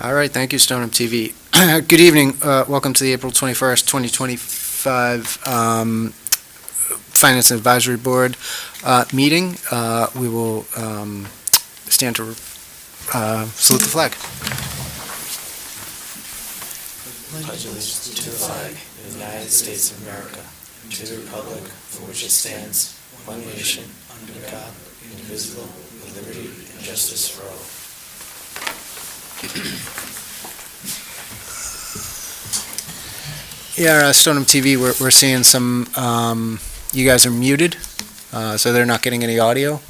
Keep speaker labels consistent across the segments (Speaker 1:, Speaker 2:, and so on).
Speaker 1: All right, thank you, Stoneham TV. Good evening. Welcome to the April 21st, 2025 Finance Advisory Board meeting. We will stand to salute the flag.
Speaker 2: Pledge allegiance to the flag of the United States of America, and to the republic for which it stands, one nation, under God, indivisible, with liberty and justice for all.
Speaker 1: Yeah, Stoneham TV, we're seeing some, you guys are muted, so they're not getting any audio.
Speaker 3: All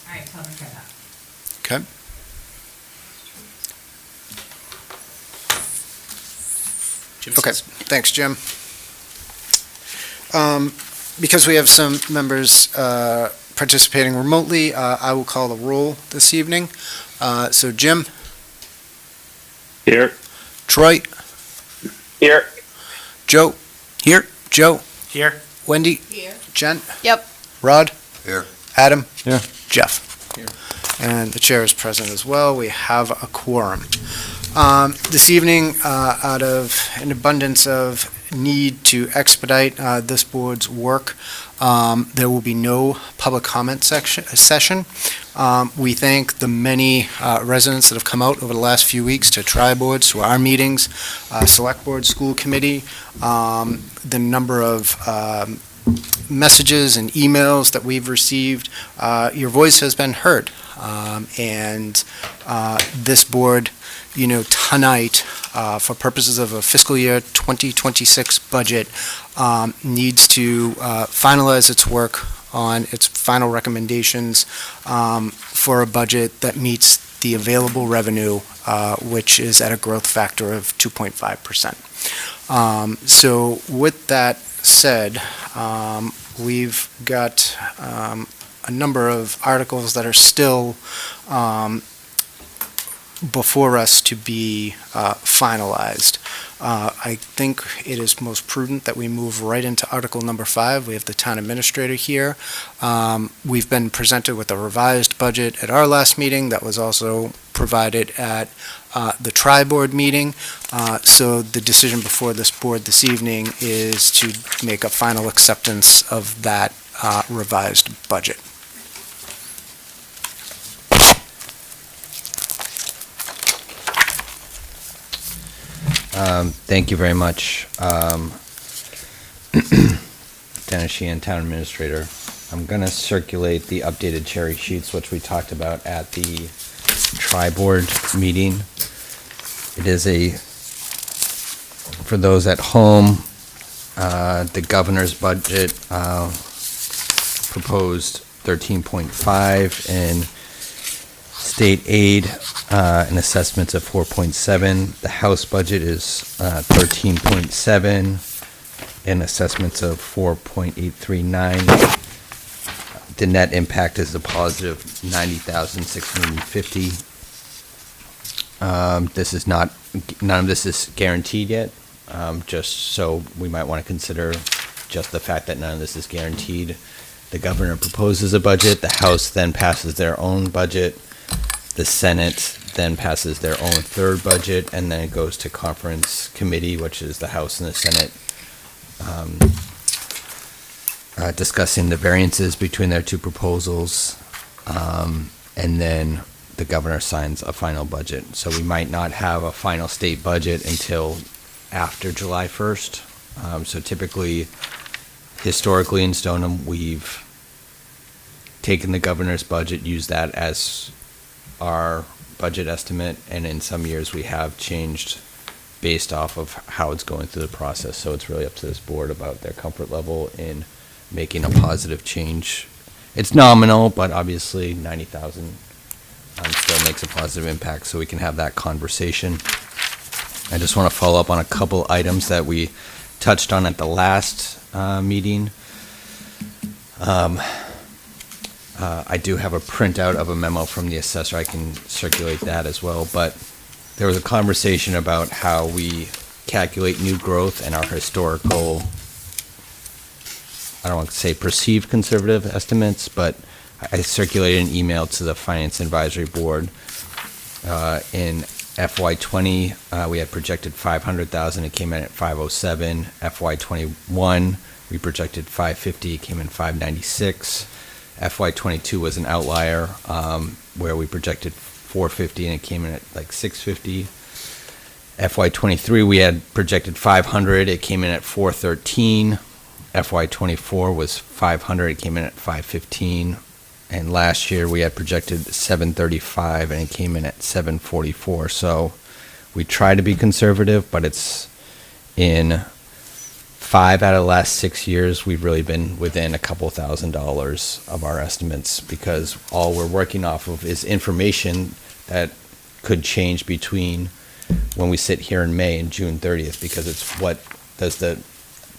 Speaker 3: right, tell them to try that.
Speaker 1: Okay. Okay, thanks, Jim. Because we have some members participating remotely, I will call the roll this evening. So Jim?
Speaker 4: Here.
Speaker 1: Troy?
Speaker 4: Here.
Speaker 1: Joe? Here. Joe?
Speaker 4: Here.
Speaker 1: Wendy?
Speaker 3: Here.
Speaker 1: Jen?
Speaker 3: Yep.
Speaker 1: Rod?
Speaker 4: Here.
Speaker 1: Adam?
Speaker 4: Here.
Speaker 1: Jeff?
Speaker 4: Here.
Speaker 1: And the chair is present as well. We have a quorum. This evening, out of an abundance of need to expedite this board's work, there will be no public comment session. We thank the many residents that have come out over the last few weeks to tri-boards, to our meetings, select board, school committee, the number of messages and emails that we've received. Your voice has been heard. And this board, tonight, for purposes of a fiscal year 2026 budget, needs to finalize its work on its final recommendations for a budget that meets the available revenue, which is at a growth factor of 2.5%. So with that said, we've got a number of articles that are still before us to be finalized. I think it is most prudent that we move right into Article number 5. We have the town administrator here. We've been presented with a revised budget at our last meeting that was also provided at the tri-board meeting. So the decision before this board this evening is to make a final acceptance of that revised budget.
Speaker 5: Thank you very much, Dennis Sheehan, Town Administrator. I'm going to circulate the updated cherry sheets, which we talked about at the tri-board meeting. It is for those at home, the governor's budget proposed 13.5 and state aid and assessments of 4.7. The House budget is 13.7 and assessments of 4.839. The net impact is a positive 90,650. None of this is guaranteed yet. Just so we might want to consider just the fact that none of this is guaranteed. The governor proposes a budget. The House then passes their own budget. The Senate then passes their own third budget, and then it goes to conference committee, which is the House and the Senate, discussing the variances between their two proposals, and then the governor signs a final budget. So we might not have a final state budget until after July 1st. So typically, historically in Stoneham, we've taken the governor's budget, used that as our budget estimate, and in some years we have changed based off of how it's going through the process. So it's really up to this board about their comfort level in making a positive change. It's nominal, but obviously 90,000 still makes a positive impact, so we can have that conversation. I just want to follow up on a couple items that we touched on at the last meeting. I do have a printout of a memo from the assessor. I can circulate that as well. But there was a conversation about how we calculate new growth and our historical, I don't want to say perceived conservative estimates, but I circulated an email to the Finance Advisory Board In FY20, we had projected 500,000, it came in at 507. FY21, we projected 550, it came in 596. FY22 was an outlier, where we projected 450 and it came in at like 650. FY23, we had projected 500, it came in at 413. FY24 was 500, it came in at 515. And last year, we had projected 735, and it came in at 744. So we try to be conservative, but it's in 5 out of the last 6 years, we've really been within a couple $1,000s of our estimates, because all we're working off of is information that could change between when we sit here in May and June 30th, because it's what does the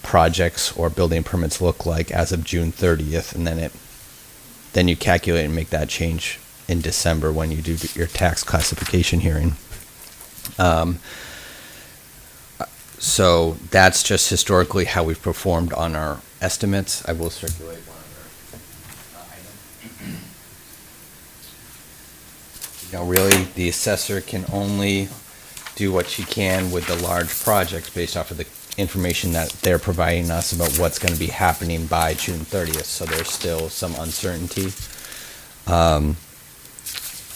Speaker 5: projects or building permits look like as of June 30th, and then you calculate and make that change in December when you do your tax classification hearing. So that's just historically how we've performed on our estimates. I will circulate one other item. Really, the assessor can only do what she can with the large projects based off of the information that they're providing us about what's going to be happening by June 30th. So there's still some uncertainty.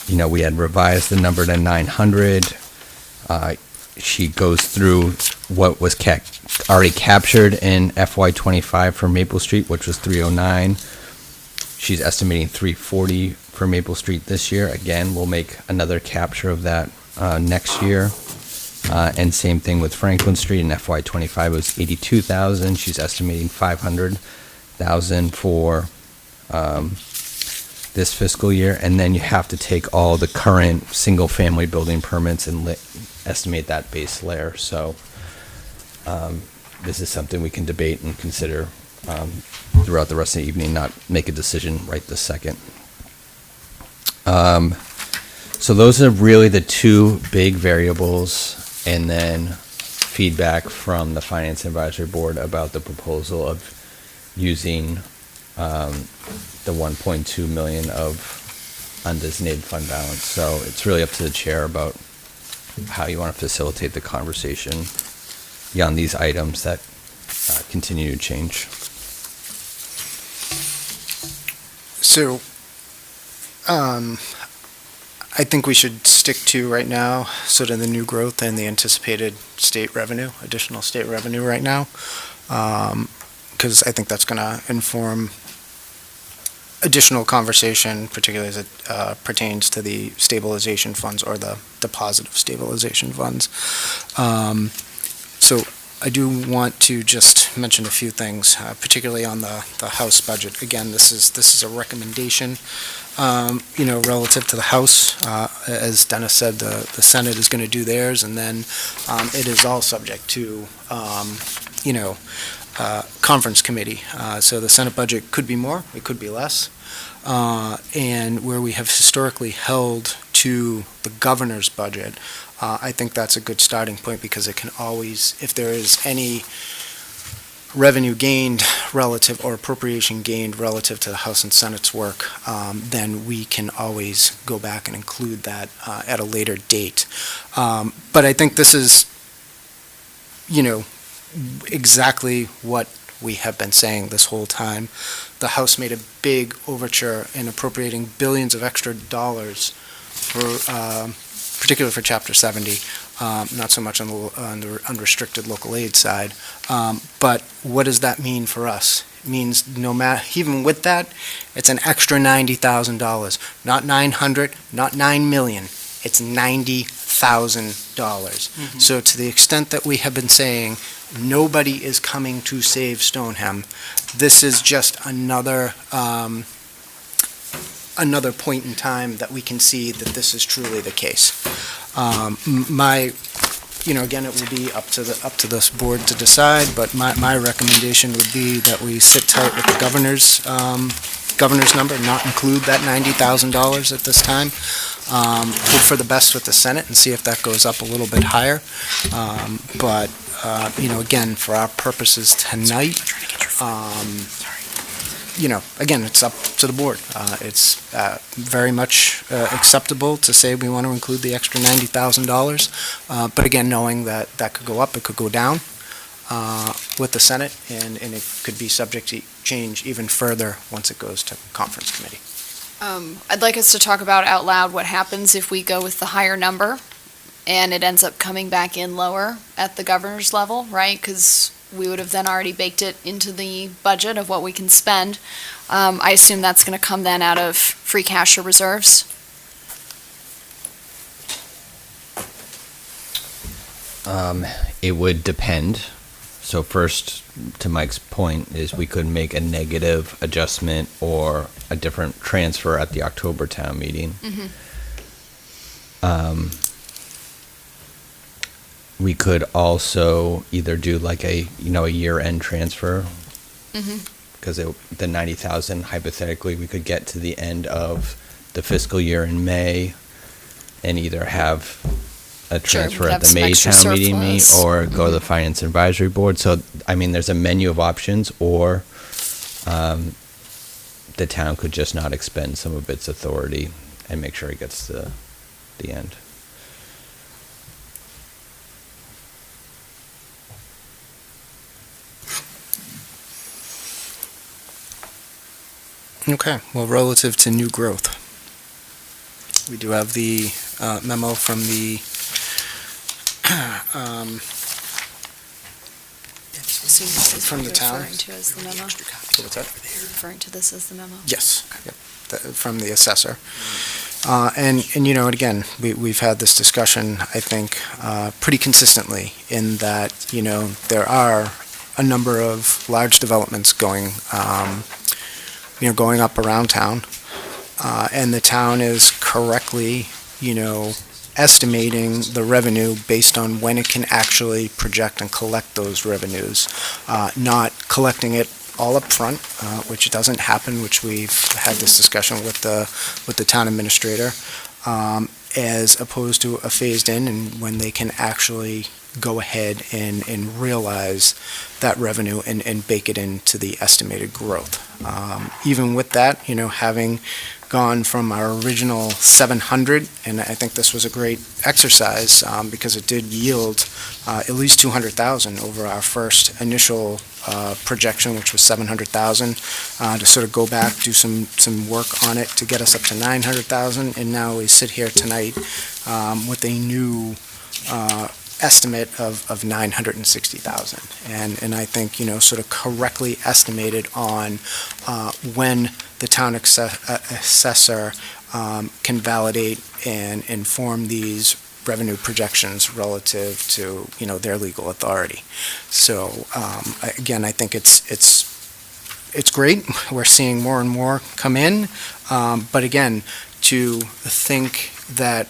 Speaker 5: We had revised the number to 900. She goes through what was already captured in FY25 for Maple Street, which was 309. She's estimating 340 for Maple Street this year. Again, we'll make another capture of that next year. And same thing with Franklin Street. In FY25 it was 82,000. She's estimating 500,000 for this fiscal year. And then you have to take all the current single-family building permits and estimate that base layer. So this is something we can debate and consider throughout the rest of the evening, not make a decision right this second. So those are really the two big variables, and then feedback from the Finance Advisory Board about the proposal of using the 1.2 million of undesignated fund balance. So it's really up to the chair about how you want to facilitate the conversation beyond these items that continue to change.
Speaker 1: So, I think we should stick to right now sort of the new growth and the anticipated state revenue, additional state revenue right now, because I think that's going to inform additional conversation, particularly as it pertains to the stabilization funds or the positive stabilization funds. So I do want to just mention a few things, particularly on the House budget. Again, this is a recommendation, relative to the House. As Dennis said, the Senate is going to do theirs, and then it is all subject to, conference committee. So the Senate budget could be more, it could be less. And where we have historically held to the governor's budget, I think that's a good starting point, because it can always, if there is any revenue gained relative or appropriation gained relative to the House and Senate's work, then we can always go back and include that at a later date. But I think this is, exactly what we have been saying this whole time. The House made a big overture in appropriating billions of extra dollars for, particularly for Chapter 70, not so much on the unrestricted local aid side. But what does that mean for us? It means no matter, even with that, it's an extra $90,000, not 900, not 9 million. It's $90,000. So to the extent that we have been saying nobody is coming to save Stoneham, this is just another point in time that we can see that this is truly the case. Again, it will be up to this board to decide, but my recommendation would be that we sit tight with the governor's number, not include that $90,000 at this time. Hope for the best with the Senate and see if that goes up a little bit higher. Again, for our purposes tonight, again, it's up to the board. It's very much acceptable to say we want to include the extra $90,000, but again, knowing that that could go up, it could go down with the Senate, and it could be subject to change even further once it goes to conference committee.
Speaker 6: I'd like us to talk about out loud what happens if we go with the higher number and it ends up coming back in lower at the governor's level, right? Because we would have then already baked it into the budget of what we can spend. I assume that's going to come then out of free cash or reserves?
Speaker 5: It would depend. So first, to Mike's point, is we could make a negative adjustment or a different transfer at the October town meeting. We could also either do like a year-end transfer. Because the 90,000, hypothetically, we could get to the end of the fiscal year in May and either have a transfer
Speaker 6: we'd
Speaker 5: at
Speaker 6: have
Speaker 5: the
Speaker 6: some
Speaker 5: May
Speaker 6: extra
Speaker 5: town meeting
Speaker 6: surplus.
Speaker 5: or go to the Finance Advisory Board. So, I mean, there's a menu of options, or the town could just not expend some of its authority and make sure it gets to the end.
Speaker 1: Okay, well, relative to new growth, we do have the memo from the From the town?
Speaker 6: Referring to as the memo?
Speaker 1: what's that?
Speaker 6: Referring to this as the memo?
Speaker 1: Yes, yep, from the assessor. And again, we've had this discussion, I think, pretty consistently in that, there are a number of large developments going up around town. And the town is correctly, estimating the revenue based on when it can actually project and collect those revenues, not collecting it all up front, which doesn't happen, which we've had this discussion with the town administrator, as opposed to a phased in, and when they can actually go ahead and realize that revenue and bake it into the estimated growth. Even with that, having gone from our original 700, and I think this was a great exercise because it did yield at least 200,000 over our first initial projection, which was 700,000, to sort of go back, do some work on it to get us up to 900,000, and now we sit here tonight with a new estimate of 960,000. And I think, sort of correctly estimated on when the town assessor can validate and inform these revenue projections relative to, their legal authority. So, again, I think it's great. We're seeing more and more come in. But again, to think that,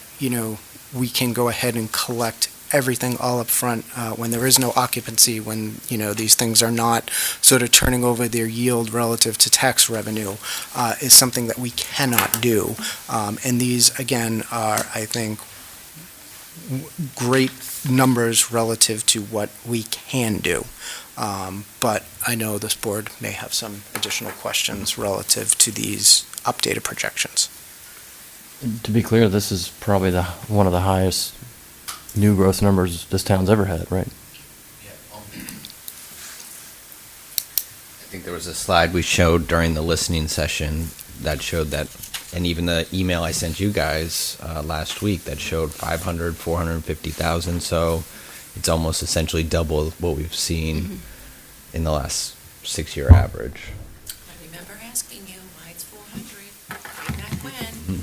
Speaker 1: we can go ahead and collect everything all up front when there is no occupancy, when these things are not sort of turning over their yield relative to tax revenue, is something that we cannot do. And these again are, I think, great numbers relative to what we can do. But I know this board may have some additional questions relative to these updated projections.
Speaker 7: To be clear, this is probably one of the highest new growth numbers this town's ever had, right?
Speaker 5: I think there was a slide we showed during the listening session that showed that, and even the email I sent you guys last week that showed 500, 450,000. So it's almost essentially double what we've seen in the last 6-year average.
Speaker 8: I remember asking you why it's 400, way back when.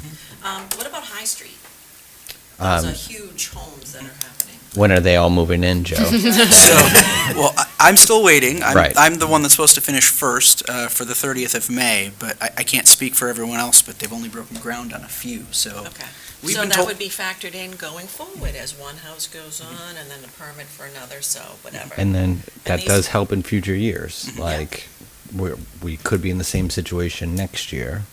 Speaker 8: What about High Street? Those are huge homes that are happening.
Speaker 5: When are they all moving in, Joe?
Speaker 9: I'm still waiting.
Speaker 5: Right.
Speaker 9: I'm the one that's supposed to finish first for the 30th of May, but I can't speak for everyone else, but they've only broken ground on a few, so.
Speaker 8: Okay.
Speaker 9: We've
Speaker 8: So
Speaker 9: been
Speaker 8: that
Speaker 9: told-
Speaker 8: would be factored in going forward as one house goes on and then a permit for another, so whatever.
Speaker 5: And then that
Speaker 8: these-
Speaker 5: does help in future years.
Speaker 9: Mhm.
Speaker 5: Like, we could be in the same situation next year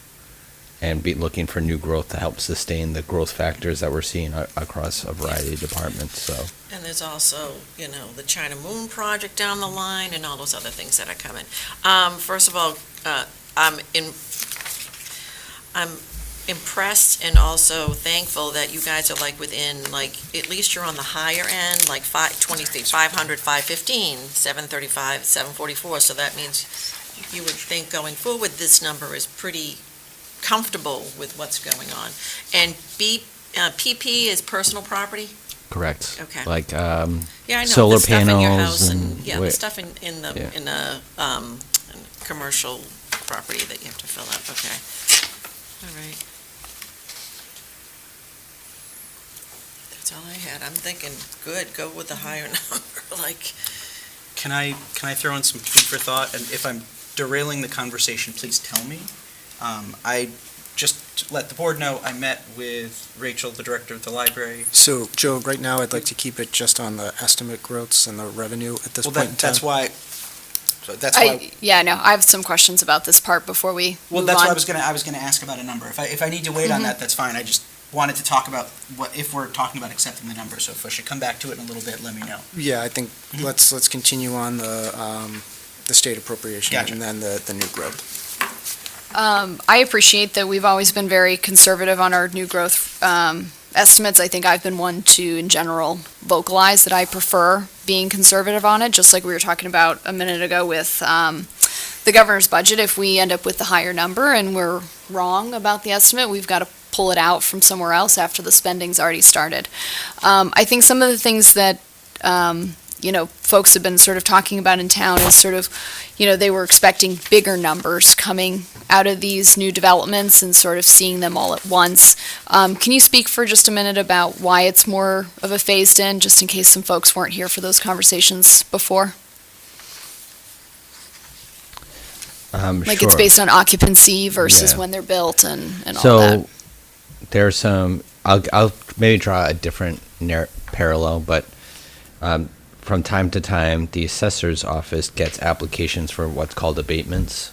Speaker 5: and be looking for new growth to help sustain the growth factors that we're seeing across a variety of departments, so.
Speaker 8: And there's also, the China Moon project down the line and all those other things that are coming. First of all, I'm impressed and also thankful that you guys are like within, like, at least you're on the higher end, like 500, 515, 735, 744. So that means you would think going forward, this number is pretty comfortable with what's going on. And PP is personal property?
Speaker 5: Correct.
Speaker 8: Okay.
Speaker 5: Like,
Speaker 8: Yeah, I know.
Speaker 5: solar
Speaker 8: the stuff in your
Speaker 5: panels
Speaker 8: house
Speaker 5: and
Speaker 8: yeah, the stuff in
Speaker 5: Yeah.
Speaker 8: a commercial property that you have to fill out. Okay. All right. That's all I had. I'm thinking, good, go with the higher number. Like,
Speaker 9: Can I throw in some food for thought? And if I'm derailing the conversation, please tell me. I just let the board know, I met with Rachel, the director of the library.
Speaker 1: So, Joe, right now, I'd like to keep it just on the estimate growths and the revenue at this point in time.
Speaker 9: That's why,
Speaker 6: Yeah, no, I have some questions about this part before we move
Speaker 9: that's why
Speaker 6: on.
Speaker 9: I was gonna ask about a number. If I need to wait on that, that's fine. I just wanted to talk about if we're talking about accepting the number. So if I should come back to it in a little bit, let me know.
Speaker 1: Yeah, I think let's continue on the state appropriation
Speaker 9: Gotcha.
Speaker 1: and then the new growth.
Speaker 6: I appreciate that we've always been very conservative on our new growth estimates. I think I've been one to, in general, vocalize that I prefer being conservative on it, just like we were talking about a minute ago with the governor's budget. If we end up with the higher number and we're wrong about the estimate, we've got to pull it out from somewhere else after the spending's already started. I think some of the things that folks have been sort of talking about in town is sort of, they were expecting bigger numbers coming out of these new developments and sort of seeing them all at once. Can you speak for just a minute about why it's more of a phased in, just in case some folks weren't here for those conversations before? Like it's
Speaker 5: Sure.
Speaker 6: based on occupancy versus
Speaker 5: Yeah.
Speaker 6: when they're built and all
Speaker 5: So
Speaker 6: that.
Speaker 5: there's some, I'll maybe draw a different parallel, but from time to time, the assessor's office gets applications for what's called abatements.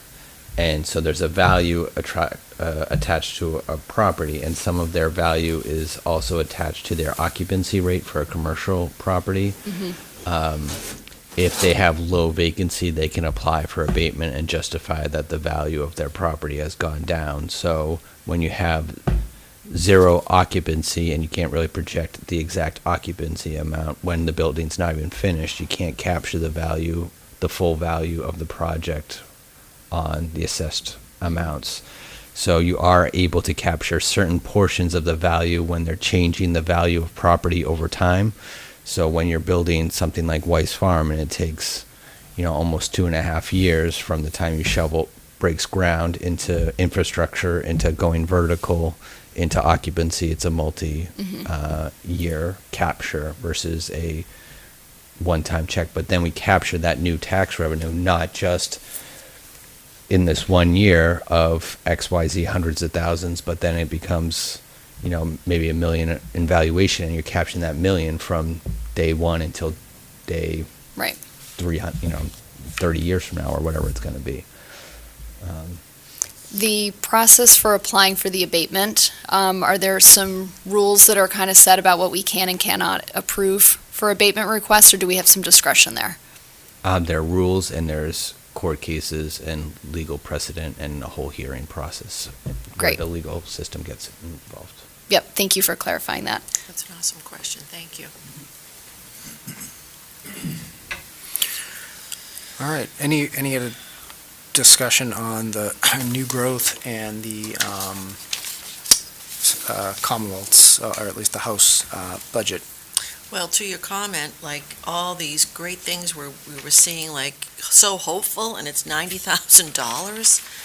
Speaker 5: And so there's a value attached to a property, and some of their value is also attached to their occupancy rate for a commercial property. If they have low vacancy, they can apply for abatement and justify that the value of their property has gone down. So when you have zero occupancy and you can't really project the exact occupancy amount when the building's not even finished, you can't capture the full value of the project on the assessed amounts. So you are able to capture certain portions of the value when they're changing the value of property over time. So when you're building something like Weiss Farm and it takes, almost 2.5 years from the time you shovel, breaks ground into infrastructure, into going vertical, into occupancy, it's a multi-year capture versus a one-time check. But then we capture that new tax revenue, not just in this 1 year of XYZ hundreds of thousands, but then it becomes, maybe $1 million in valuation, and you're capturing that $1 million from day one until day
Speaker 6: Right.
Speaker 5: 300, 30 years from now or whatever it's going to be.
Speaker 6: The process for applying for the abatement, are there some rules that are kind of set about what we can and cannot approve for abatement requests, or do we have some discretion there?
Speaker 5: There are rules, and there's court cases and legal precedent and a whole hearing process.
Speaker 6: Great.
Speaker 5: Where the legal system gets involved.
Speaker 6: Yep, thank you for clarifying that.
Speaker 8: that's an awesome question. Thank you.
Speaker 1: All right, any other discussion on the new growth and the Commonwealth's, or at least the House budget?
Speaker 8: Well, to your comment, like all these great things we were seeing, like so hopeful, and it's $90,000.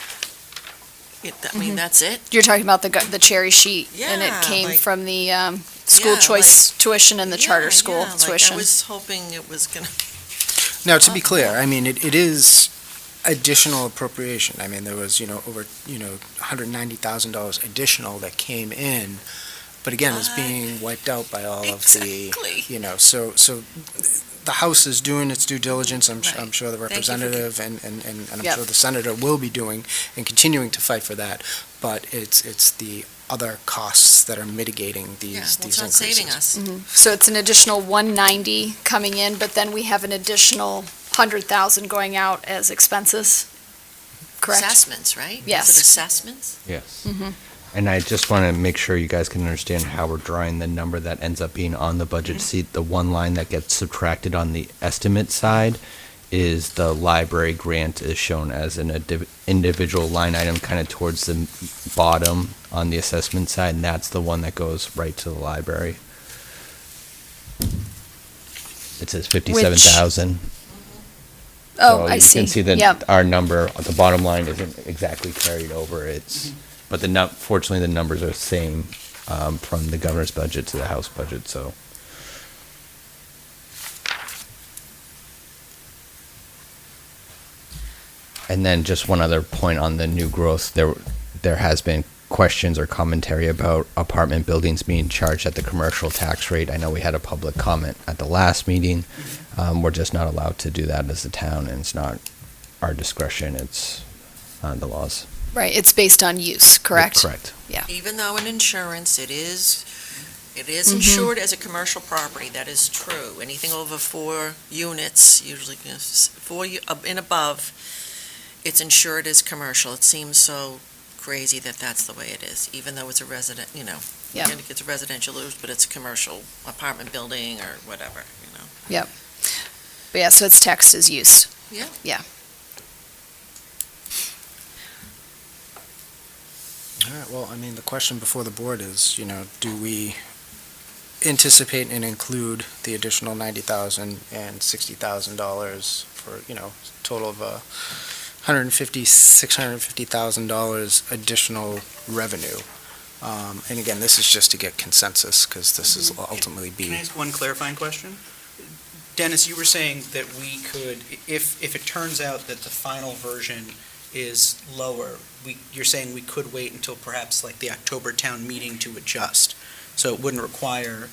Speaker 8: I mean, that's it.
Speaker 6: You're talking about the cherry sheet, and it
Speaker 8: Yeah,
Speaker 6: came
Speaker 8: like-
Speaker 6: from the school
Speaker 8: Yeah,
Speaker 6: choice tuition and the charter school
Speaker 8: like
Speaker 6: tuition.
Speaker 8: I was hoping it was gonna.
Speaker 1: Now, to be clear, I mean, it is additional appropriation. I mean, there was, over, $190,000 additional that came in, but again, it's being wiped out by all of the,
Speaker 8: Exactly.
Speaker 1: so the House is doing its due diligence. I'm
Speaker 8: Right.
Speaker 1: sure the
Speaker 8: Thank you for
Speaker 1: representative and I'm
Speaker 6: Yep.
Speaker 1: sure the senator will be doing and continuing to fight for that, but it's the other costs that are mitigating
Speaker 8: Yeah,
Speaker 1: these
Speaker 8: well, it's not
Speaker 1: increases.
Speaker 8: saving us.
Speaker 6: So it's an additional 190 coming in, but then we have an additional 100,000 going out as expenses, Correct.
Speaker 8: assessments, right?
Speaker 6: Yes.
Speaker 8: Is it assessments?
Speaker 5: Yes.
Speaker 6: Mhm.
Speaker 5: And I just want to make sure you guys can understand how we're drawing the number that ends up being on the budget sheet. The one line that gets subtracted on the estimate side is the library grant is shown as an individual line item kind of towards the bottom on the assessment side, and that's the one that goes right to the library. It says 57,000.
Speaker 6: Oh, I see.
Speaker 5: You can see that
Speaker 6: Yep.
Speaker 5: our number, the bottom line isn't exactly carried over. But fortunately, the numbers are the same from the governor's budget to the House budget, so. And then just one other point on the new growth, there has been questions or commentary about apartment buildings being charged at the commercial tax rate. I know we had a public comment at the last meeting. We're just not allowed to do that as a town, and it's not our discretion, it's the laws.
Speaker 6: Right, it's based on use, correct?
Speaker 5: Correct.
Speaker 8: Even though in insurance, it is
Speaker 6: Mhm.
Speaker 8: insured as a commercial property, that is true. Anything over 4 units, usually 4 and above, it's insured as commercial. It seems so crazy that that's the way it is, even though it's a resident,
Speaker 6: Yeah.
Speaker 8: it's a residential use, but it's a commercial apartment building or whatever,
Speaker 6: But yeah, so it's taxed as use.
Speaker 8: Yeah.
Speaker 6: Yeah.
Speaker 1: All right, well, I mean, the question before the board is, do we anticipate and include the additional $90,000 and $60,000 for, total of $650,000 additional revenue? And again, this is just to get consensus, because this is ultimately
Speaker 9: Can I ask one clarifying question? Dennis, you were saying that we could, if it turns out that the final version is lower, you're saying we could wait until perhaps like the October town meeting to adjust? So it wouldn't require,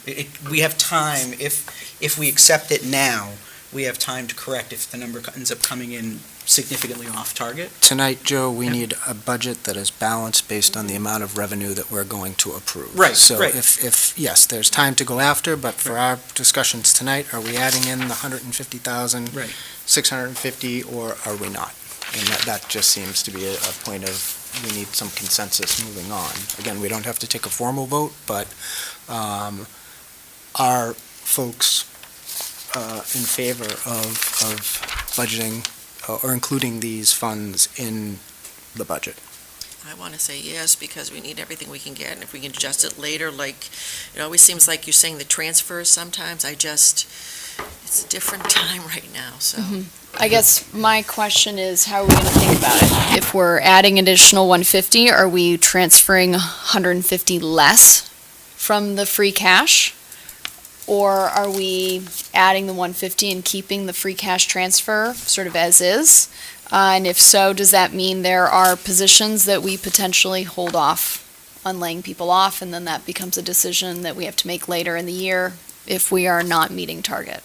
Speaker 9: we have time, if we accept it now, we have time to correct if the number ends up coming in significantly off target?
Speaker 1: Tonight, Joe, we need a budget that is balanced based on the amount of revenue that we're going to approve.
Speaker 9: Right,
Speaker 1: So
Speaker 9: right.
Speaker 1: if, yes, there's time to go after, but for our discussions tonight, are we adding in the 150,000,
Speaker 9: Right.
Speaker 1: 650, or are we not? And that just seems to be a point of, we need some consensus moving on. Again, we don't have to take a formal vote, but are folks in favor of budgeting or including these funds in the budget?
Speaker 8: I want to say yes, because we need everything we can get, and if we can adjust it later, it always seems like you're saying the transfers sometimes, it's a different time right now, so.
Speaker 6: I guess my question is, how are we going to think about it? If we're adding additional 150, are we transferring 150 less from the free cash? Or are we adding the 150 and keeping the free cash transfer sort of as is? And if so, does that mean there are positions that we potentially hold off on laying people off, and then that becomes a decision that we have to make later in the year if we are not meeting target?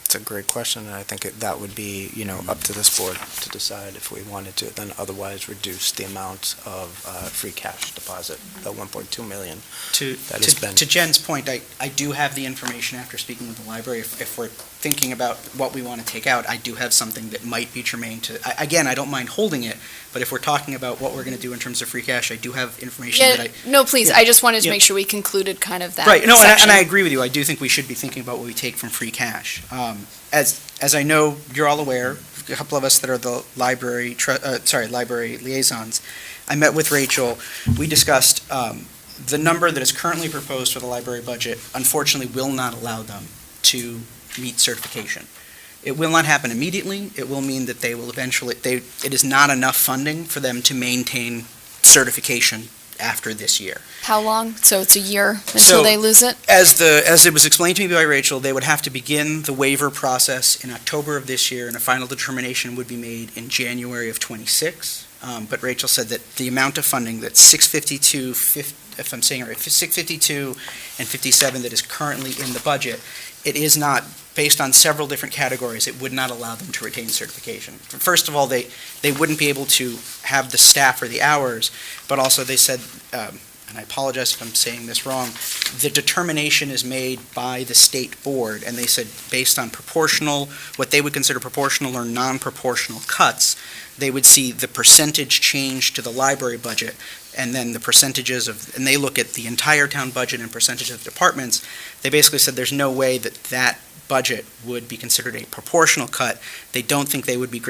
Speaker 1: It's a great question, and I think that would be, up to this board to decide if we wanted to then otherwise reduce the amount of free cash deposit, the 1.2 million. That has been-
Speaker 9: To Jen's point, I do have the information after speaking with the library. If we're thinking about what we want to take out, I do have something that might be germane to, again, I don't mind holding it, but if we're talking about what we're going to do in terms of free cash, I do have information that I...
Speaker 6: No, please,
Speaker 9: Yeah.
Speaker 6: I just wanted to
Speaker 9: Yeah.
Speaker 6: make sure we concluded kind of that
Speaker 9: Right, no,
Speaker 6: section.
Speaker 9: and I agree with you. I do think we should be thinking about what we take from free cash. As I know you're all aware, a couple of us that are the library liaisons, I met with Rachel. We discussed the number that is currently proposed for the library budget, unfortunately, will not allow them to meet certification. It will not happen immediately. It will mean that they will eventually, it is not enough funding for them to maintain certification after this year.
Speaker 6: How long? So it's a year until
Speaker 9: So-
Speaker 6: they lose it?
Speaker 9: As it was explained to me by Rachel, they would have to begin the waiver process in October of this year, and a final determination would be made in January of '26. But Rachel said that the amount of funding, that 652, if I'm saying it right, 652 and 57 that is currently in the budget, it is not, based on several different categories, it would not allow them to retain certification. First of all, they wouldn't be able to have the staff or the hours, but also they said, and I apologize if I'm saying this wrong, the determination is made by the state board, and they said based on proportional, what they would consider proportional or non-proportional cuts, they would see the percentage change to the library budget, and then the percentages of, and they look at the entire town budget and percentage of departments. They basically said there's no way that that budget would be considered a proportional cut. They don't think they would be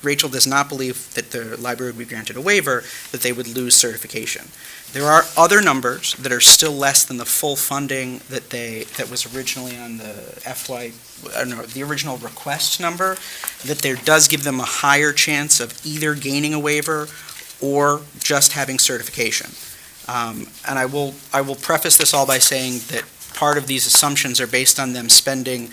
Speaker 9: Rachel does not believe that the library would be granted a waiver, that they would lose certification. There are other numbers that are still less than the full funding that was originally on the original request number, that there does give them a higher chance of either gaining a waiver or just having certification. And I will preface this all by saying that part of these assumptions are based on them spending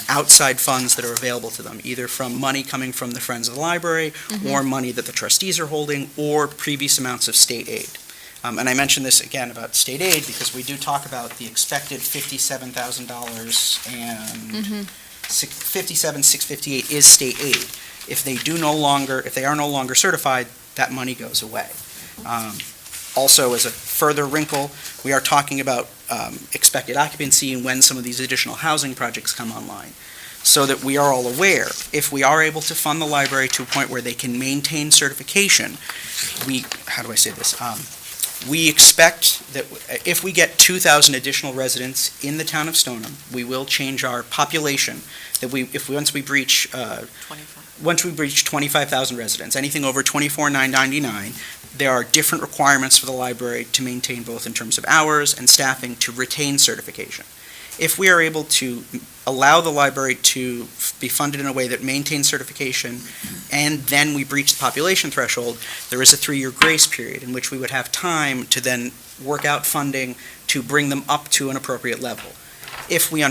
Speaker 9: outside funds that are available to them, either from money coming from the Friends of the Library, or money that the trustees are holding, or previous amounts of state aid. And I mention this again about state aid because we do talk about the expected $57,000 and $57,658 is state aid. If they are no longer certified, that money goes away. Also, as a further wrinkle, we are talking about expected occupancy and when some of these additional housing projects come online. So that we are all aware, if we are able to fund the library to a point where they can maintain certification, we expect that if we get 2,000 additional residents in the town of Stoneham, we will change our population, that once we breach 25,000 residents, anything over 24,999, there are different requirements for the library to maintain both in terms of hours and staffing to retain certification. If we are able to allow the library to be funded in a way that maintains certification and then we breach the population threshold, there is a 3-year grace period in which we would have time to then work out funding to bring them up to an appropriate level. If we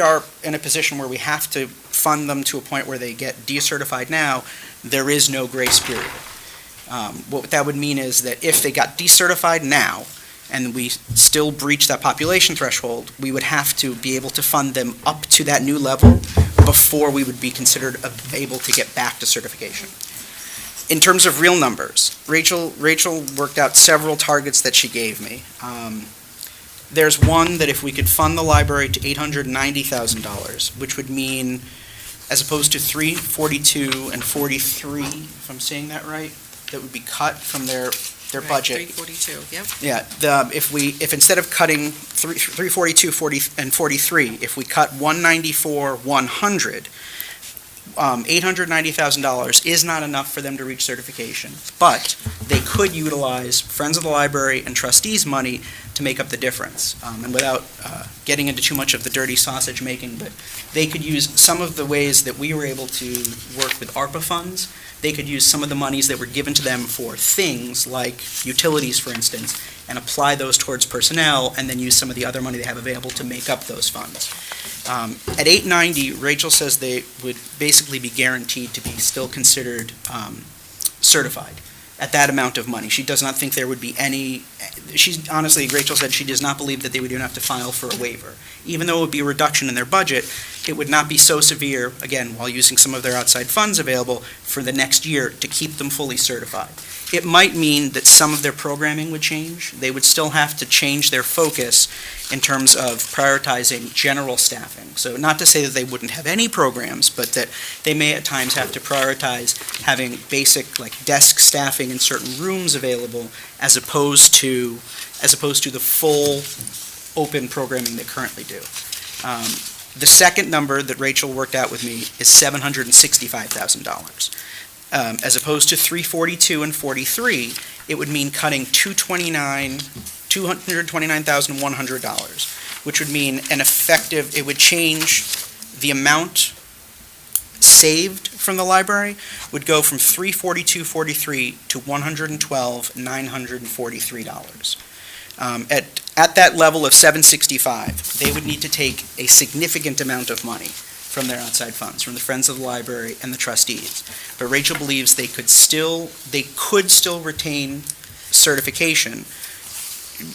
Speaker 9: are in a position where we have to fund them to a point where they get decertified now, there is no grace period. What that would mean is that if they got decertified now, and we still breach that population threshold, we would have to be able to fund them up to that new level before we would be considered able to get back to certification. In terms of real numbers, Rachel worked out several targets that she gave me. There's one that if we could fund the library to $890,000, which would mean, as opposed to $342 and $43, if I'm saying that right, that would be cut from their budget.
Speaker 8: 342, yep.
Speaker 9: Yeah, if instead of cutting 342, 40, and 43, if we cut 194, 100, $890,000 is not enough for them to reach certification, but they could utilize Friends of the Library and trustees' money to make up the difference. And without getting into too much of the dirty sausage making, but they could use some of the ways that we were able to work with ARPA funds. They could use some of the monies that were given to them for things like utilities, for instance, and apply those towards personnel, and then use some of the other money they have available to make up those funds. At $890, Rachel says they would basically be guaranteed to be still considered certified at that amount of money. She does not think there would be any, Rachel said she does not believe that they would even have to file for a waiver. Even though it would be a reduction in their budget, it would not be so severe, again, while using some of their outside funds available for the next year to keep them fully certified. It might mean that some of their programming would change. They would still have to change their focus in terms of prioritizing general staffing. So not to say that they wouldn't have any programs, but that they may at times have to prioritize having basic like desk staffing in certain rooms available as opposed to the full open programming they currently do. The second number that Rachel worked out with me is $765,000. As opposed to 342 and 43, it would mean cutting $229,100, which would mean it would change the amount saved from the library would go from $342.43 to $112,943. At that level of 765, they would need to take a significant amount of money from their outside funds, from the Friends of the Library and the trustees. But Rachel believes they could still retain certification.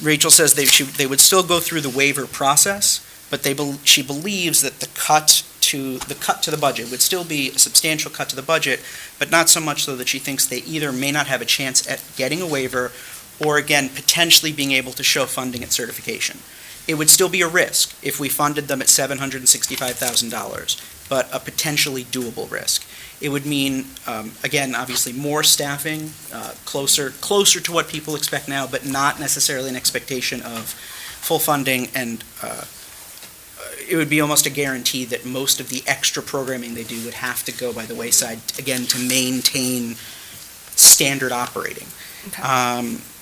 Speaker 9: Rachel says they would still go through the waiver process, but she believes that the cut to the budget would still be a substantial cut to the budget, but not so much so that she thinks they either may not have a chance at getting a waiver or again, potentially being able to show funding at certification. It would still be a risk if we funded them at $765,000, but a potentially doable risk. It would mean, again, obviously more staffing, closer to what people expect now, but not necessarily an expectation of full funding, and it would be almost a guarantee that most of the extra programming they do would have to go by the wayside, again, to maintain standard operating.
Speaker 6: Okay.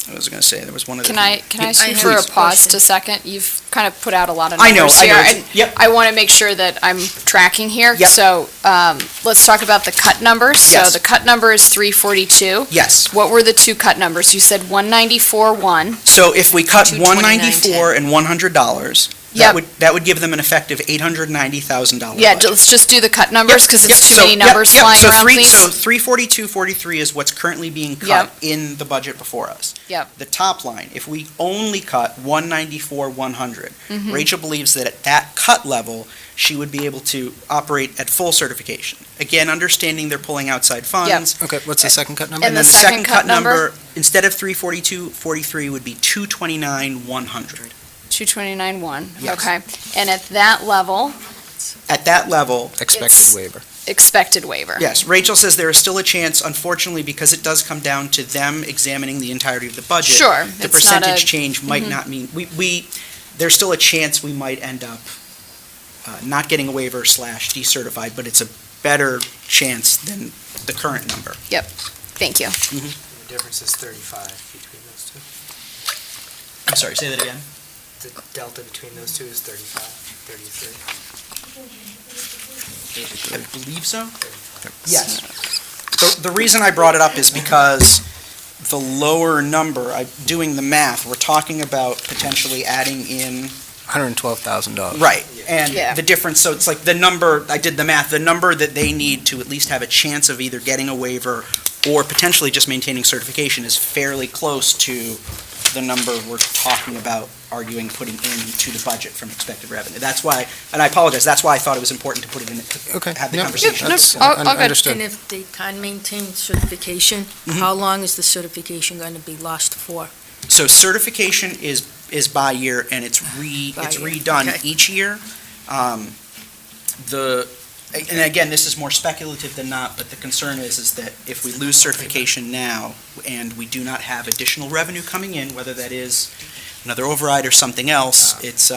Speaker 9: I was going to say, there was one of the...
Speaker 6: Can I ask you
Speaker 8: I
Speaker 6: for a
Speaker 8: have a
Speaker 6: pause
Speaker 8: question.
Speaker 6: a second? You've kind of put out a lot of
Speaker 9: I know,
Speaker 6: numbers here.
Speaker 9: Yep,
Speaker 6: I want to make sure that I'm tracking here.
Speaker 9: Yep.
Speaker 6: So, let's talk about the cut numbers.
Speaker 9: Yes.
Speaker 6: So the cut number is 342.
Speaker 9: yes.
Speaker 6: What were the two cut numbers? You said 194.1.
Speaker 9: So if we cut
Speaker 8: $229.10.
Speaker 9: $194 and $100,
Speaker 6: Yep.
Speaker 9: that would give them an effective $890,000
Speaker 6: Yeah,
Speaker 9: budget.
Speaker 6: let's just do the cut numbers, because
Speaker 9: Yep,
Speaker 6: it's too
Speaker 9: so-
Speaker 6: many
Speaker 9: yep,
Speaker 6: numbers
Speaker 9: yep,
Speaker 6: flying
Speaker 9: so
Speaker 6: around,
Speaker 9: three- So
Speaker 6: please.
Speaker 9: 342.43 is what's currently being cut
Speaker 6: Yep.
Speaker 9: in the budget before us.
Speaker 6: Yep.
Speaker 9: The top line, if we only cut 194,100,
Speaker 6: Mhm.
Speaker 9: Rachel believes that at that cut level, she would be able to operate at full certification. Again, understanding they're pulling outside funds.
Speaker 1: Okay, what's the second cut number?
Speaker 6: And
Speaker 9: then
Speaker 6: the second cut number?
Speaker 9: Instead of 342.43, would be 229,100.
Speaker 6: 229.1,
Speaker 9: Yes.
Speaker 6: okay. And at that level,
Speaker 9: At that level,
Speaker 1: Expected
Speaker 6: It's-
Speaker 1: waiver.
Speaker 6: expected waiver.
Speaker 9: yes, Rachel says there is still a chance, unfortunately, because it does come down to them examining the entirety of the budget.
Speaker 6: Sure,
Speaker 9: The
Speaker 6: it's not
Speaker 9: percentage
Speaker 6: a,
Speaker 9: change might
Speaker 6: Mhm.
Speaker 9: not mean, there's still a chance we might end up not getting a waiver / decertified, but it's a better chance than the current number.
Speaker 6: thank you.
Speaker 2: The difference is 35 between those two.
Speaker 9: I'm sorry, say that again?
Speaker 2: The delta between those two is 35, 33.
Speaker 9: I believe so. Yes. The reason I brought it up is because the lower number, doing the math, we're talking about potentially adding in
Speaker 1: $112,000.
Speaker 9: right,
Speaker 6: Yeah.
Speaker 9: and the difference, so it's like the number, I did the math, the number that they need to at least have a chance of either getting a waiver or potentially just maintaining certification is fairly close to the number we're talking about arguing putting into the budget from expected revenue. That's why, and I apologize, that's why I thought it was important to put it in, to
Speaker 1: Okay.
Speaker 9: have the
Speaker 1: Yep.
Speaker 9: conversation.
Speaker 1: That's-
Speaker 6: all good.
Speaker 1: Understood.
Speaker 10: And if they can't maintain certification, how long is the certification going to be lost for?
Speaker 9: So certification is by year, and it's
Speaker 10: By year,
Speaker 9: redone
Speaker 10: okay.
Speaker 9: each year. And again, this is more speculative than not, but the concern is that if we lose certification now, and we do not have additional revenue coming in, whether that is another override or something else, it's,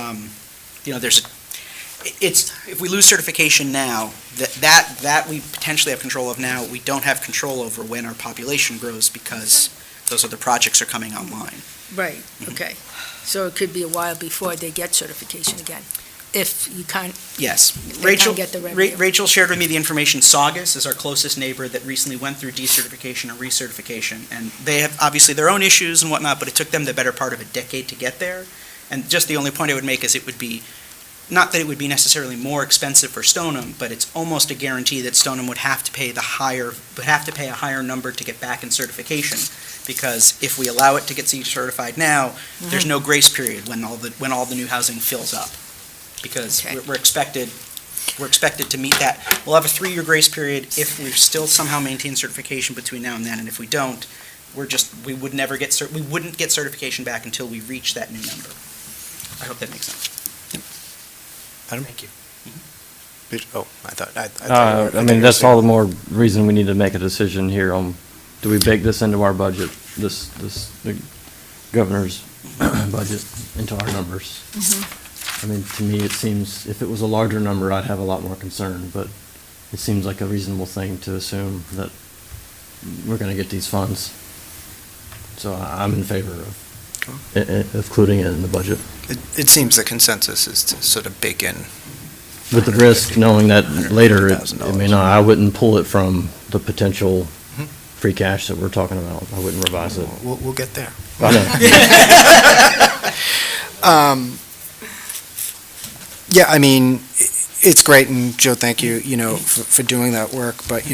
Speaker 9: if we lose certification now, that we potentially have control of now, we don't have control over when our population grows, because those other projects are coming online.
Speaker 10: Right, okay. So it could be a while before they get certification again, if you can't,
Speaker 9: Yes.
Speaker 10: they
Speaker 9: Rachel,
Speaker 10: can't get the revenue.
Speaker 9: Rachel shared with me the information. Saugus is our closest neighbor that recently went through decertification and recertification, and they have obviously their own issues and whatnot, but it took them the better part of a decade to get there. And just the only point I would make is it would be, not that it would be necessarily more expensive for Stoneham, but it's almost a guarantee that Stoneham would have to pay a higher number to get back in certification, because if we allow it to get certified now, there's no grace period when all the new housing fills up. Because
Speaker 10: Okay.
Speaker 9: we're expected to meet that. We'll have a 3-year grace period if we still somehow maintain certification between now and then, and if we don't, we wouldn't get certification back until we reach that new number. I hope that makes sense.
Speaker 1: Adam?
Speaker 2: Thank you.
Speaker 1: Oh, I thought you
Speaker 7: I
Speaker 1: were
Speaker 7: mean, that's
Speaker 1: saying-
Speaker 7: all the more reason we need to make a decision here on, do we bake this into our budget, the governor's budget into our numbers? I mean, to me, it seems, if it was a larger number, I'd have a lot more concern, but it seems like a reasonable thing to assume that we're gonna get these funds. So I'm in favor of including it in the budget.
Speaker 1: It seems the consensus is to sort of bake in.
Speaker 7: With the risk, knowing that later,
Speaker 1: $100,000.
Speaker 7: I mean, I wouldn't pull it from the potential
Speaker 1: Mhm.
Speaker 7: free cash that we're talking about. I wouldn't revise it.
Speaker 1: We'll get there.
Speaker 7: I know.
Speaker 1: Yeah, I mean, it's great, and Joe, thank you, for doing that work, but,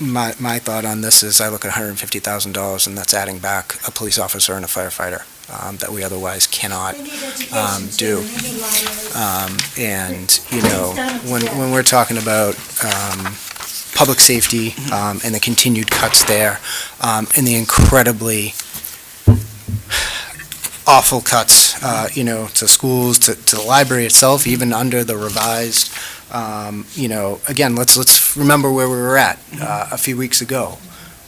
Speaker 1: my thought on this is I look at $150,000, and that's adding back a police officer and a firefighter that we otherwise cannot do. And, when we're talking about public safety and the continued cuts there, and the incredibly awful cuts, to schools, to the library itself, even under the revised. Again, let's remember where we were at a few weeks ago.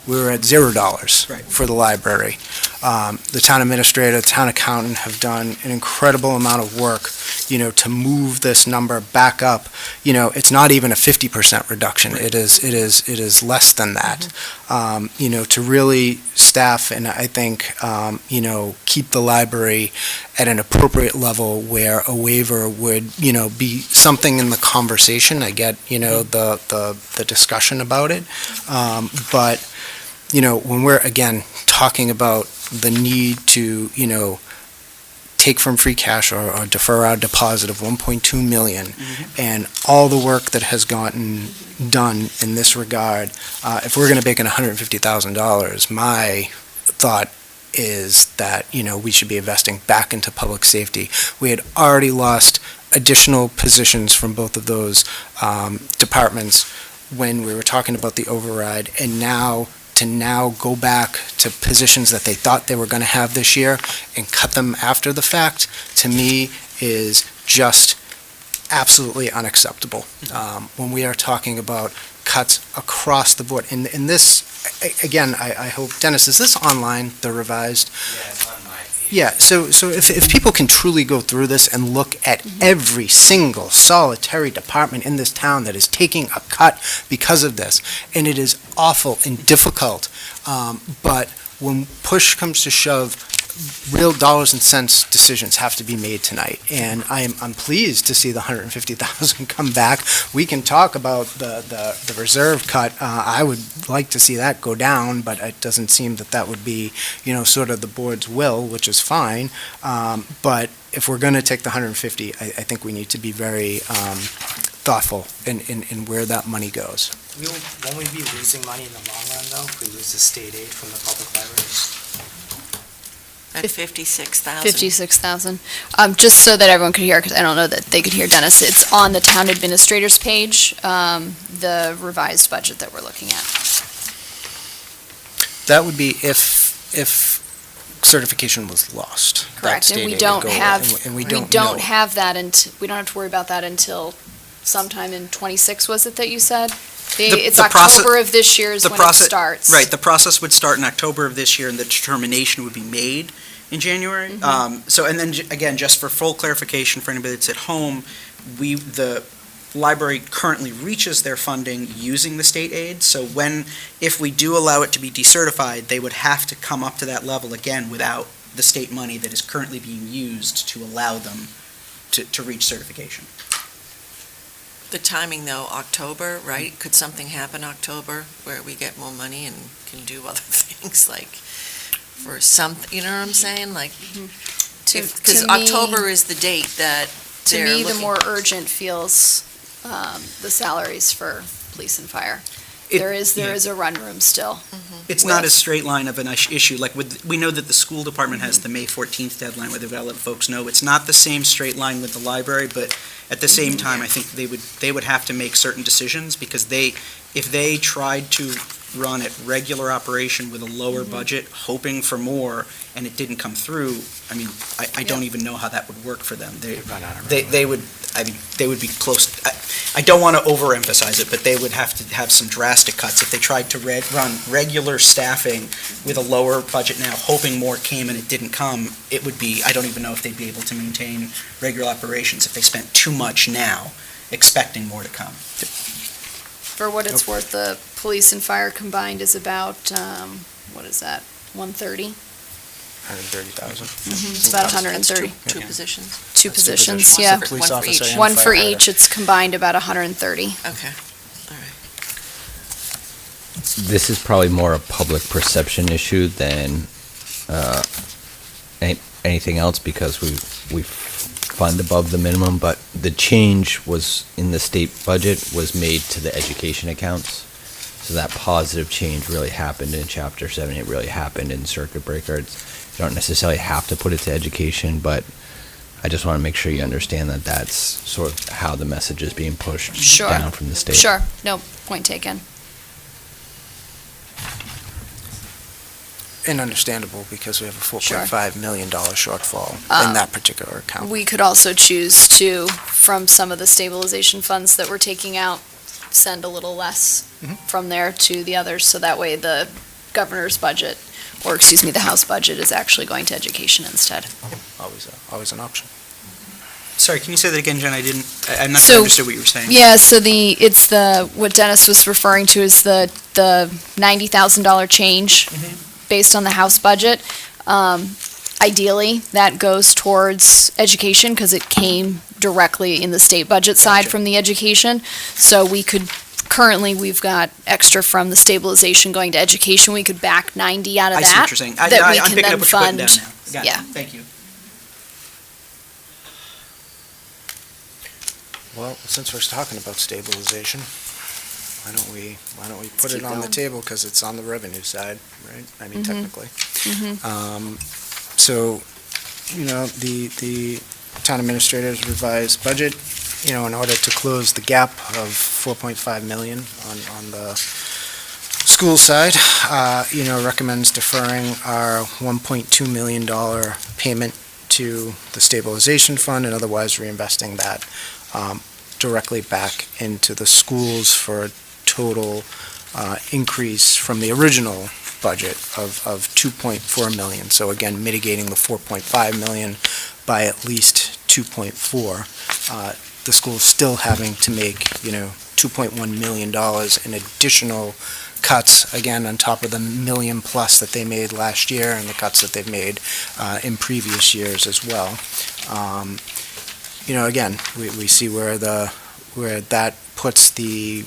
Speaker 1: We were at $0
Speaker 9: Right.
Speaker 1: for the library. The town administrator, the town accountant have done an incredible amount of work, to move this number back up. It's not even a 50% reduction.
Speaker 9: Right.
Speaker 1: It is less than that. To really staff and I think, keep the library at an appropriate level where a waiver would, be something in the conversation. I get, the discussion about it. But when we're, again, talking about the need to, take from free cash or defer our deposit of 1.2 million, and all the work that has gotten done in this regard, if we're going to bake in $150,000, my thought is that, we should be investing back into public safety. We had already lost additional positions from both of those departments when we were talking about the override, and now go back to positions that they thought they were going to have this year and cut them after the fact, to me, is just absolutely unacceptable. When we are talking about cuts across the board. And this, again, I hope, Dennis, is this online, the revised?
Speaker 2: Yeah, it's on my feed.
Speaker 1: Yeah, so if people can truly go through this and look at every single solitary department in this town that is taking a cut because of this, and it is awful and difficult, but when push comes to shove, real dollars and cents decisions have to be made tonight, and I'm pleased to see the 150,000 come back. We can talk about the reserve cut. I would like to see that go down, but it doesn't seem that would be, sort of the board's will, which is fine. But if we're going to take the 150, I think we need to be very thoughtful in where that money goes.
Speaker 2: Won't we be losing money in the long run, though, if we lose the state aid from the public libraries?
Speaker 8: At 56,000.
Speaker 6: 56,000. Just so that everyone could hear, because I don't know that they could hear Dennis, it's on the town administrator's page, the revised budget that we're looking at.
Speaker 1: That would be if certification was lost. That
Speaker 6: Correct,
Speaker 1: state
Speaker 6: and we
Speaker 1: aid would
Speaker 6: don't
Speaker 1: go away,
Speaker 6: have,
Speaker 1: and
Speaker 6: we
Speaker 1: don't
Speaker 6: don't
Speaker 1: know.
Speaker 6: have that, we don't have to worry about that until sometime in '26, was it that you said? It's
Speaker 9: the process-
Speaker 6: October of this year is
Speaker 9: the
Speaker 6: when it
Speaker 9: process-
Speaker 6: starts.
Speaker 9: Right, the process would start in October of this year, and the determination would be made in January. And then, again, just for full clarification for anybody that's at home, the library currently reaches their funding using the state aid, so if we do allow it to be decertified, they would have to come up to that level again without the state money that is currently being used to allow them to reach certification.
Speaker 8: The timing, though, October, right? Could something happen October where we get more money and can do other things, like, for some, you know what I'm saying? Like, because
Speaker 6: To me-
Speaker 8: October is the date that
Speaker 6: To
Speaker 8: they're
Speaker 6: me, the
Speaker 8: looking.
Speaker 6: more urgent feels the salaries for police and fire. There is a run room still.
Speaker 9: It's not as straight line of an issue, like we know that the school department has the May 14th deadline where they've got to let folks know. It's not the same straight line with the library, but at the same time, I think they would have to make certain decisions, because if they tried to run at regular operation with a lower budget, hoping for more, and it didn't come through, I mean, I don't even know how that would work for them. They would be close. I don't want to overemphasize it, but they would have to have some drastic cuts. If they tried to run regular staffing with a lower budget now, hoping more came and it didn't come, it would be, I don't even know if they'd be able to maintain regular operations if they spent too much now, expecting more to come.
Speaker 6: For what it's worth, the police and fire combined is about, what is that, 130?
Speaker 1: 130,000.
Speaker 6: It's about 130.
Speaker 8: Two positions.
Speaker 6: Two positions,
Speaker 1: positions.
Speaker 6: yeah.
Speaker 1: Police
Speaker 8: One for
Speaker 1: officer
Speaker 8: each.
Speaker 1: and
Speaker 6: One for
Speaker 1: firefighter.
Speaker 6: each, it's combined about 130.
Speaker 8: Okay, all right.
Speaker 5: This is probably more a public perception issue than anything else, because we fund above the minimum, but the change was in the state budget was made to the education accounts. So that positive change really happened in Chapter 7. It really happened in circuit breaker. You don't necessarily have to put it to education, but I just want to make sure you understand that that's sort of how the message is being pushed
Speaker 6: Sure.
Speaker 5: down from the state.
Speaker 6: Sure, no, point taken.
Speaker 1: and understandable, because we have a
Speaker 6: Sure.
Speaker 1: $4.5 million shortfall in that particular account.
Speaker 6: We could also choose to, from some of the stabilization funds that we're taking out, send a little less
Speaker 1: Mhm.
Speaker 6: from there to the others, so that way the governor's budget, or excuse me, the House budget is actually going to education instead.
Speaker 1: Always an option.
Speaker 9: Sorry, can you say that again, Jen? I'm not sure I
Speaker 6: So-
Speaker 9: understood what you were saying.
Speaker 6: Yeah, so what Dennis was referring to is the $90,000 change based on the House budget. Ideally, that goes towards education, because it came directly in the state budget side
Speaker 9: Gotcha.
Speaker 6: from the education. So currently, we've got extra from the stabilization going to education. We could back 90 out of
Speaker 9: I
Speaker 6: that.
Speaker 9: see what you're saying.
Speaker 6: that we
Speaker 9: I'm
Speaker 6: can
Speaker 9: picking
Speaker 6: then
Speaker 9: up what you're putting down
Speaker 6: fund.
Speaker 9: now. Got
Speaker 6: Yeah.
Speaker 9: it. Thank you.
Speaker 1: Well, since we're talking about stabilization, why don't we put it
Speaker 6: keep
Speaker 1: on the
Speaker 6: going.
Speaker 1: table, because it's on the revenue side, right? I mean,
Speaker 6: Mhm.
Speaker 1: technically.
Speaker 6: Mhm.
Speaker 1: So, the town administrator's revised budget, in order to close the gap of 4.5 million on the school side, recommends deferring our $1.2 million payment to the stabilization fund, and otherwise reinvesting that directly back into the schools for a total increase from the original budget of 2.4 million. So again, mitigating the 4.5 million by at least 2.4. The school's still having to make, $2.1 million in additional cuts, again, on top of the million plus that they made last year and the cuts that they've made in previous years as well. Again, we see where that puts the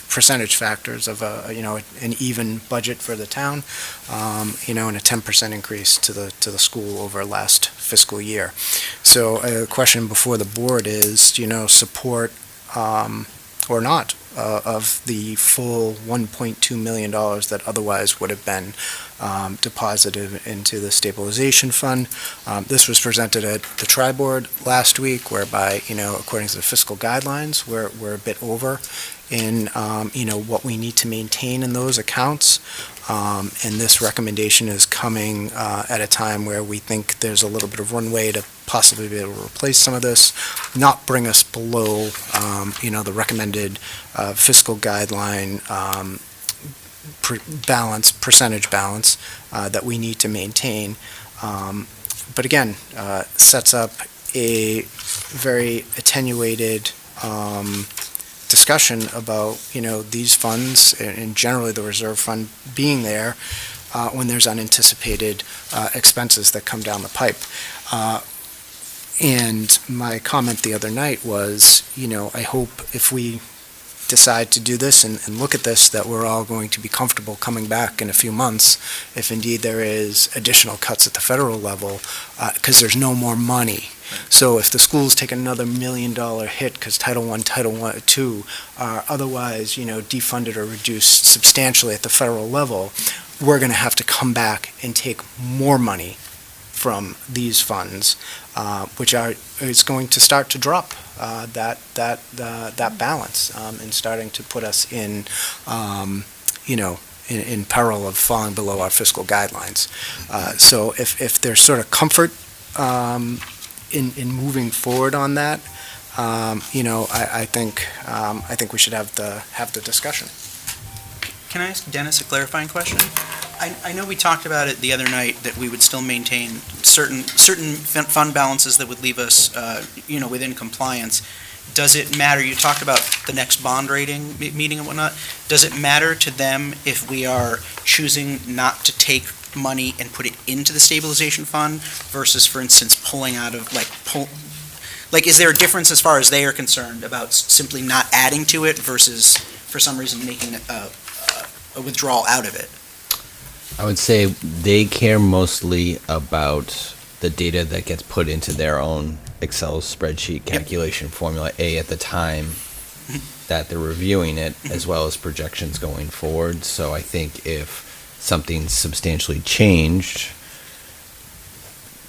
Speaker 1: percentage factors of an even budget for the town, and a 10% increase to the school over last fiscal year. So a question before the board is, support or not of the full $1.2 million that otherwise would have been deposited into the stabilization fund. This was presented at the tri-board last week, whereby, according to the fiscal guidelines, we're a bit over in, what we need to maintain in those accounts. And this recommendation is coming at a time where we think there's a little bit of runway to possibly be able to replace some of this, not bring us below, the recommended fiscal guideline percentage balance that we need to maintain. But again, sets up a very attenuated discussion about, these funds and generally the reserve fund being there when there's unanticipated expenses that come down the pipe. And my comment the other night was, I hope if we decide to do this and look at this, that we're all going to be comfortable coming back in a few months, if indeed there is additional cuts at the federal level, because there's no more money. So if the schools take another $1 million hit because Title I, Title II are otherwise, defunded or reduced substantially at the federal level, we're going to have to come back and take more money from these funds, which is going to start to drop that balance and starting to put us in peril of falling below our fiscal guidelines. So if there's sort of comfort in moving forward on that, I think we should have the discussion.
Speaker 9: Can I ask Dennis a clarifying question? I know we talked about it the other night, that we would still maintain certain fund balances that would leave us, within compliance. Does it matter, you talked about the next bond rating meeting and whatnot, does it matter to them if we are choosing not to take money and put it into the stabilization fund versus, for instance, pulling out of, is there a difference as far as they are concerned about simply not adding to it versus, for some reason, making a withdrawal out of it?
Speaker 5: I would say they care mostly about the data that gets put into their own Excel spreadsheet calculation formula A at the time that they're reviewing it, as well as projections going forward. So I think if something's substantially changed,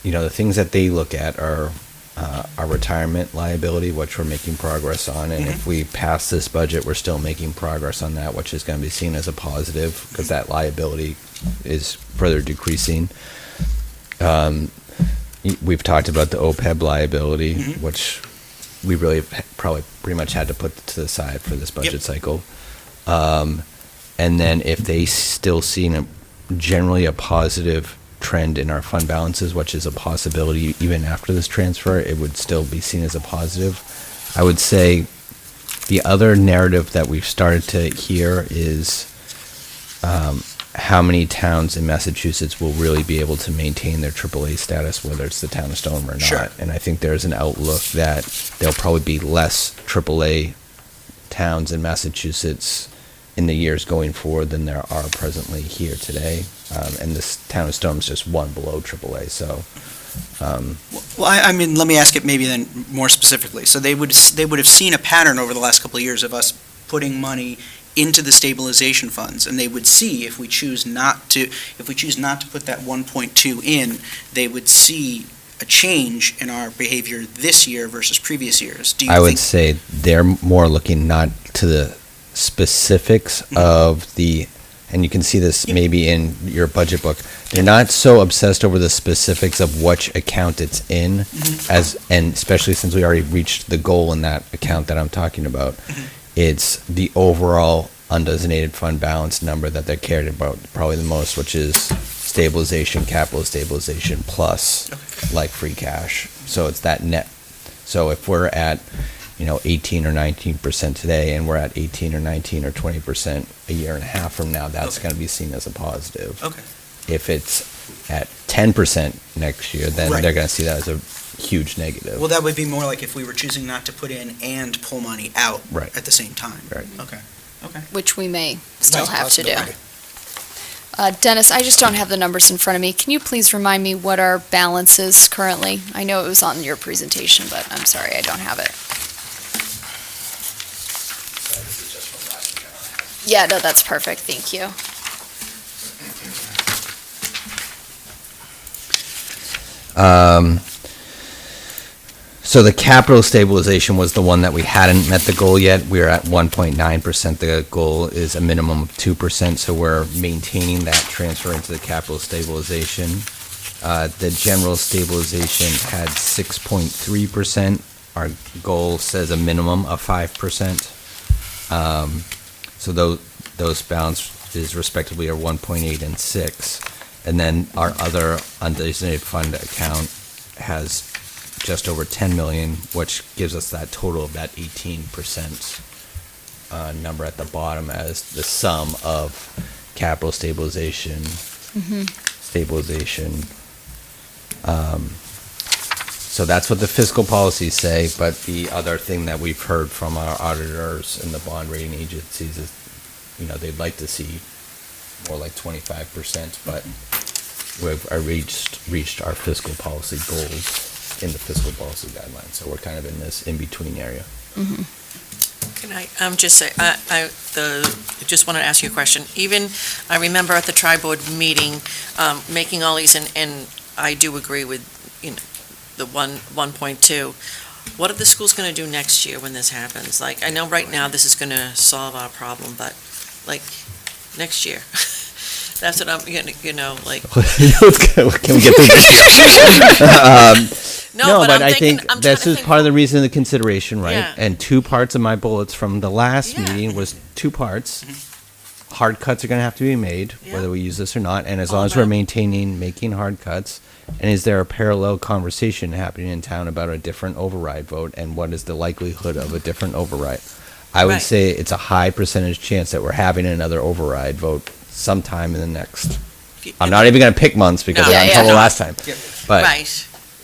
Speaker 5: the things that they look at are our retirement liability, which we're making progress on. And if we pass this budget, we're still making progress on that, which is going to be seen as a positive because that liability is further decreasing. We've talked about the OPEB liability, which we really probably pretty much had to put to the side for this budget cycle. And then if they still see generally a positive trend in our fund balances, which is a possibility even after this transfer, it would still be seen as a positive. I would say the other narrative that we've started to hear is how many towns in Massachusetts will really be able to maintain their AAA status, whether it's the town of Stoneham or not.
Speaker 9: Sure.
Speaker 5: And I think there's an outlook that there'll probably be less AAA towns in Massachusetts in the years going forward than there are presently here today. And this town of Stoneham is just one below AAA, so.
Speaker 9: Well, I mean, let me ask it maybe then more specifically. So they would have seen a pattern over the last couple of years of us putting money into the stabilization funds, and they would see if we choose not to put that 1.2 in, they would see a change in our behavior this year versus previous years. Do you
Speaker 5: I would
Speaker 9: think?
Speaker 5: say they're more looking not to the specifics of the, and you can see this maybe in your budget book, they're not so obsessed over the specifics of which account it's in, and especially since we already reached the goal in that account that I'm talking about. It's the overall undesignated fund balance number that they're cared about probably the most, which is stabilization, capital stabilization plus like free cash. So it's that net. So if we're at 18 or 19% today, and we're at 18 or 19 or 20% a year and a half from now, that's going to be seen as a positive.
Speaker 9: Okay.
Speaker 5: If it's at 10% next year, then
Speaker 9: Right.
Speaker 5: they're going to see that as a huge negative.
Speaker 9: Well, that would be more like if we were choosing not to put in and pull money out
Speaker 5: Right.
Speaker 9: at the same time.
Speaker 5: Right.
Speaker 9: Okay.
Speaker 6: Which we may still
Speaker 9: Right,
Speaker 6: have to do.
Speaker 9: possibility.
Speaker 6: Dennis, I just don't have the numbers in front of me. Can you please remind me what our balance is currently? I know it was on your presentation, but I'm sorry, I don't have it. Yeah, no, that's perfect, thank you.
Speaker 5: So the capital stabilization was the one that we hadn't met the goal yet. We're at 1.9%. The goal is a minimum of 2%, so we're maintaining that transfer into the capital stabilization. The general stabilization had 6.3%. Our goal says a minimum of 5%. So those balances respectively are 1.8 and 6. And then our other undesignated fund account has just over 10 million, which gives us that total of that 18% number at the bottom as the sum of capital stabilization, stabilization. So that's what the fiscal policies say, but the other thing that we've heard from our auditors and the bond rating agencies is, they'd like to see more like 25%, but we've reached our fiscal policy goals in the fiscal policy guidelines, so we're kind of in this in-between area.
Speaker 8: Can I just say, I just want to ask you a question. Even, I remember at the tri-board meeting, making all these, and I do agree with, the 1.2. What are the schools going to do next year when this happens? Like, I know right now this is going to solve our problem, but, like, next year. That's what I'm, like.
Speaker 5: Can we get through this year?
Speaker 8: No, but
Speaker 5: I
Speaker 8: I'm thinking,
Speaker 5: think this is part of the reason of the consideration, right?
Speaker 8: Yeah.
Speaker 5: And two parts of my bullets from the last
Speaker 8: Yeah.
Speaker 5: meeting was two parts. Hard cuts are going to have to be made,
Speaker 8: Yeah.
Speaker 5: whether we use this or not, and as
Speaker 8: All
Speaker 5: long as we're
Speaker 8: about-
Speaker 5: making hard cuts. And is there a parallel conversation happening in town about a different override vote, and what is the likelihood of a different override? I would
Speaker 8: Right.
Speaker 5: say it's a high percentage chance that we're having another override vote sometime in the next. I'm not even going to pick months because
Speaker 8: No.
Speaker 5: I got in
Speaker 6: Yeah,
Speaker 5: trouble
Speaker 6: yeah.
Speaker 5: last time. But
Speaker 8: Right,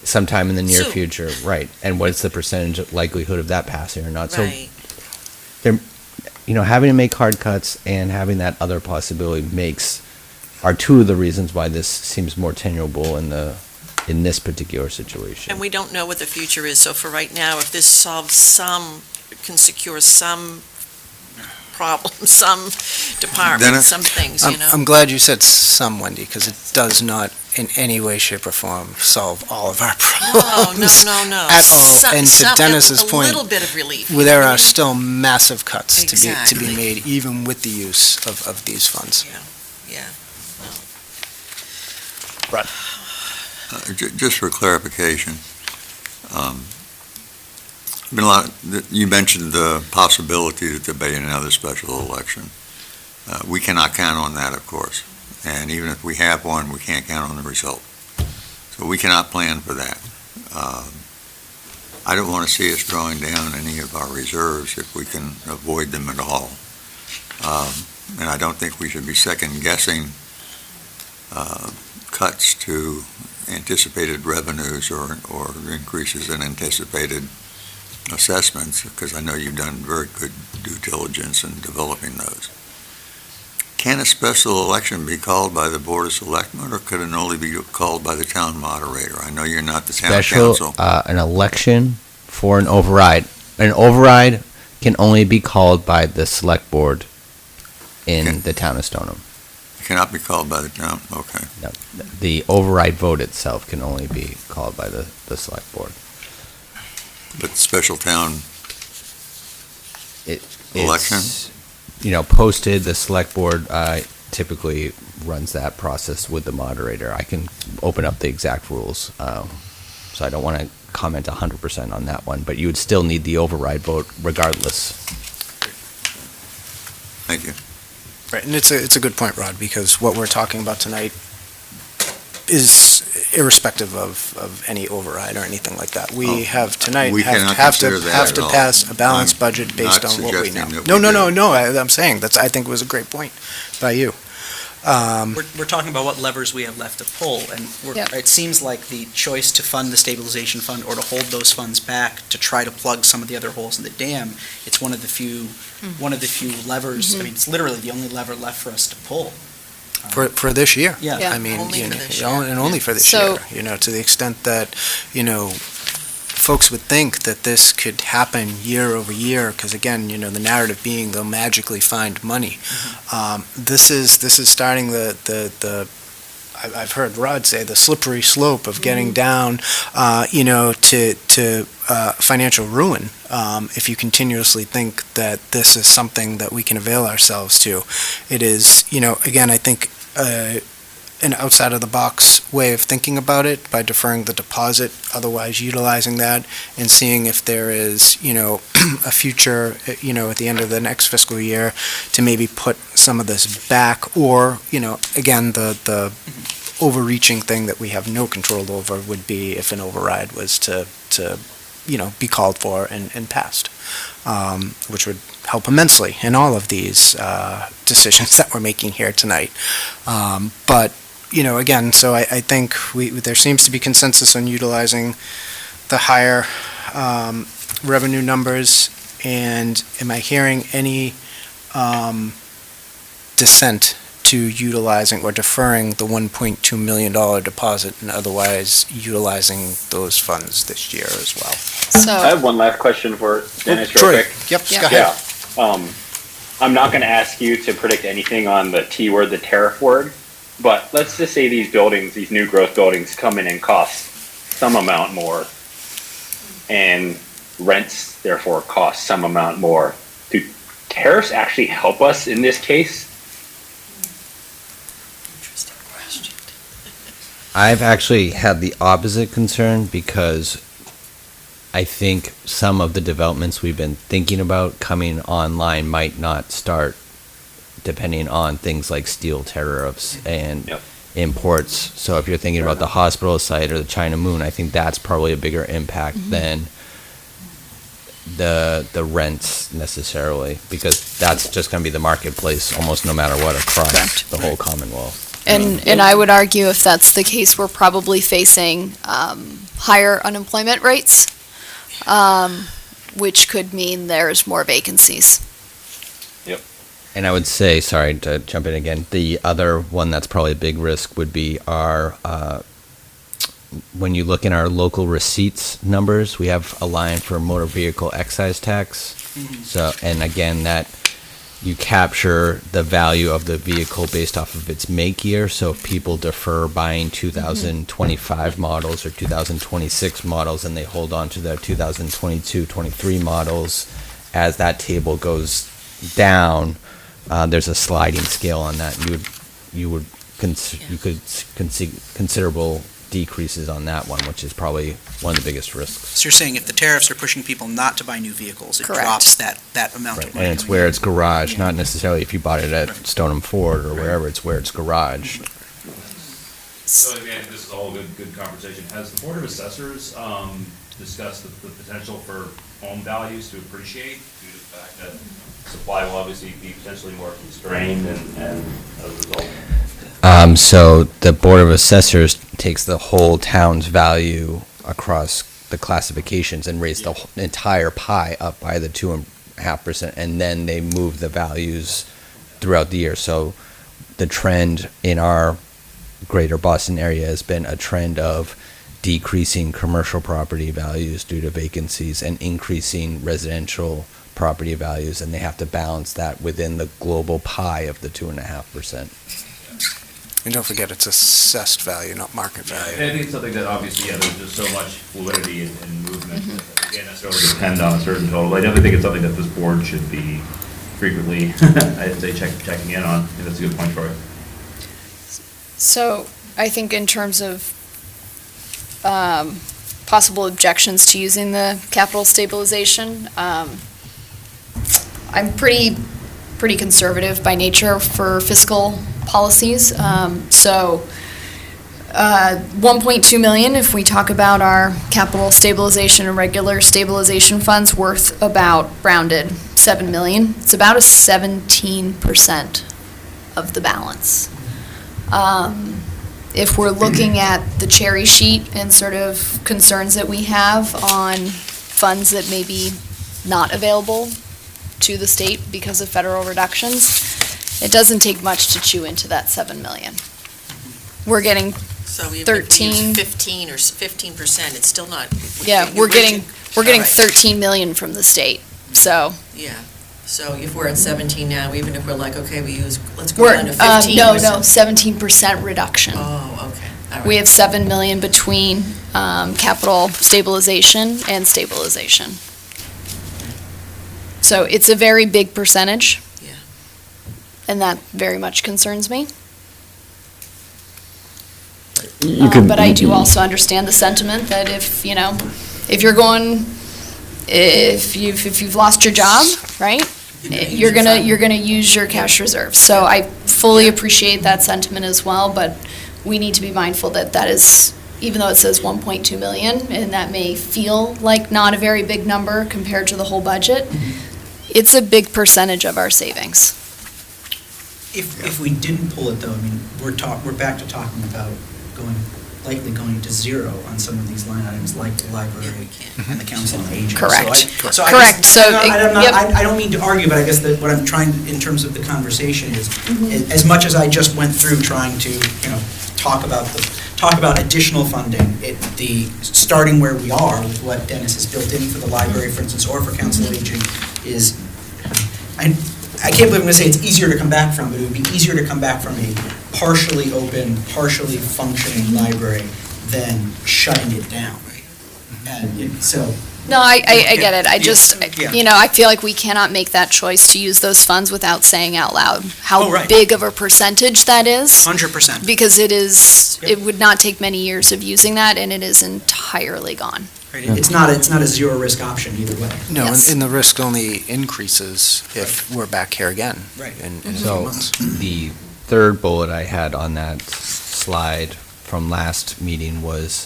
Speaker 5: sometime in the near
Speaker 8: Soon.
Speaker 5: future, right? And what's the percentage likelihood of that passing or not?
Speaker 8: right.
Speaker 5: So, having to make hard cuts and having that other possibility are two of the reasons why this seems more tenable in this particular situation.
Speaker 8: And we don't know what the future is, so for right now, if this solves can secure some problem, some department,
Speaker 1: Dennis?
Speaker 8: some things,
Speaker 1: I'm glad you said some, Wendy, because it does not in any way, shape, or form solve all of our
Speaker 8: No,
Speaker 1: problems.
Speaker 8: no.
Speaker 1: At all. And to Dennis's point,
Speaker 8: A little bit of relief.
Speaker 1: well, there are still massive cuts to be
Speaker 8: Exactly.
Speaker 1: made, even with the use of these funds.
Speaker 8: Yeah.
Speaker 11: Just for clarification, been a lot, you mentioned the possibility that there'll be another special election. We cannot count on that, of course, and even if we have one, we can't count on the result. So we cannot plan for that. I don't want to see us drawing down any of our reserves if we can avoid them at all. And I don't think we should be second-guessing cuts to anticipated revenues or increases in anticipated assessments, because I know you've done very good due diligence in developing those. Can a special election be called by the Board of Selectmen, or could it only be called by the town moderator? I know you're not the town council.
Speaker 5: An election for an override. An override can only be called by the select board in the town of Stoneham.
Speaker 11: It cannot be called by the town, okay.
Speaker 5: No, the override vote itself can only be called by the select board.
Speaker 11: But special town election?
Speaker 5: It's, posted, the select board typically runs that process with the moderator. I can open up the exact rules, so I don't want to comment 100% on that one, but you would still need the override vote regardless.
Speaker 11: Thank you.
Speaker 1: Right, and it's a good point, Rod, because what we're talking about tonight is irrespective of any override or anything like that. We have tonight
Speaker 11: we cannot
Speaker 1: have to
Speaker 11: consider that at all.
Speaker 1: pass a balanced
Speaker 11: I'm
Speaker 1: budget based
Speaker 11: not
Speaker 1: on what we know.
Speaker 11: suggesting that we
Speaker 1: No.
Speaker 11: do.
Speaker 1: I'm saying I think it was a great point by you.
Speaker 9: We're talking about what levers we have left to pull, and
Speaker 6: Yep.
Speaker 9: it seems like the choice to fund the stabilization fund or to hold those funds back to try to plug some of the other holes in the dam, it's one of the few levers, I mean, it's literally the only lever left for us to pull.
Speaker 1: For this year.
Speaker 9: Yeah.
Speaker 6: Yeah.
Speaker 1: I mean,
Speaker 8: Only for this year.
Speaker 1: and only for this
Speaker 6: So-
Speaker 1: year, to the extent that, folks would think that this could happen year over year, because again, the narrative being they'll magically find money. This is starting I've heard Rod say the slippery slope of getting down, to financial ruin, if you continuously think that this is something that we can avail ourselves to. It is, again, I think, an outside-of-the-box way of thinking about it by deferring the deposit, otherwise utilizing that, and seeing if there is, a future, at the end of the next fiscal year to maybe put some of this back, or, again, the overreaching thing that we have no control over would be if an override was to be called for and passed, which would help immensely in all of these decisions that we're making here tonight. But, again, so I think there seems to be consensus on utilizing the higher revenue numbers, and am I hearing any dissent to utilizing or deferring the $1.2 million deposit and otherwise utilizing those funds this year as well?
Speaker 4: I have one last question for Dennis real
Speaker 1: Troy.
Speaker 4: quick.
Speaker 1: Yep,
Speaker 6: Yeah.
Speaker 1: go ahead.
Speaker 4: Yeah. I'm not going to ask you to predict anything on the T word, the tariff word, but let's just say these buildings, these new growth buildings come in and cost some amount more, and rents therefore cost some amount more. Do tariffs actually help us in this case?
Speaker 8: Interesting question.
Speaker 5: I've actually had the opposite concern, because I think some of the developments we've been thinking about coming online might not start, depending on things like steel tariffs and
Speaker 4: Yep.
Speaker 5: imports. So if you're thinking about the hospital site or the China Moon, I think that's probably a bigger impact than the rents necessarily, because that's just going to be the marketplace almost no matter what across
Speaker 6: Correct.
Speaker 5: the whole Commonwealth.
Speaker 6: And I would argue if that's the case, we're probably facing higher unemployment rates, which could mean there's more vacancies.
Speaker 5: And I would say, sorry to jump in again, the other one that's probably a big risk would be our, when you look in our local receipts numbers, we have a line for motor vehicle excise tax. So, and again, that you capture the value of the vehicle based off of its make year. So if people defer buying 2025 models or 2026 models and they hold on to their 2022, 23 models, as that table goes down, there's a sliding scale on that. You could see considerable decreases on that one, which is probably one of the biggest risks.
Speaker 9: So you're saying if the tariffs are pushing people not to buy new vehicles, it
Speaker 6: Correct.
Speaker 9: drops that amount of money?
Speaker 5: And it's
Speaker 9: coming
Speaker 5: where
Speaker 9: in?
Speaker 5: it's garage,
Speaker 9: Yeah.
Speaker 5: not necessarily if you bought it at Stoneham Ford or wherever, it's where it's garage.
Speaker 12: So again, this is all good conversation. Has the Board of Assessors discussed the potential for home values to appreciate due to the fact that supply will obviously be potentially more constrained and as a result?
Speaker 5: So the Board of Assessors takes the whole town's value across the classifications and raise the entire pie up by the 2.5%, and then they move the values throughout the year. So the trend in our greater Boston area has been a trend of decreasing commercial property values due to vacancies and increasing residential property values, and they have to balance that within the global pie of the 2.5%.
Speaker 1: And don't forget, it's assessed value, not market
Speaker 12: And
Speaker 1: value.
Speaker 12: I think it's something that obviously, there's just so much fluidity and movement that can't necessarily depend on a certain total. I definitely think it's something that this board should be frequently, I'd say, checking in on. I think that's a good point, Troy.
Speaker 6: So I think in terms of possible objections to using the capital stabilization, I'm pretty conservative by nature for fiscal policies. So 1.2 million, if we talk about our capital stabilization and regular stabilization funds, worth about rounded 7 million. It's about a 17% of the balance. If we're looking at the cherry sheet and sort of concerns that we have on funds that may be not available to the state because of federal reductions, it doesn't take much to chew into that 7 million. We're getting,
Speaker 8: So even if we
Speaker 6: 13.
Speaker 8: use 15 or 15%, it's still not.
Speaker 6: yeah,
Speaker 8: you're
Speaker 6: we're getting
Speaker 8: All right.
Speaker 6: 13 million from the state, so.
Speaker 8: Yeah, so if we're at 17 now, even if we're like, okay, let's go
Speaker 6: We're,
Speaker 8: down to 15%.
Speaker 6: no, 17% reduction.
Speaker 8: Oh, okay, all right.
Speaker 6: We have 7 million between capital stabilization and stabilization. So it's a very big percentage.
Speaker 8: Yeah.
Speaker 6: And that very much concerns me. But
Speaker 7: Mm-hmm.
Speaker 6: I do also understand the sentiment that if you've lost your job, right? You're gonna use your cash reserves. So I fully appreciate that sentiment as well, but we need to be mindful that is, even though it says 1.2 million, and that may feel like not a very big number compared to the whole budget, it's a big percentage of our savings.
Speaker 9: If we didn't pull it though, I mean, we're back to talking about likely going to zero on some of these line items like the library and the council on aging.
Speaker 6: Correct.
Speaker 9: So I
Speaker 6: Correct.
Speaker 9: guess-
Speaker 6: So, yep.
Speaker 9: I don't mean to argue, but I guess that what I'm trying, in terms of the conversation is, as much as I just went through trying to, talk about additional funding, starting where we are with what Dennis has built in for the library, for instance, or for council on aging, is, I can't believe I'm going to say it's easier to come back from, but it would be easier to come back from a partially open, partially functioning library than shutting it down. And so.
Speaker 6: No, I get it. I just,
Speaker 9: Yeah.
Speaker 6: I feel like we cannot make that choice to use those funds without saying out loud
Speaker 9: Oh,
Speaker 6: how
Speaker 9: right.
Speaker 6: big of a percentage that is.
Speaker 9: 100%.
Speaker 6: Because it
Speaker 9: Yep.
Speaker 6: would not take many years of using that, and it is entirely gone.
Speaker 9: Right? It's not a zero risk option either way.
Speaker 1: No,
Speaker 6: Yes.
Speaker 1: and the risk only increases if we're back here again.
Speaker 9: Right.
Speaker 1: In a few
Speaker 5: So
Speaker 1: months.
Speaker 5: the third bullet I had on that slide from last meeting was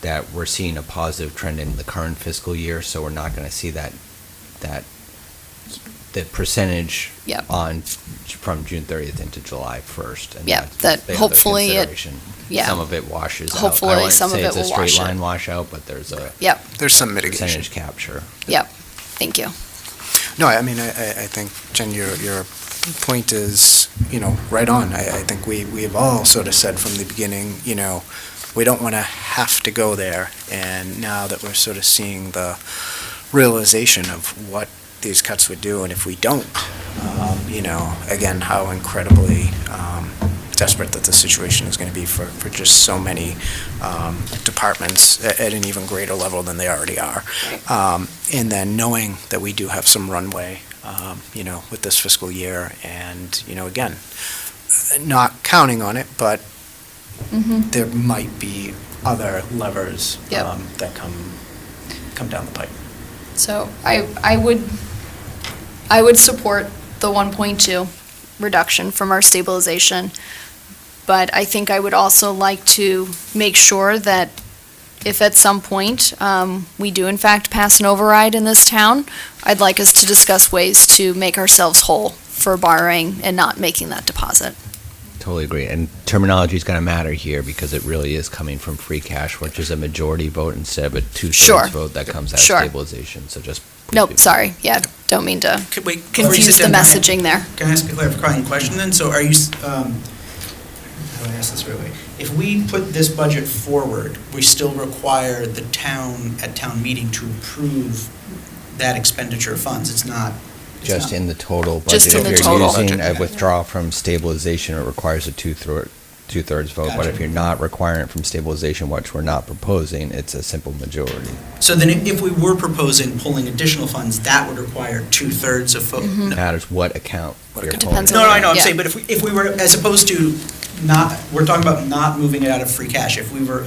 Speaker 5: that we're seeing a positive trend in the current fiscal year, so we're not going to see that the percentage
Speaker 6: Yep.
Speaker 5: from June 30th into July 1st. And
Speaker 6: Yep,
Speaker 5: that's
Speaker 6: that
Speaker 5: been the
Speaker 6: hopefully it-
Speaker 5: consideration.
Speaker 6: yeah.
Speaker 5: Some of it washes out.
Speaker 6: Hopefully
Speaker 5: I wouldn't
Speaker 6: some of
Speaker 5: say
Speaker 6: it
Speaker 5: it's a
Speaker 6: will wash
Speaker 5: straight
Speaker 6: it.
Speaker 5: line washout, but there's a
Speaker 6: Yep,
Speaker 1: There's some mitigation.
Speaker 5: percentage capture.
Speaker 6: yep. Thank you.
Speaker 1: No, I mean, I think, Jen, your point is, right on. I think we have all sort of said from the beginning, we don't want to have to go there. And now that we're sort of seeing the realization of what these cuts would do, and if we don't, again, how incredibly desperate that the situation is going to be for just so many departments at an even greater level than they already are. And then knowing that we do have some runway, with this fiscal year, and, again, not counting on it, but there might be other levers
Speaker 6: Yep.
Speaker 1: that come down the pipe.
Speaker 6: So I would support the 1.2 reduction from our stabilization, but I think I would also like to make sure that if at some point we do in fact pass an override in this town, I'd like us to discuss ways to make ourselves whole for borrowing and not making that deposit.
Speaker 5: Totally agree. And terminology is going to matter here because it really is coming from free cash, which is a majority vote instead of a two-thirds
Speaker 6: Sure.
Speaker 5: vote that comes out
Speaker 6: Sure.
Speaker 5: of stabilization. So just.
Speaker 6: Nope, sorry, yeah, don't mean to
Speaker 9: Wait, before you
Speaker 6: confuse
Speaker 9: sit
Speaker 6: the
Speaker 9: down, Brian,
Speaker 6: messaging there.
Speaker 9: Can I ask a clarifying question then? So are you, how do I ask this the right way? If we put this budget forward, we still require the town, at town meeting, to approve that expenditure of funds? It's not.
Speaker 5: Just in the total budget.
Speaker 6: Just in the total.
Speaker 5: If you're using a
Speaker 9: Budget.
Speaker 5: withdrawal from stabilization, it requires a two-thirds vote. But
Speaker 9: Gotcha.
Speaker 5: if you're not requiring it from stabilization, which we're not proposing, it's a simple majority.
Speaker 9: So then if we were proposing pulling additional funds, that would require 2/3 of vote?
Speaker 6: Mm-hmm.
Speaker 9: No,
Speaker 5: Matters what account you're
Speaker 6: It
Speaker 5: pulling.
Speaker 6: depends on-
Speaker 9: no, I know, I'm
Speaker 6: Yeah.
Speaker 9: saying, but if we were, as opposed to not, we're talking about not moving it out of free cash. If we were,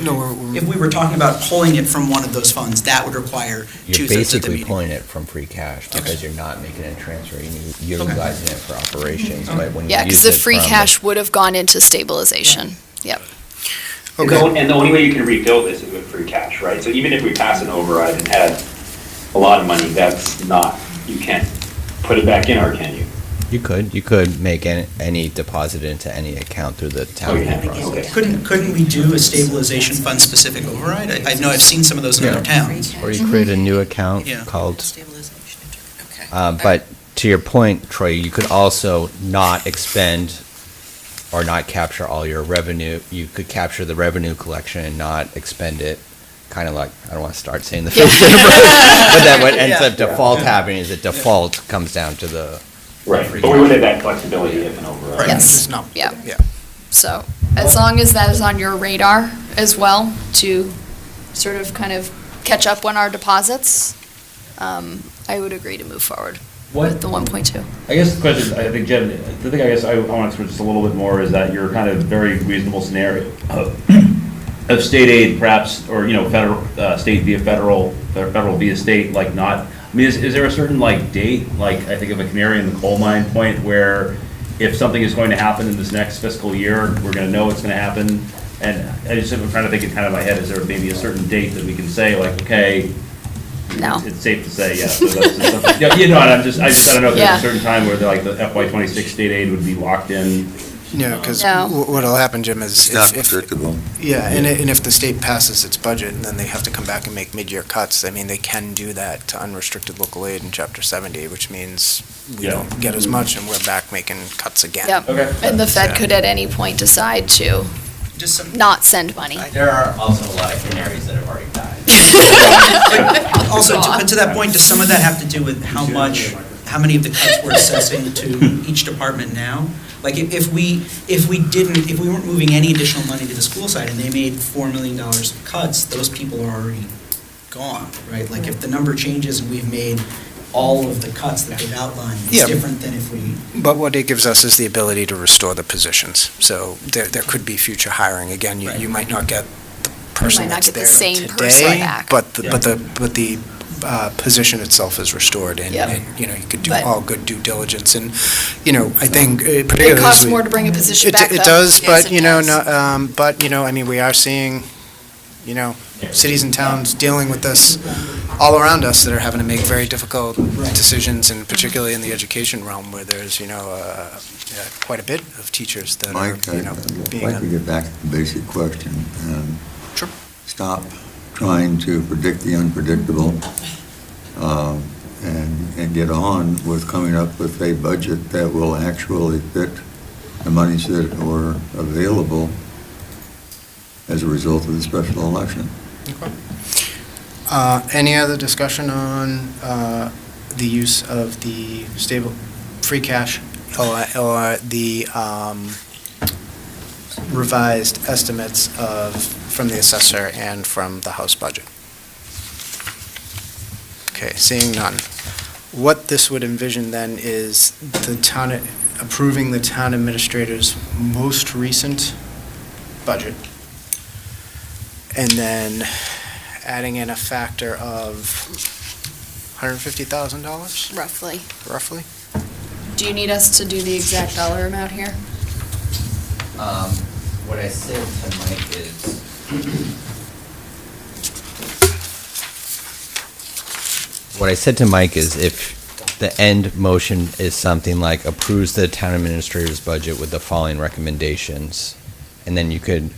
Speaker 9: if we were talking about pulling it from one of those funds, that would require 2/3
Speaker 5: You're
Speaker 9: of the
Speaker 5: basically
Speaker 9: meeting.
Speaker 5: pulling it from free cash because you're not making a transfer, you're
Speaker 9: Okay.
Speaker 5: utilizing it for operations. But when you
Speaker 6: Yeah, because
Speaker 5: use
Speaker 6: the
Speaker 5: it
Speaker 6: free
Speaker 5: from
Speaker 6: cash would have gone into stabilization. Yep.
Speaker 4: And the only way you can rebuild this is with free cash, right? So even if we pass an override and had a lot of money, that's not, you can't put it back in, or can you?
Speaker 5: You could make any deposit into any account through the town
Speaker 4: Oh, yeah.
Speaker 5: process.
Speaker 4: Okay.
Speaker 9: Couldn't we do a stabilization fund specific override? I know I've seen some of those in other towns.
Speaker 5: Or you create a new account
Speaker 9: Yeah.
Speaker 5: called,
Speaker 8: Stabilization. Okay.
Speaker 5: but to your point, Troy, you could also not expend or not capture all your revenue. You could capture the revenue collection and not expend it, kind of like, I don't want to start saying the first thing, but then what ends up default happening is that default comes down to the.
Speaker 4: Right, but we would have that flexibility if an override.
Speaker 6: Yes.
Speaker 1: No.
Speaker 6: Yeah.
Speaker 1: Yeah.
Speaker 6: So as long as that is on your radar as well, to sort of kind of catch up on our deposits, I would agree to move forward with the 1.2.
Speaker 12: I guess the question, I think, Jen, the thing I guess I want to explore just a little bit more is that your kind of very reasonable scenario of state aid perhaps, or, federal, state via federal, or federal via state, like not, I mean, is there a certain like date, like I think of a canary in the coal mine point where if something is going to happen in this next fiscal year, we're going to know it's going to happen? And I'm trying to think in kind of my head, is there maybe a certain date that we can say like, okay,
Speaker 6: No.
Speaker 12: it's safe to say, yeah. So that's just something- yeah, and I don't know if there's
Speaker 6: Yeah.
Speaker 12: a certain time where like the FY26 state aid would be locked in.
Speaker 1: No, because
Speaker 6: No.
Speaker 1: what'll happen, Jim, is
Speaker 11: It's not
Speaker 1: if,
Speaker 11: predictable.
Speaker 1: yeah, and if the state passes its budget and then they have to come back and make mid-year cuts, I mean, they can do that to unrestricted local aid in Chapter 70, which means we
Speaker 12: Yeah.
Speaker 1: don't get as much and we're back making cuts again.
Speaker 6: Yep.
Speaker 12: Okay.
Speaker 6: And the Fed could at any point decide to
Speaker 9: Just some,
Speaker 6: not send money.
Speaker 13: There are also a lot of canaries that have already died.
Speaker 9: also, but to that point, does some of that have to do with how many of the cuts we're assessing to each department now? Like, if we weren't moving any additional money to the school side and they made $4 million of cuts, those people are already gone, right? Like, if the number changes and we've made all of the cuts that they've outlined,
Speaker 1: Yeah.
Speaker 9: it's different than if we.
Speaker 1: But what it gives us is the ability to restore the positions. So there could be future hiring. Again,
Speaker 9: Right.
Speaker 1: you might not get the person
Speaker 6: might not
Speaker 1: that's
Speaker 6: get the
Speaker 1: there
Speaker 6: same person
Speaker 1: today,
Speaker 6: back.
Speaker 1: but the position itself is restored, and
Speaker 6: Yep.
Speaker 1: you could do
Speaker 6: But-
Speaker 1: all good due diligence. And, I think
Speaker 6: It
Speaker 1: particularly.
Speaker 6: costs
Speaker 1: as we-
Speaker 6: more to bring a position back,
Speaker 1: It
Speaker 6: though.
Speaker 1: does,
Speaker 8: Yes,
Speaker 1: but,
Speaker 8: it does.
Speaker 1: I mean, we are seeing, cities and towns dealing with this all around us that are having to make very difficult decisions, and particularly in the education realm where there's, quite a bit of teachers that are,
Speaker 11: Mike, I'd
Speaker 1: being.
Speaker 11: like to get back to the basic question and
Speaker 1: Sure.
Speaker 11: stop trying to predict the unpredictable, and get on with coming up with a budget that will actually fit the monies that were available as a result of the special election.
Speaker 1: Any other discussion on the use of the free cash or the revised estimates from the assessor and from the House budget? Okay, seeing none. What this would envision then is approving the town administrator's most recent budget, and then adding in a factor of $150,000,
Speaker 6: Roughly.
Speaker 1: roughly?
Speaker 6: Do you need us to do the exact dollar amount here?
Speaker 5: What I said to Mike is, if the end motion is something like approves the town administrator's budget with the following recommendations, and then you could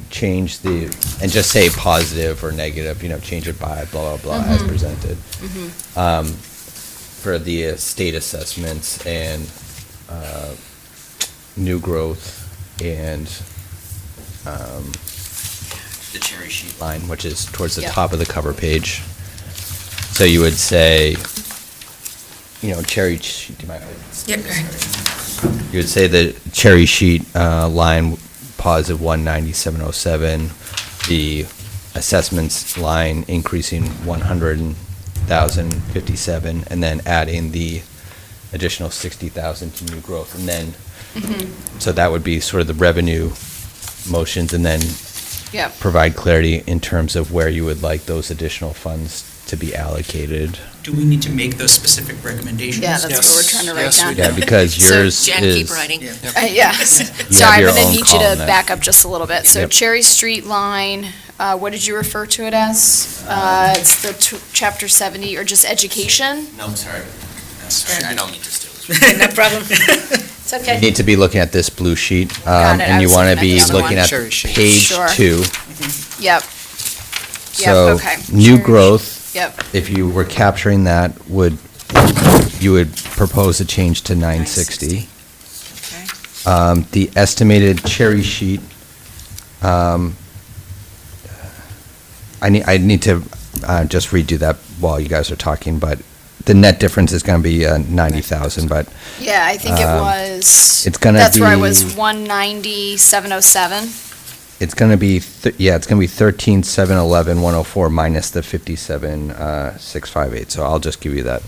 Speaker 5: change and just say positive or negative, change it by blah, blah, blah, as presented. For the state assessments and new growth and the cherry sheet line, which is towards the
Speaker 6: Yep.
Speaker 5: top of the cover page. So you would say, cherry sheet, do you mind?
Speaker 10: Yep.
Speaker 5: You would say the cherry sheet line, positive 19707, the assessments line increasing 100,057, and then adding the additional 60,000 to new growth. And then, so that would be sort of the revenue motions, and then
Speaker 6: Yep.
Speaker 5: provide clarity in terms of where you would like those additional funds to be allocated.
Speaker 9: Do we need to make those specific recommendations?
Speaker 6: Yeah, that's what we're trying to write
Speaker 1: Yes, we
Speaker 6: down.
Speaker 1: do.
Speaker 5: Yeah, because
Speaker 6: So,
Speaker 5: yours
Speaker 8: Jen,
Speaker 5: is.
Speaker 8: keep writing.
Speaker 9: Yeah.
Speaker 6: Yes.
Speaker 5: You
Speaker 6: So
Speaker 5: have
Speaker 6: I'm
Speaker 5: your
Speaker 6: going to
Speaker 5: own
Speaker 6: need you
Speaker 5: column
Speaker 6: to
Speaker 5: there.
Speaker 6: back up just a little bit. So
Speaker 5: Yep.
Speaker 6: Cherry Street line, what did you refer to it as? It's the chapter 70, or just education?
Speaker 13: No, sorry. I don't mean to steal this.
Speaker 10: No problem.
Speaker 6: It's
Speaker 5: You
Speaker 6: okay.
Speaker 5: need to be looking at this blue sheet,
Speaker 6: Got it. I
Speaker 5: and you
Speaker 6: was
Speaker 5: want to
Speaker 6: looking
Speaker 5: be
Speaker 6: at the other
Speaker 5: looking
Speaker 6: one.
Speaker 5: at
Speaker 1: Cherry sheet.
Speaker 5: page
Speaker 6: Sure.
Speaker 5: 2.
Speaker 6: Yep. Yep,
Speaker 5: So,
Speaker 6: okay.
Speaker 5: new
Speaker 6: Cherry
Speaker 5: growth,
Speaker 6: Yep.
Speaker 5: if you were capturing that, you would propose a change to 960.
Speaker 8: Okay.
Speaker 5: The estimated cherry sheet, I need to just redo that while you guys are talking, but the net difference is going to be 90,000, but
Speaker 6: Yeah, I think it was.
Speaker 5: it's gonna
Speaker 6: That's where I was,
Speaker 5: be-
Speaker 6: 190,707.
Speaker 5: it's going to be, it's going to be 13,711,104 minus the 57,658. So I'll just give you that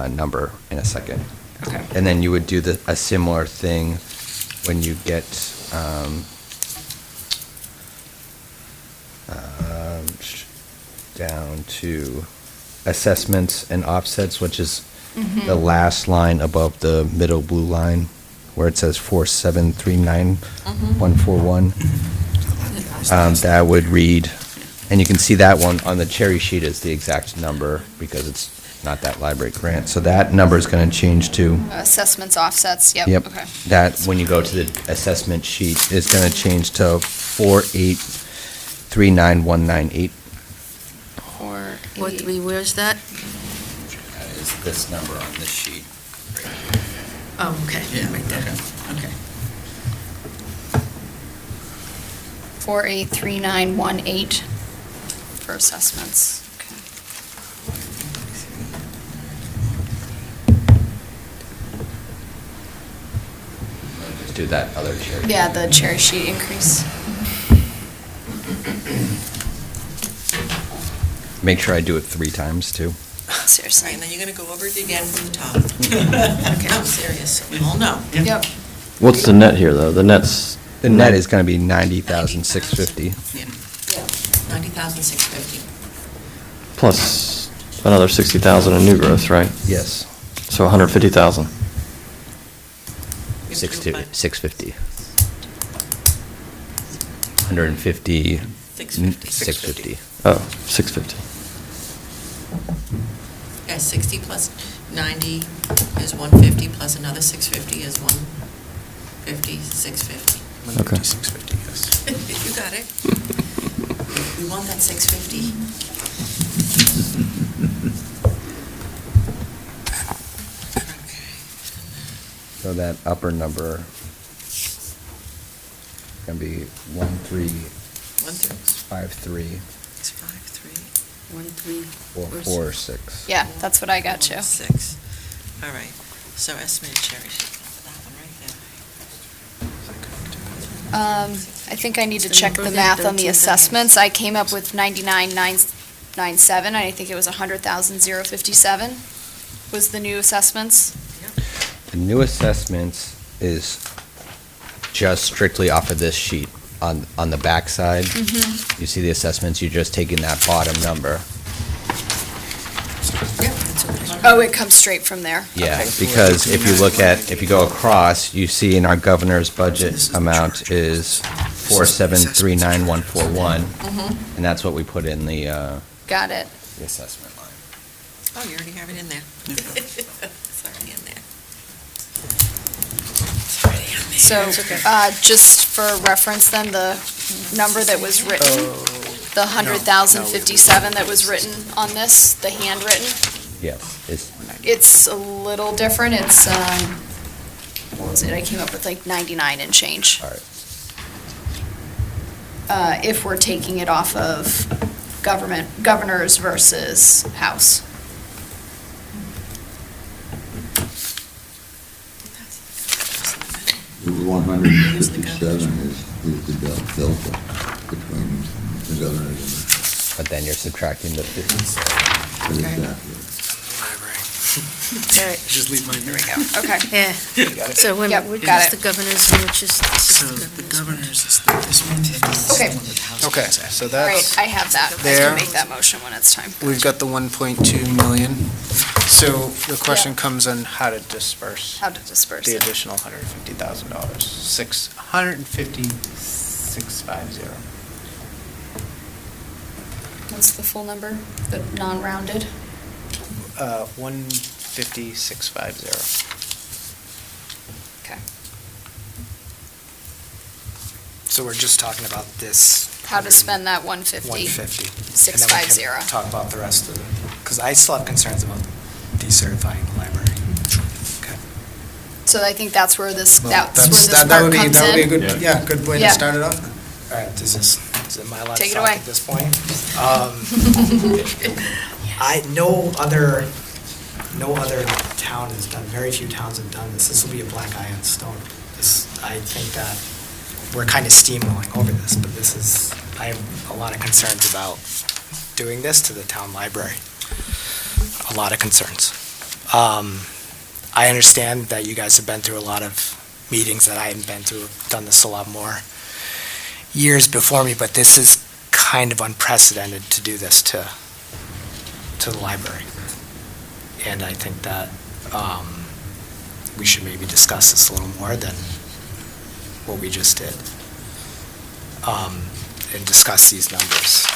Speaker 5: number in a second.
Speaker 6: Okay.
Speaker 5: And then you would do a similar thing when you get down to assessments and offsets, which is the last line above the middle blue line, where it says 4739141. That would read, and you can see that one on the cherry sheet is the exact number because it's not that library grant. So that number is going to change to,
Speaker 6: Assessments, offsets, yep.
Speaker 5: yep,
Speaker 6: Okay.
Speaker 5: that when you go to the assessment sheet is going to change to 4839198.
Speaker 10: Where's that?
Speaker 5: That is this number on this sheet.
Speaker 10: Oh, okay, right there. Okay.
Speaker 6: 483918 for assessments. Okay.
Speaker 5: Just do that other cherry.
Speaker 6: Yeah, the cherry sheet increase.
Speaker 5: Make sure I do it 3 times too.
Speaker 6: Seriously.
Speaker 8: Right, and then you're going to go over it again from the top. Okay, I'm serious. We all know.
Speaker 6: Yep.
Speaker 7: What's the net here, though? The net's.
Speaker 5: The net is going to be 90,650.
Speaker 8: 90,650.
Speaker 7: Plus another 60,000 in new growth, right?
Speaker 5: Yes.
Speaker 7: So 150,000.
Speaker 5: 650. 150.
Speaker 8: 650.
Speaker 5: 650.
Speaker 7: Oh, 650.
Speaker 8: Yeah, 60 plus 90 is 150, plus another 650 is 150, 650.
Speaker 7: Okay.
Speaker 1: 650, yes.
Speaker 8: You got it. We want that 650.
Speaker 5: So that upper number is going to be 1353
Speaker 10: 1, 3.
Speaker 5: 446.
Speaker 6: Yeah, that's what I got too.
Speaker 8: 6. All right. So estimated cherry sheet, that one right there.
Speaker 6: I think I need to
Speaker 10: The
Speaker 6: check
Speaker 10: number
Speaker 6: the
Speaker 10: there,
Speaker 6: math on the
Speaker 10: 13,000.
Speaker 6: assessments. I came up with 99,997, and I think it was 100,057 was the new assessments.
Speaker 5: The new assessments is just strictly off of this sheet. On the backside, you see the assessments, you're just taking that bottom number.
Speaker 6: Oh, it comes straight from there.
Speaker 5: Yeah,
Speaker 6: Okay.
Speaker 5: because if you look at, if you go across, you see in our governor's budget amount is 4739141, and that's what we put in the
Speaker 6: Got it.
Speaker 5: assessment line.
Speaker 8: Oh, you already have it in there. It's already in there.
Speaker 6: So, just for reference then, the number that was written, the 100,057 that was written on this, the handwritten,
Speaker 5: Yes,
Speaker 6: it's a little different. It's, what was it? I came up with like 99 and change.
Speaker 5: all right.
Speaker 6: If we're taking it off of governors versus House.
Speaker 11: The 157 is the delta between the governors
Speaker 5: But then you're subtracting the 50.
Speaker 11: and the
Speaker 10: Library. All right,
Speaker 9: Just leave mine there.
Speaker 6: Okay.
Speaker 10: yeah. So when,
Speaker 6: Yep,
Speaker 10: which
Speaker 6: got
Speaker 10: is
Speaker 6: it.
Speaker 10: the governor's and which is
Speaker 9: So the governor's, is this one taking
Speaker 6: Okay.
Speaker 9: some of the house.
Speaker 1: Okay, so
Speaker 6: All
Speaker 1: that's,
Speaker 6: right, I have that. I
Speaker 1: there.
Speaker 6: can make that motion when it's time.
Speaker 1: we've got the 1.2 million. So the question comes on how to disperse
Speaker 6: How to disperse
Speaker 1: the
Speaker 6: it.
Speaker 1: additional $150,000. 650,650.
Speaker 6: What's the full number, the non-rounded?
Speaker 1: 150,650.
Speaker 6: Okay.
Speaker 2: So we're just talking about this.
Speaker 6: How to spend that 150,
Speaker 2: 150.
Speaker 6: 650.
Speaker 2: And then we can talk about the rest of it, because I still have concerns about decertifying the library.
Speaker 6: So I think that's where this,
Speaker 2: Well,
Speaker 6: that's where this
Speaker 2: that
Speaker 6: part
Speaker 2: would be-
Speaker 6: comes
Speaker 2: That would be a
Speaker 6: in.
Speaker 2: good, yeah, good way
Speaker 6: Yeah.
Speaker 2: to start it off. All right, is my allowed
Speaker 6: Take
Speaker 2: to
Speaker 6: it
Speaker 2: talk
Speaker 6: away.
Speaker 2: at this point? No other town has done, very few towns have done this. This will be a black eye on stone. I think that we're kind of steamrolling over this, but I have a lot of concerns about doing this to the town library. A lot of concerns. I understand that you guys have been through a lot of meetings that I haven't been through, done this a lot more years before me, but this is kind of unprecedented to do this to the library. And I think that we should maybe discuss this a little more than what we just did. And discuss these numbers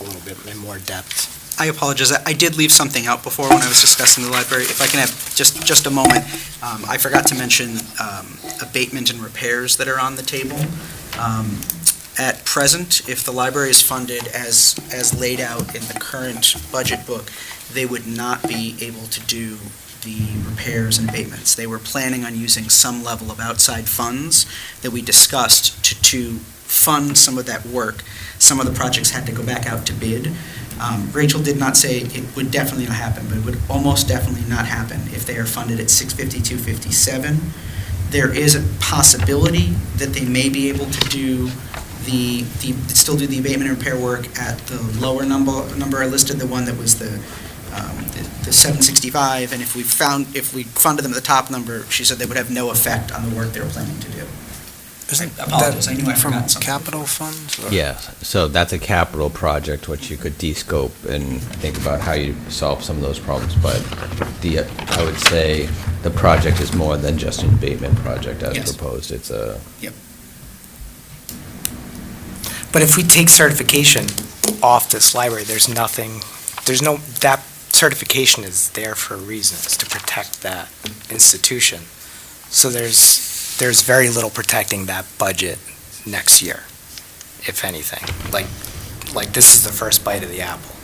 Speaker 2: a little bit in more depth.
Speaker 9: I apologize. I did leave something out before when I was discussing the library. If I can have just a moment. I forgot to mention abatement and repairs that are on the table. At present, if the library is funded as laid out in the current budget book, they would not be able to do the repairs and abatements. They were planning on using some level of outside funds that we discussed to fund some of that work. Some of the projects had to go back out to bid. Rachel did not say it would definitely not happen, but it would almost definitely not happen if they are funded at 652.57. There is a possibility that they may be able to do still do the abatement and repair work at the lower number I listed, the one that was the 765, and if we funded them at the top number, she said they would have no effect on the work they were planning to do. I apologize, I knew I
Speaker 1: From
Speaker 9: forgot something.
Speaker 1: capital funds? or-
Speaker 5: Yeah, so that's a capital project, which you could de-scope and think about how you solve some of those problems, but I would say the project is more than just an abatement project as
Speaker 9: Yes.
Speaker 5: proposed. It's a,
Speaker 2: But if we take certification off this library, that certification is there for a reason, it's to protect that institution. So there's very little protecting that budget next year, if anything. Like this is the first bite of the apple.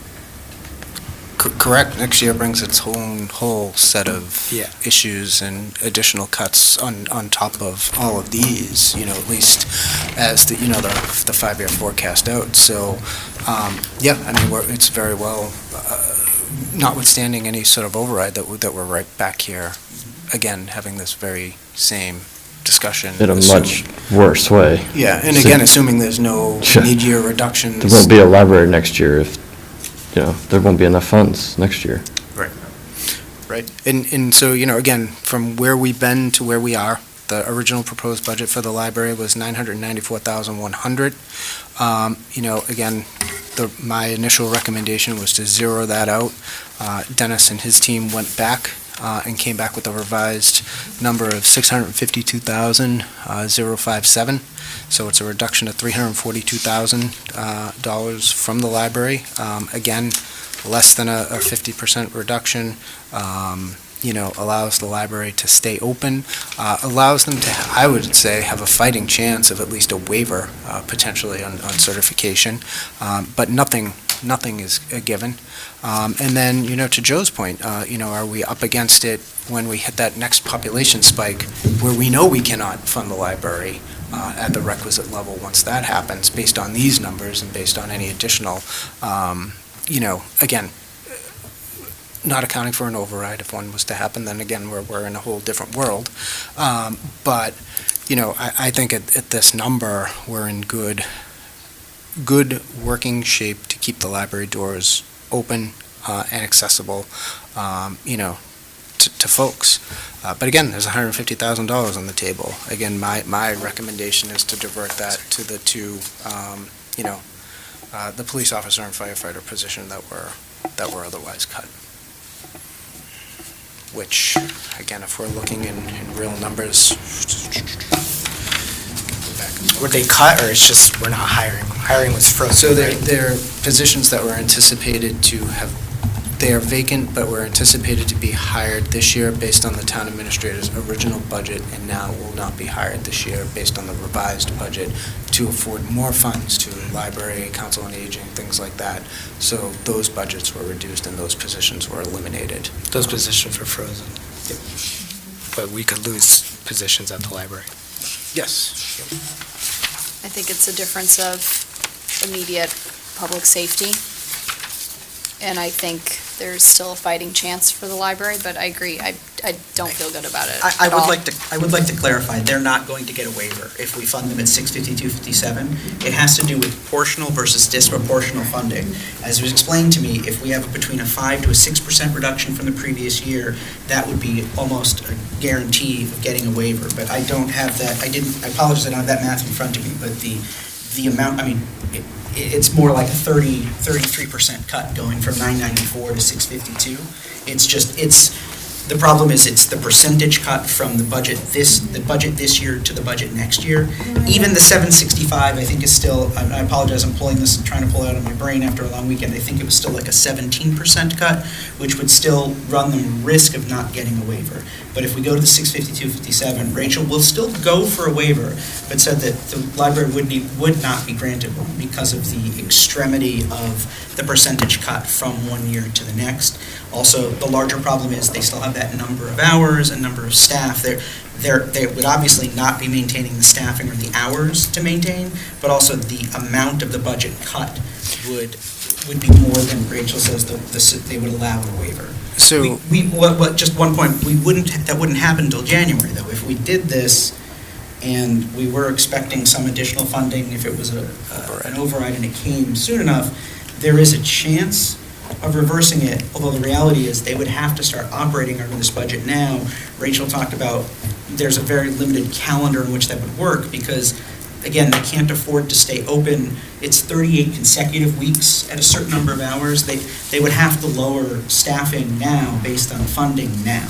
Speaker 1: Correct. Next year brings its whole set of
Speaker 2: Yeah.
Speaker 1: issues and additional cuts on top of all of these, at least as the 5-year forecast out. So, it's very well, notwithstanding any sort of override, that we're right back here again, having this very same discussion.
Speaker 7: In a
Speaker 1: assuming-
Speaker 7: much worse way.
Speaker 1: Yeah, and again, assuming there's no
Speaker 7: Sure.
Speaker 1: mid-year reductions.
Speaker 7: There won't be a library next year if, there won't be enough funds next year.
Speaker 1: Right, and so, again, from where we've been to where we are, the original proposed budget for the library was $994,100. Again, my initial recommendation was to zero that out. Dennis and his team went back and came back with a revised number of $652,057. So it's a reduction of $342,000 from the library. Again, less than a 50% reduction, allows the library to stay open, allows them to, I would say, have a fighting chance of at least a waiver potentially on certification, but nothing is a given. And then, to Joe's point, are we up against it when we hit that next population spike where we know we cannot fund the library at the requisite level once that happens, based on these numbers and based on any additional, again, not accounting for an override. If one was to happen, then again, we're in a whole different world. But, I think at this number, we're in good working shape to keep the library doors open and accessible, to folks. But again, there's $150,000 on the table. Again, my recommendation is to divert that to the two, the police officer and firefighter position that were otherwise cut. Which, again, if we're looking in real numbers,
Speaker 2: Were they cut, or it's just we're not hiring? Hiring was frozen,
Speaker 1: so
Speaker 2: right?
Speaker 1: they're positions that were anticipated to have, they are vacant, but were anticipated to be hired this year based on the town administrator's original budget, and now will not be hired this year based on the revised budget to afford more funds to library, council on aging, things like that. So those budgets were reduced and those positions were eliminated.
Speaker 2: Those positions were frozen. But we could lose positions at the library.
Speaker 1: Yes.
Speaker 6: I think it's a difference of immediate public safety. And I think there's still a fighting chance for the library, but I agree, I don't feel good about it
Speaker 9: I
Speaker 6: at all.
Speaker 9: would like to clarify, they're not going to get a waiver if we fund them at 652.57. It has to do with proportional versus disproportional funding. As was explained to me, if we have between a 5 to a 6% reduction from the previous year, that would be almost a guarantee of getting a waiver. But I don't have that, I apologize, I don't have that math in front of me, but the amount, it's more like a 33% cut going from 994 to 652. The problem is it's the percentage cut from the budget this year to the budget next year. Even the 765, I think, is still, I apologize, I'm trying to pull it out of my brain after a long weekend. I think it was still like a 17% cut, which would still run the risk of not getting a waiver. But if we go to the 652.57, Rachel will still go for a waiver, but said that the library would not be granted one because of the extremity of the percentage cut from one year to the next. Also, the larger problem is they still have that number of hours and number of staff. They would obviously not be maintaining the staffing or the hours to maintain, but also the amount of the budget cut would be more than Rachel says they would allow a waiver.
Speaker 1: So
Speaker 9: Just one point, that wouldn't happen until January, though. If we did this and we were expecting some additional funding, if it was an override and it came soon enough, there is a chance of reversing it, although the reality is they would have to start operating under this budget now. Rachel talked about there's a very limited calendar in which that would work because, again, they can't afford to stay open. It's 38 consecutive weeks at a certain number of hours. They would have to lower staffing now based on funding now.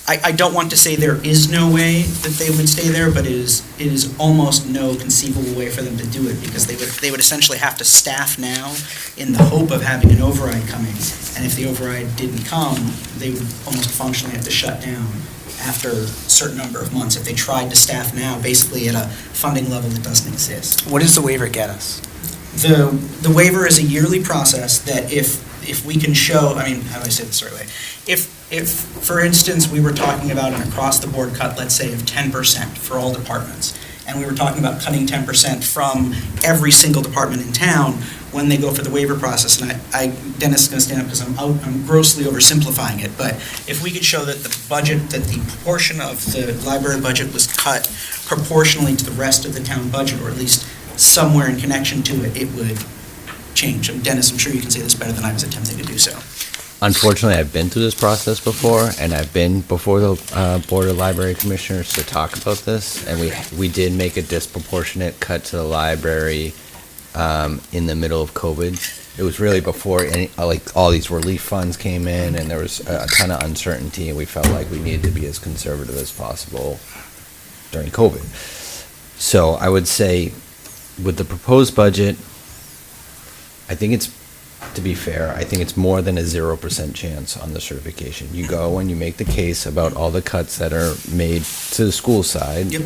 Speaker 9: I don't want to say there is no way that they would stay there, but it is almost no conceivable way for them to do it because they would essentially have to staff now in the hope of having an override coming. And if the override didn't come, they would almost functionally have to shut down after a certain number of months if they tried to staff now, basically at a funding level that doesn't exist.
Speaker 2: What does the waiver get us?
Speaker 9: The waiver is a yearly process that if we can show, how do I say this the right way? If, for instance, we were talking about an across-the-board cut, let's say, of 10% for all departments, and we were talking about cutting 10% from every single department in town, when they go for the waiver process, and Dennis is going to stand up because I'm grossly oversimplifying it, but if we could show that the budget, that the proportion of the library budget was cut proportionally to the rest of the town budget, or at least somewhere in connection to it, it would change. And Dennis, I'm sure you can say this better than I was attempting to do so.
Speaker 5: Unfortunately, I've been through this process before, and I've been before the Board of Library Commissioners to talk about this, and we did make a disproportionate cut to the library in the middle of COVID. It was really before all these relief funds came in, and there was a ton of uncertainty, and we felt like we needed to be as conservative as possible during COVID. So I would say, with the proposed budget, I think it's, to be fair, I think it's more than a 0% chance on the certification. You go and you make the case about all the cuts that are made to the school side.
Speaker 9: Yep.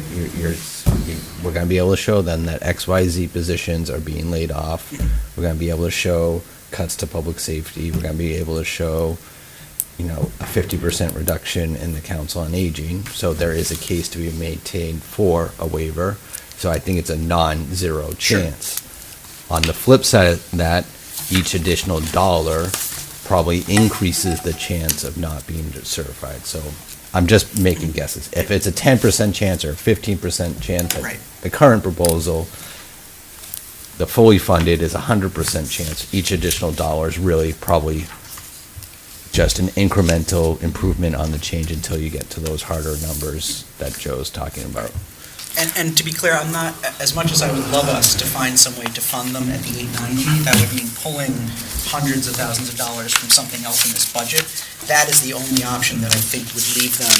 Speaker 5: We're going to be able to show them that XYZ positions are being laid off. We're going to be able to show cuts to public safety. We're going to be able to show, a 50% reduction in the Council on Aging. So there is a case to be maintained for a waiver. So I think it's a non-zero chance. Sure. On the flip side of that, each additional dollar probably increases the chance of not being certified. So I'm just making guesses. If it's a 10% chance or a 15% chance at the current proposal, the fully funded is a 100% chance. Each additional dollar is really probably just an incremental improvement on the change until you get to those harder numbers that Joe's talking about.
Speaker 9: And to be clear, I'm not, as much as I would love us to find some way to fund them at the 890, that would mean pulling hundreds of thousands of dollars from something else in this budget. That is the only option that I think would leave them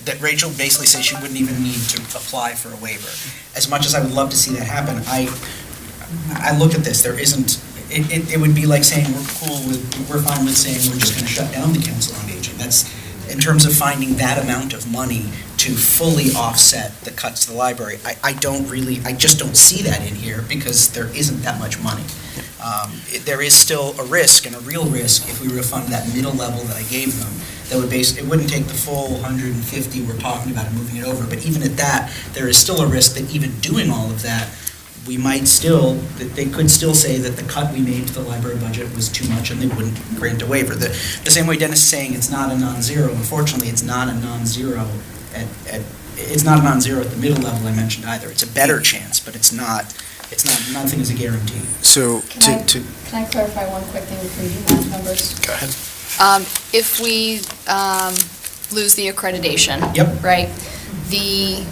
Speaker 9: that Rachel basically says she wouldn't even need to apply for a waiver. As much as I would love to see that happen, I look at this, there isn't, it would be like saying we're fine with saying we're just going to shut down the Council on Aging. That's, in terms of finding that amount of money to fully offset the cuts to the library, I just don't see that in here because there isn't that much money. There is still a risk, and a real risk, if we were to fund that middle level that I gave them, that would it wouldn't take the full 150 we're talking about and moving it over, but even at that, there is still a risk that even doing all of that, they could still say that the cut we made to the library budget was too much and they wouldn't grant a waiver. The same way Dennis is saying it's not a non-zero, unfortunately, it's not a non-zero it's not a non-zero at the middle level I mentioned either. It's a better chance, but nothing is a guarantee.
Speaker 1: So
Speaker 6: Can I clarify one quick thing before you do math numbers?
Speaker 1: Go ahead.
Speaker 6: If we lose the accreditation.
Speaker 9: Yep.
Speaker 6: Right, the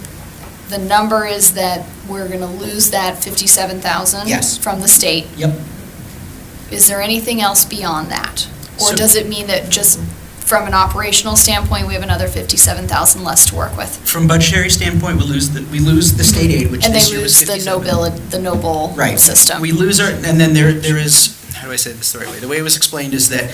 Speaker 6: number is that we're going to lose that 57,000
Speaker 9: Yes.
Speaker 6: from the state.
Speaker 9: Yep.
Speaker 6: Is there anything else beyond that? Or
Speaker 9: So-
Speaker 6: does it mean that just from an operational standpoint, we have another 57,000 less to work with?
Speaker 9: From budgetary standpoint, we lose the state aid, which
Speaker 6: And
Speaker 9: this
Speaker 6: they
Speaker 9: year was
Speaker 6: lose the
Speaker 9: 57.
Speaker 6: noble
Speaker 9: Right.
Speaker 6: system.
Speaker 9: We lose and then there is, how do I say this the right way? The way it was explained is that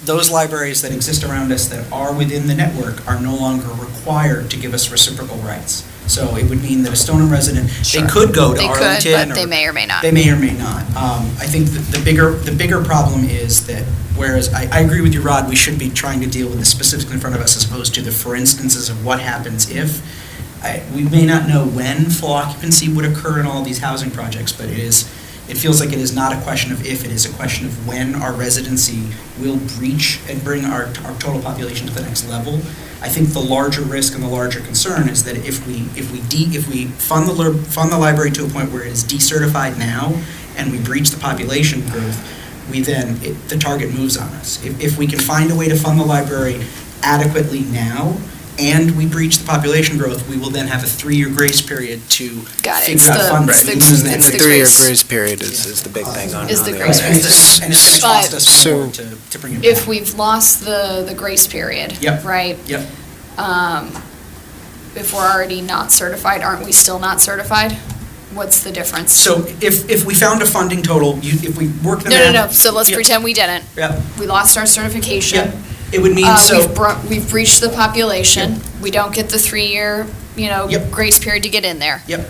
Speaker 9: those libraries that exist around us that are within the network are no longer required to give us reciprocal rights. So it would mean that a Stoneham resident, they could go to
Speaker 6: They
Speaker 9: Arlington.
Speaker 6: could, but they may or may not.
Speaker 9: They may or may not. I think the bigger problem is that, whereas I agree with you, Rod, we should be trying to deal with the specifics in front of us as opposed to the for instances of what happens if. We may not know when full occupancy would occur in all these housing projects, but it feels like it is not a question of if, it is a question of when our residency will breach and bring our total population to the next level. I think the larger risk and the larger concern is that if we fund the library to a point where it is decertified now and we breach the population growth, the target moves on us. If we can find a way to fund the library adequately now, and we breach the population growth, we will then have a 3-year grace period to figure out funds.
Speaker 1: And the 3-year grace period is the big thing on
Speaker 6: Is the
Speaker 1: the
Speaker 6: grace
Speaker 1: other
Speaker 6: period.
Speaker 1: end.
Speaker 9: And it's going to cost us more to bring it back.
Speaker 6: If we've lost the grace period,
Speaker 9: Yep.
Speaker 6: right?
Speaker 9: Yep.
Speaker 6: If we're already not certified, aren't we still not certified? What's the difference?
Speaker 9: So if we found a funding total, if we work the math.
Speaker 6: No, so let's
Speaker 9: Yep.
Speaker 6: pretend we didn't.
Speaker 9: Yep.
Speaker 6: We lost our certification.
Speaker 9: Yep. It would mean
Speaker 6: We've breached the population. We don't get the 3-year,
Speaker 9: Yep.
Speaker 6: grace period to get in there.
Speaker 9: Yep.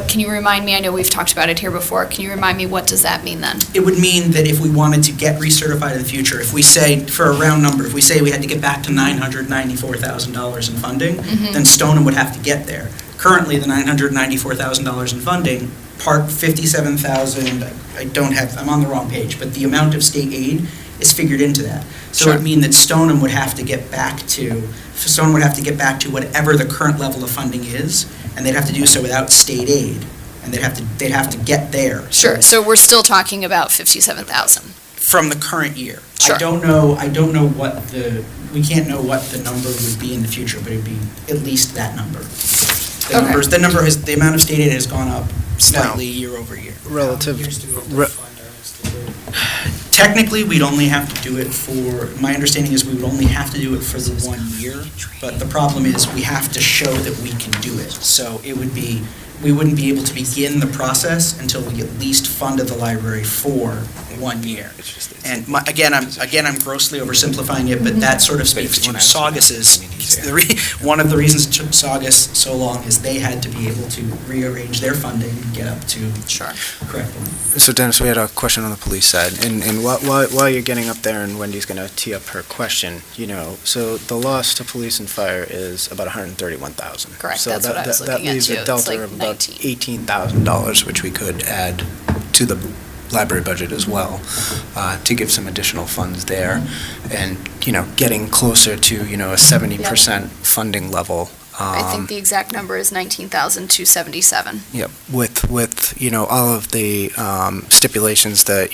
Speaker 6: Can you remind me, I know we've talked about it here before, can you remind me, what does that mean then?
Speaker 9: It would mean that if we wanted to get recertified in the future, if we say, for a round number, if we say we had to get back to $994,000 in funding, then Stoneham would have to get there. Currently, the $994,000 in funding part 57,000, I don't have, I'm on the wrong page, but the amount of state aid is figured into that. So it would mean that Stoneham would have to get back to whatever the current level of funding is, and they'd have to do so without state aid, and they'd have to get there.
Speaker 6: Sure, so we're still talking about 57,000.
Speaker 9: From the current year.
Speaker 6: Sure.
Speaker 9: I don't know we can't know what the number would be in the future, but it'd be at least that number.
Speaker 6: Okay.
Speaker 9: The amount of state aid has gone up slightly year over year. Technically, we'd only have to do it my understanding is we would only have to do it for the 1 year, but the problem is we have to show that we can do it. So we wouldn't be able to begin the process until we at least funded the library for 1 year. And again, I'm grossly oversimplifying it, but that sort of speaks to Saugus's, one of the reasons it took Saugus so long is they had to be able to rearrange their funding and get up to correct one.
Speaker 1: So Dennis, we had a question on the police side, and while you're getting up there and Wendy's going to tee up her question, so the loss to police and fire is about $131,000.
Speaker 6: Correct,
Speaker 1: So
Speaker 6: that's what I was
Speaker 1: that
Speaker 6: looking at
Speaker 1: leaves
Speaker 6: too.
Speaker 1: a
Speaker 6: It's
Speaker 1: delta
Speaker 6: like
Speaker 1: of about
Speaker 6: 19.
Speaker 1: $18,000, which we could add to the library budget as well, to give some additional funds there, and, getting closer to, a 70% funding level.
Speaker 6: I think the exact number is 19,277.
Speaker 1: Yep, with all of the stipulations that,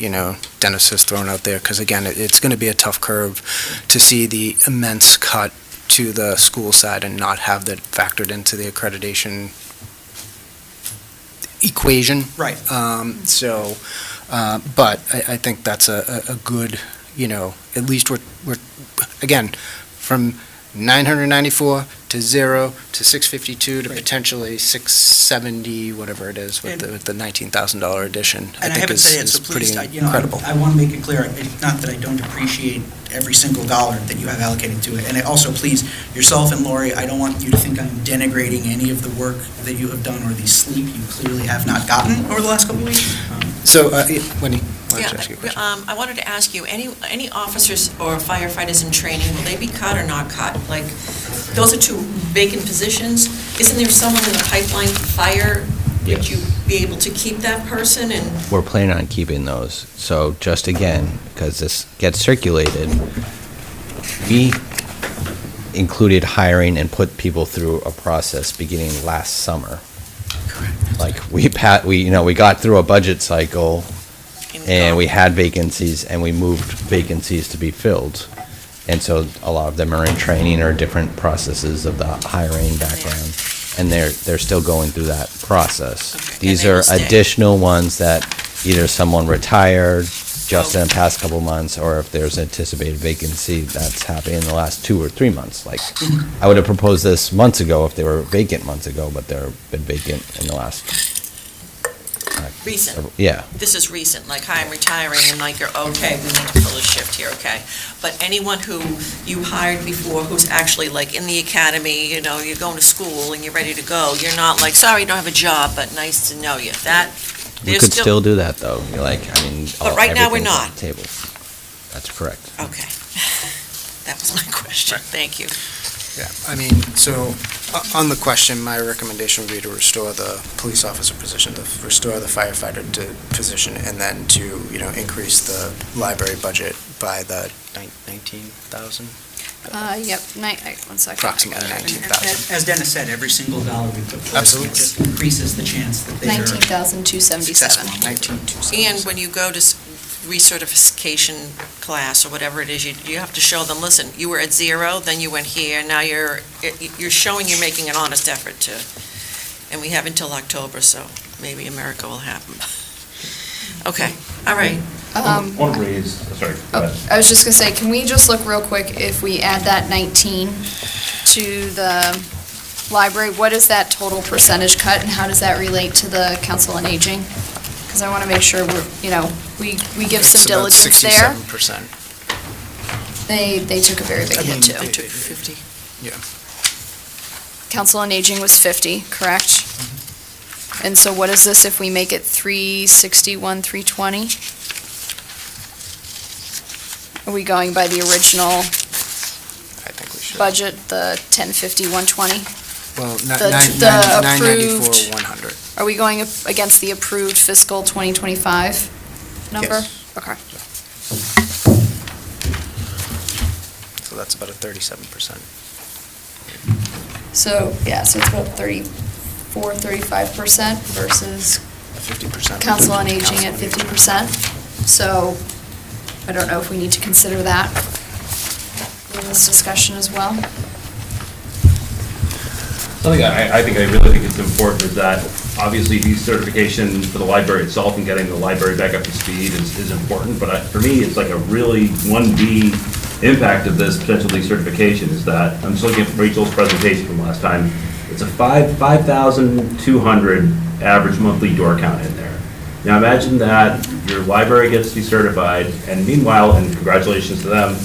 Speaker 1: Dennis has thrown out there, because again, it's going to be a tough curve to see the immense cut to the school side and not have that factored into the accreditation equation.
Speaker 9: Right.
Speaker 1: But I think that's a good, at least we're again, from 994 to 0 to 652 to potentially 670, whatever it is, with the $19,000 addition.
Speaker 9: And I
Speaker 1: think
Speaker 9: haven't said it, so
Speaker 1: is pretty
Speaker 9: please,
Speaker 1: incredible.
Speaker 9: I want to make it clear, not that I don't appreciate every single dollar that you have allocated to it. And also, please, yourself and Lori, I don't want you to think I'm denigrating any of the work that you have done or the sleep you clearly have not gotten over the last couple of weeks.
Speaker 1: So, Wendy, why don't you ask your question?
Speaker 8: I wanted to ask you, any officers or firefighters in training, will they be cut or not cut? Like, those are 2 vacant positions. Isn't there someone in the pipeline for fire? Would you be able to keep that person? And
Speaker 5: We're planning on keeping those. So just again, because this gets circulated, we included hiring and put people through a process beginning last summer. Like we got through a budget cycle and we had vacancies and we moved vacancies to be filled. And so a lot of them are in training or different processes of the hiring background. And they're still going through that process.
Speaker 8: Okay.
Speaker 5: These
Speaker 8: And they
Speaker 5: are
Speaker 8: will stay.
Speaker 5: additional ones that either someone retired just in the past couple months, or if there's anticipated vacancy that's happening in the last 2 or 3 months. Like, I would have proposed this months ago if they were vacant months ago, but they've been vacant in the last.
Speaker 8: Recent.
Speaker 5: Yeah.
Speaker 8: This is recent, like, hi, I'm retiring, and like, you're, okay, we need to fill a shift here, okay. But anyone who you hired before, who's actually like in the academy, you're going to school and you're ready to go, you're not like, sorry, you don't have a job, but nice to know you. That,
Speaker 5: We
Speaker 8: there's
Speaker 5: could still do that, though.
Speaker 8: But right now, we're
Speaker 5: everything's on
Speaker 8: not.
Speaker 5: the table. That's correct.
Speaker 8: Okay. That was my question, thank you.
Speaker 1: Yeah, so on the question, my recommendation would be to restore the police officer position, to restore the firefighter position, and then to, increase the library budget by the 19,000?
Speaker 6: Yep, 1 second.
Speaker 1: Approximately 19,000.
Speaker 9: As Dennis said, every single dollar we put forth
Speaker 1: Absolutely.
Speaker 9: just increases the chance that they are
Speaker 6: 19,277.
Speaker 1: 19,277.
Speaker 8: And when you go to recertification class or whatever it is, you have to show them, listen, you were at 0, then you went here, now you're showing you're making an honest effort to, and we have until October, so maybe a miracle will happen. Okay, all right.
Speaker 12: One raise, sorry, go ahead.
Speaker 6: I was just going to say, can we just look real quick, if we add that 19 to the library, what is that total percentage cut, and how does that relate to the Council on Aging? Because I want to make sure we give some diligence there.
Speaker 1: It's about 67%.
Speaker 6: They took a very big hit too.
Speaker 8: They took 50.
Speaker 6: Council on Aging was 50, correct? And so what is this if we make it 361, 320? Are we going by the original
Speaker 1: I think we should.
Speaker 6: budget, the 1050, 120?
Speaker 1: Well,
Speaker 6: The approved-
Speaker 1: 994, 100.
Speaker 6: Are we going up against the approved fiscal 2025 number?
Speaker 1: Yes.
Speaker 6: Okay.
Speaker 1: So that's about a 37%.
Speaker 6: So, yeah, so it's about 34, 35% versus
Speaker 1: 50%.
Speaker 6: Council on Aging at 50%. So I don't know if we need to consider that in this discussion as well.
Speaker 12: Something I really think it's important is that obviously decertification for the library itself and getting the library back up to speed is important, but for me, it's like a really 1B impact of this potential decertification is that, I'm just looking at Rachel's presentation from last time, it's a 5,200 average monthly door count in there. Now imagine that your library gets decertified, and meanwhile, and congratulations to them,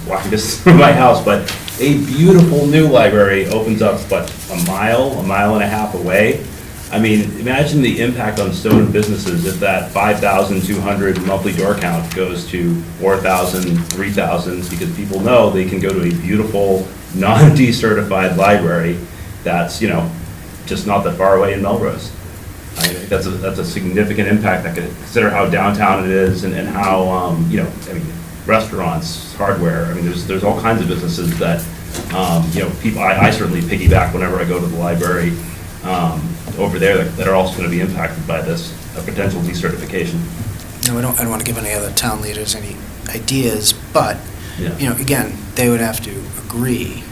Speaker 12: walking distance from my house, but a beautiful new library opens up, a mile and a half away. I mean, imagine the impact on Stoneham businesses if that 5,200 monthly door count goes to 4,000, 3,000, because people know they can go to a beautiful, non-decertified library that's, just not that far away in Melrose. I think that's a significant impact. I could consider how downtown it is and how, restaurants, hardware, there's all kinds of businesses that, people, I certainly piggyback whenever I go to the library over there that are also going to be impacted by this potential decertification.
Speaker 1: No, I don't want to give any other town leaders any ideas, but, again, they would have to agree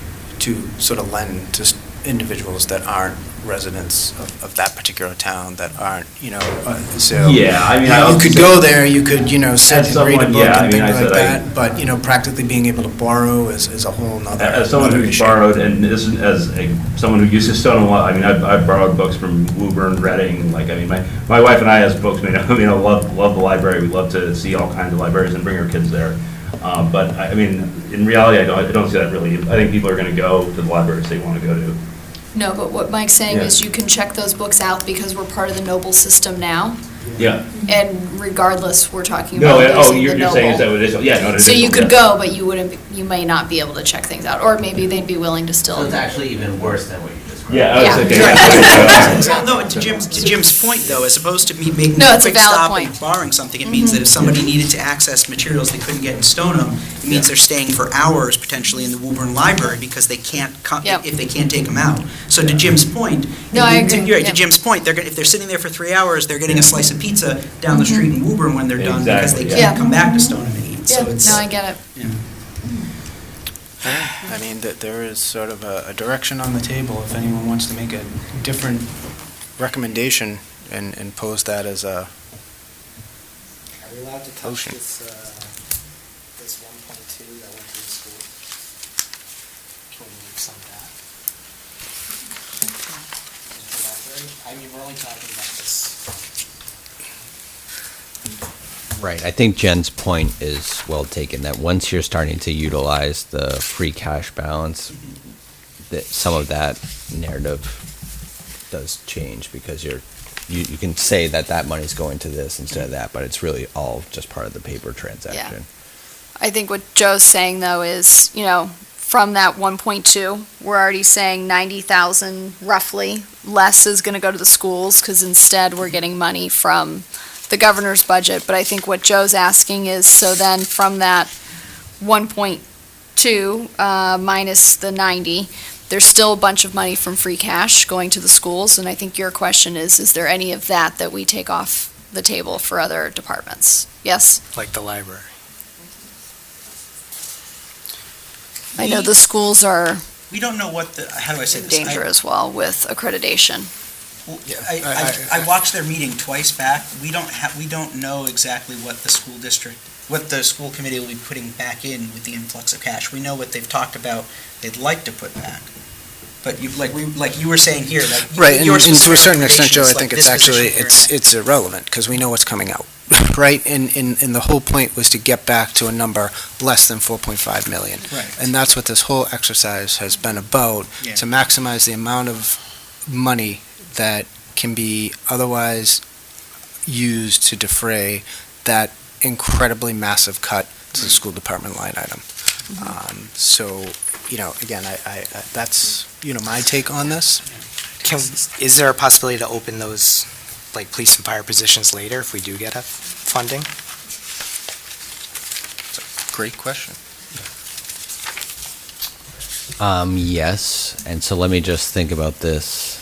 Speaker 1: to sort of lend to individuals that aren't residents of that particular town, that aren't, so.
Speaker 12: Yeah,
Speaker 1: you could go there, you could, sit and read a book and things like
Speaker 12: that,
Speaker 1: but, practically being able to borrow is a whole nother.
Speaker 12: As someone who's borrowed, and this is someone who uses Stoneham a lot, I've borrowed books from Woburn, Reading, my wife and I as folks, love the library, we love to see all kinds of libraries and bring our kids there. But, in reality, I don't see that really. I think people are going to go to the libraries they want to go to.
Speaker 6: No, but what Mike's saying is you can check those books out because we're part of the Noble system now.
Speaker 12: Yeah.
Speaker 6: And regardless, we're talking about using the
Speaker 12: you're
Speaker 6: Noble.
Speaker 12: saying is that it is,
Speaker 6: So you could go, but you may not be able to check things out, or maybe they'd be willing to still.
Speaker 13: So it's actually even worse than what you described.
Speaker 12: Yeah, I was thinking.
Speaker 9: Well, no, to Jim's point, though, as opposed to me making
Speaker 6: No,
Speaker 9: a
Speaker 6: it's a
Speaker 9: quick
Speaker 6: valid
Speaker 9: stop
Speaker 6: point.
Speaker 9: and borrowing something, it means that if somebody needed to access materials they couldn't get in Stoneham, it means they're staying for hours potentially in the Woburn Library because they can't
Speaker 6: Yep.
Speaker 9: if they can't take them out. So to Jim's point,
Speaker 6: No, I agree.
Speaker 9: you're right, to
Speaker 6: Yep.
Speaker 9: Jim's point, if they're sitting there for 3 hours, they're getting a slice of pizza down the street in Woburn when they're done because they
Speaker 12: Exactly,
Speaker 9: can't
Speaker 6: yeah.
Speaker 9: come back to Stoneham and eat.
Speaker 6: Yeah,
Speaker 9: So it's
Speaker 6: no, I get it.
Speaker 1: There is sort of a direction on the table if anyone wants to make a different recommendation and pose that as a.
Speaker 2: Are we allowed to touch
Speaker 1: Motion.
Speaker 2: this 1.2 that went to the school? Can we move some of that? Into the library? We're only talking about this.
Speaker 5: Right, I think Jen's point is well taken, that once you're starting to utilize the free cash balance, that some of that narrative does change, because you can say that money's going to this instead of that, but it's really all just part of the paper transaction.
Speaker 6: I think what Joe's saying, though, is, from that 1.2, we're already saying 90,000 roughly less is going to go to the schools, because instead we're getting money from the governor's budget. But I think what Joe's asking is, so then from that 1.2 minus the 90, there's still a bunch of money from free cash going to the schools, and I think your question is there any of that we take off the table for other departments? Yes?
Speaker 1: Like the library.
Speaker 6: I know the schools are
Speaker 9: we don't know what how do I say
Speaker 6: in
Speaker 9: this?
Speaker 6: danger as well with accreditation.
Speaker 9: I watched their meeting twice back. We don't know exactly what the school committee will be putting back in with the influx of cash. We know what they've talked about they'd like to put back. But you were saying here,
Speaker 1: Right, and to a certain extent, Joe, I
Speaker 9: like
Speaker 1: think
Speaker 9: this
Speaker 1: it's actually,
Speaker 9: position here.
Speaker 1: it's irrelevant, because we know what's coming out, right? And the whole point was to get back to a number less than 4.5 million.
Speaker 9: Right.
Speaker 1: And that's what this whole exercise has been about,
Speaker 9: Yeah.
Speaker 1: to maximize the amount of money that can be otherwise used to defray that incredibly massive cut to the school department line item. So, again, I that's, my take on this.
Speaker 2: Is there a possibility to open those, like, police and fire positions later if we do get a funding?
Speaker 9: Great question.
Speaker 5: Yes, and so let me just think about this.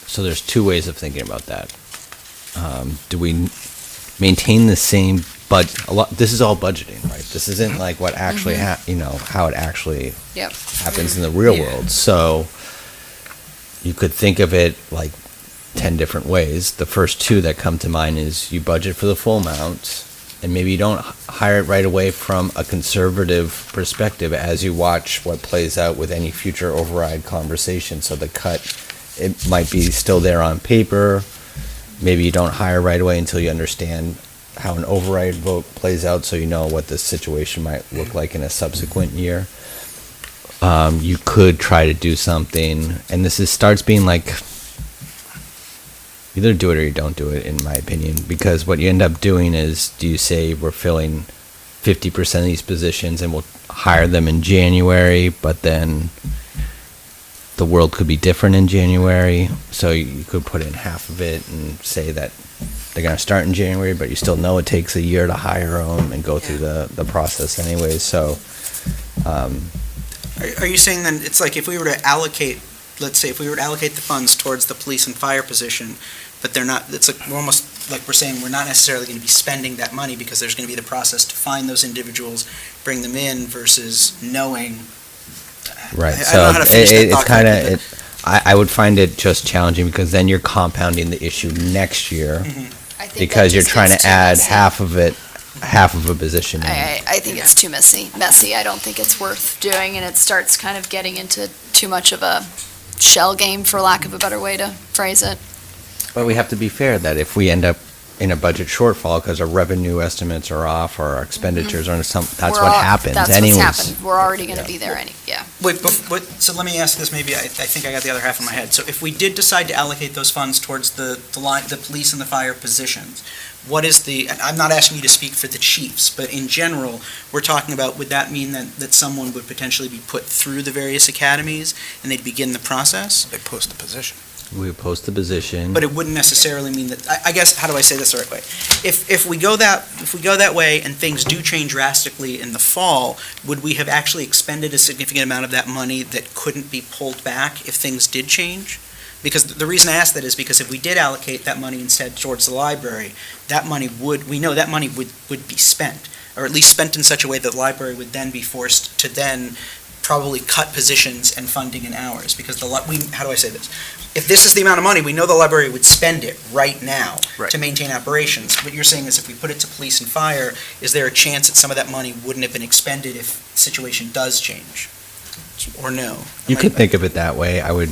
Speaker 5: So there's two ways of thinking about that. Do we maintain the same budget? This is all budgeting, right? This isn't like what actually, how it actually
Speaker 6: Yep.
Speaker 5: happens in the real
Speaker 9: Yeah.
Speaker 5: world. So you could think of it like 10 different ways. The first two that come to mind is you budget for the full amount, and maybe you don't hire it right away from a conservative perspective as you watch what plays out with any future override conversation. So the cut, it might be still there on paper. Maybe you don't hire right away until you understand how an override vote plays out, so you know what the situation might look like in a subsequent year. You could try to do something, and starts being like, either do it or you don't do it, in my opinion, because what you end up doing is, do you say we're filling 50% of these positions and we'll hire them in January, but then the world could be different in January, so you could put in half of it and say that they're going to start in January, but you still know it takes a year to hire them and go through the process anyways, so...
Speaker 9: Are you saying then, it's like if we were to allocate, let's say, if we were to allocate the funds towards the police and fire position, but they're not, it's like, we're almost, like we're saying, we're not necessarily going to be spending that money because there's going to be the process to find those individuals, bring them in, versus knowing.
Speaker 5: Right,
Speaker 9: I don't know how to finish that
Speaker 5: it's
Speaker 9: thought
Speaker 5: kind
Speaker 9: correctly,
Speaker 5: of, I would find it just challenging, because then you're compounding the issue next year,
Speaker 6: I think that
Speaker 5: because you're
Speaker 6: just
Speaker 5: trying
Speaker 6: gets
Speaker 5: to
Speaker 6: too
Speaker 5: add
Speaker 6: messy.
Speaker 5: half of a position in.
Speaker 6: I think it's too messy. I don't think it's worth doing, and it starts kind of getting into too much of a shell game, for lack of a better way to phrase it.
Speaker 5: But we have to be fair that if we end up in a budget shortfall because our revenue estimates are off or our expenditures are that's what happens
Speaker 6: That's
Speaker 5: anyways.
Speaker 6: what's happened. We're already going to be there yeah.
Speaker 9: Wait, so let me ask this, maybe, I think I got the other half in my head. So if we did decide to allocate those funds towards the police and the fire positions, what is and I'm not asking you to speak for the chiefs, but in general, we're talking about, would that mean that someone would potentially be put through the various academies and they'd begin the process?
Speaker 2: They post the position.
Speaker 5: We would post the position.
Speaker 9: But it wouldn't necessarily mean that, I guess, how do I say this the right way? If we go that way and things do change drastically in the fall, would we have actually expended a significant amount of that money that couldn't be pulled back if things did change? Because the reason I ask that is because if we did allocate that money instead towards the library, we know that money would be spent, or at least spent in such a way that the library would then be forced to then probably cut positions and funding and hours, because how do I say this? If this is the amount of money, we know the library would spend it right now to maintain operations. What you're saying is if we put it to police and fire, is there a chance that some of that money wouldn't have been expended if the situation does change? Or no?
Speaker 5: You could think of it that way. I would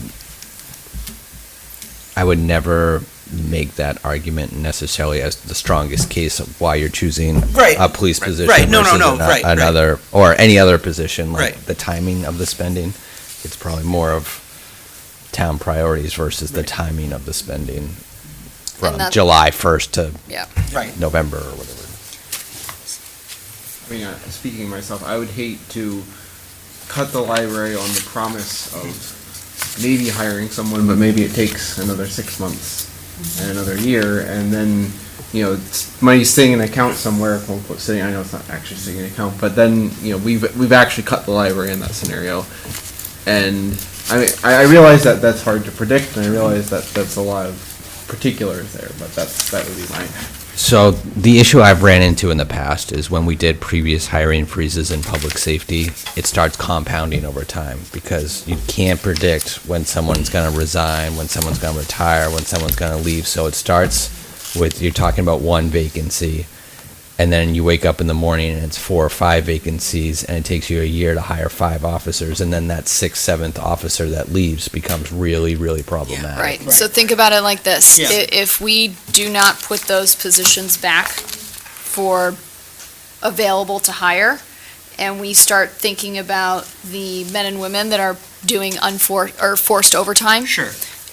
Speaker 5: never make that argument necessarily as the strongest case of why you're choosing a police position versus another, or any other position, like the timing of the spending. It's probably more of town priorities versus the timing of the spending from July 1st to November or whatever.
Speaker 14: I mean, speaking myself, I would hate to cut the library on the promise of maybe hiring someone, but maybe it takes another 6 months and another year, and then, money's sitting in an account somewhere, quote unquote sitting, I know it's not actually sitting in an account, but then, we've actually cut the library in that scenario. And I mean, I realize that that's hard to predict, and I realize that that's a lot of particulars there, but that would be mine.
Speaker 5: So the issue I've ran into in the past is when we did previous hiring freezes in public safety, it starts compounding over time, because you can't predict when someone's going to resign, when someone's going to retire, when someone's going to leave. So it starts with, you're talking about one vacancy, and then you wake up in the morning and it's 4 or 5 vacancies, and it takes you a year to hire 5 officers, and then that 6th, 7th officer that leaves becomes really, really problematic.
Speaker 6: Right. So think about it like this. If we do not put those positions back for available to hire, and we start thinking about the men and women that are doing forced overtime.
Speaker 9: Sure.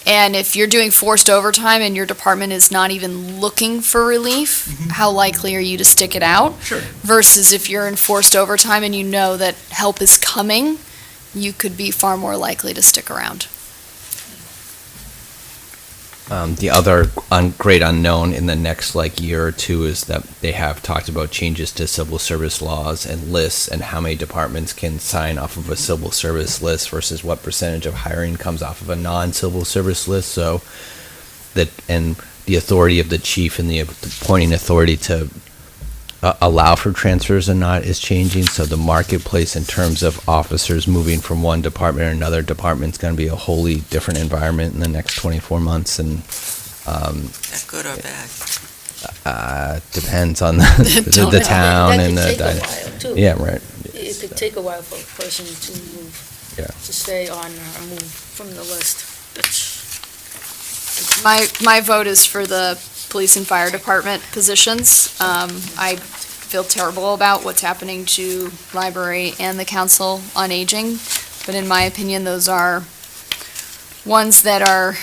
Speaker 6: And if you're doing forced overtime and your department is not even looking for relief, how likely are you to stick it out?
Speaker 9: Sure.
Speaker 6: Versus if you're in forced overtime and you know that help is coming, you could be far more likely to stick around.
Speaker 5: The other great unknown in the next year or two is that they have talked about changes to civil service laws and lists and how many departments can sign off of a civil service list versus what percentage of hiring comes off of a non-civil service list. So and the authority of the chief and the appointing authority to allow for transfers or not is changing. So the marketplace in terms of officers moving from one department or another department is going to be a wholly different environment in the next 24 months. And
Speaker 8: That good or bad?
Speaker 5: depends on the town and
Speaker 10: That
Speaker 5: the.
Speaker 10: could take a while, too.
Speaker 5: Yeah, right.
Speaker 10: It could take a while for a person to move,
Speaker 5: Yeah.
Speaker 10: to stay on or move from the list.
Speaker 6: My vote is for the police and fire department positions. I feel terrible about what's happening to library and the council on aging, but in my opinion, those are ones that are,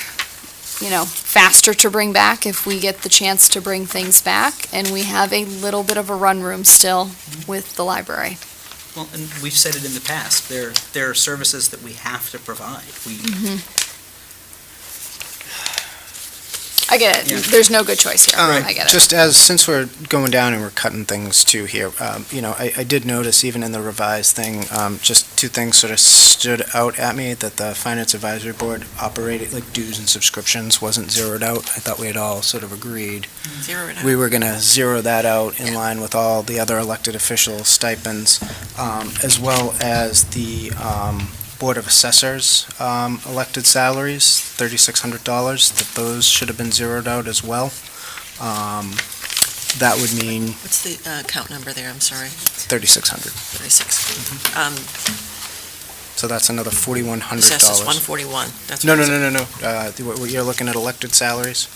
Speaker 6: faster to bring back if we get the chance to bring things back, and we have a little bit of a run room still with the library.
Speaker 9: Well, and we've said it in the past, there are services that we have to provide.
Speaker 6: I get it.
Speaker 9: Yeah.
Speaker 6: There's no good choice here. I get it.
Speaker 1: Just since we're going down and we're cutting things too here, I did notice even in the revised thing, just two things sort of stood out at me, that the Finance Advisory Board operated, like dues and subscriptions wasn't zeroed out. I thought we had all sort of agreed.
Speaker 8: Zero it out.
Speaker 1: We were going to zero that out in line with all the other elected official stipends, as well as the Board of Assessors elected salaries, $3,600, that those should have been zeroed out as well. That would mean
Speaker 8: What's the account number there? I'm sorry.
Speaker 1: 3,600.
Speaker 8: 36.
Speaker 1: So that's another $4,100.
Speaker 8: Assessors 141. That's
Speaker 1: No.
Speaker 8: what
Speaker 1: You're looking at elected salaries,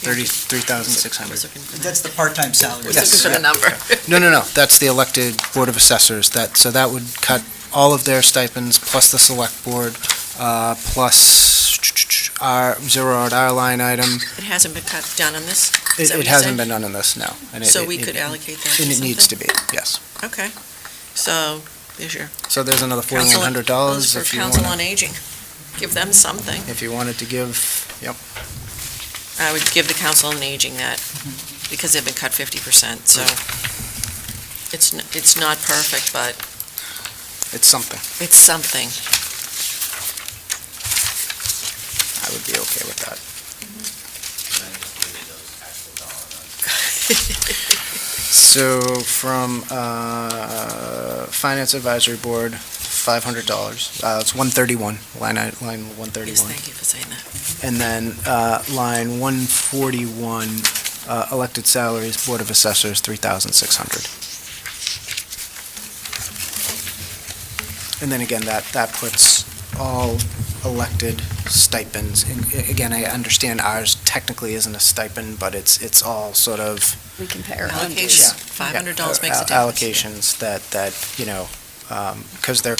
Speaker 8: I was
Speaker 1: $33,600.
Speaker 8: looking for that.
Speaker 9: That's the part-time salary.
Speaker 8: I was looking for the number.
Speaker 1: No, that's the elected Board of Assessors. So that would cut all of their stipends, plus the select board, plus zero out our line item.
Speaker 8: It hasn't been cut down on this? Is that what
Speaker 1: It
Speaker 8: you're
Speaker 1: hasn't
Speaker 8: saying?
Speaker 1: been done in this, no. And
Speaker 8: So we could allocate that to
Speaker 1: And it needs to
Speaker 8: something?
Speaker 1: be, yes.
Speaker 8: Okay. So there's your
Speaker 1: So there's another
Speaker 8: council,
Speaker 1: $4,100
Speaker 8: those for
Speaker 1: if you
Speaker 8: council
Speaker 1: want,
Speaker 8: on aging. Give them something.
Speaker 1: if you wanted to give, yep.
Speaker 8: I would give the council on aging that, because they've been cut 50%, so it's not perfect, but
Speaker 1: It's something.
Speaker 8: it's something.
Speaker 1: I would be okay with that. So from Finance Advisory Board, $500. It's 131, line 131.
Speaker 8: Yes, thank you for saying that.
Speaker 1: And then line 141, elected salaries, Board of Assessors, $3,600. And then again, that puts all elected stipends, again, I understand ours technically isn't a stipend, but it's all sort of.
Speaker 6: We compare.
Speaker 8: Allocation, $500 makes a difference.
Speaker 1: Allocations that, because they're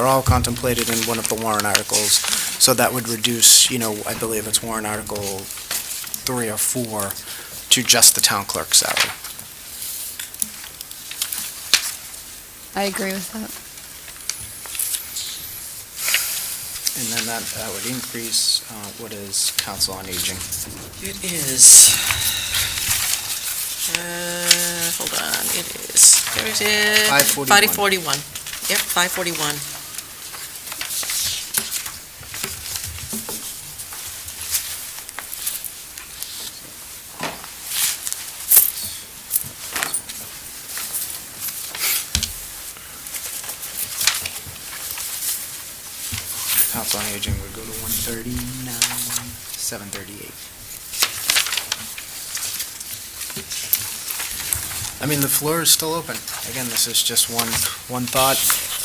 Speaker 1: all contemplated in one of the warrant articles, so that would reduce, I believe it's warrant article 3 or 4 to just the town clerk's salary.
Speaker 6: I agree with that.
Speaker 1: And then that would increase, what is council on aging?
Speaker 8: It is, hold on, it is, there it is.
Speaker 1: 541.
Speaker 8: Yep, 541.
Speaker 1: Council on aging would go to 139, 738. I mean, the floor is still open. Again, this is just one thought.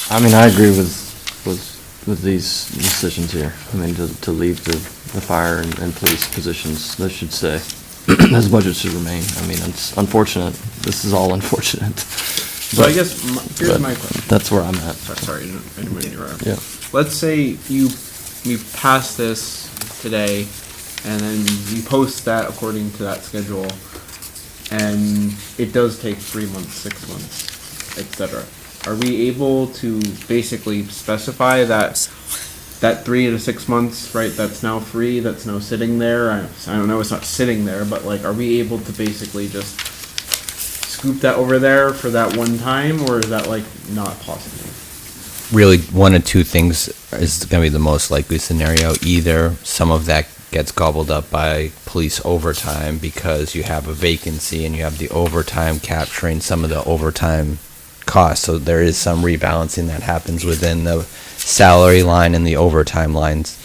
Speaker 7: I mean, I agree with these decisions here. I mean, to leave the fire and police positions, they should stay. Those budgets should remain. I mean, it's unfortunate. This is all unfortunate.
Speaker 14: So I guess, here's my question.
Speaker 7: That's where I'm at.
Speaker 14: Sorry, I didn't mean to interrupt.
Speaker 7: Yeah.
Speaker 14: Let's say you pass this today, and then you post that according to that schedule, and it does take 3 months, 6 months, etc. Are we able to basically specify that 3 to 6 months, right, that's now free, that's now sitting there? I don't know, it's not sitting there, but like, are we able to basically just scoop that over there for that one time, or is that like not possible?
Speaker 5: Really, one of two things is going to be the most likely scenario. Either some of that gets gobbled up by police overtime because you have a vacancy and you have the overtime capturing some of the overtime costs. So there is some rebalancing that happens within the salary line and the overtime lines.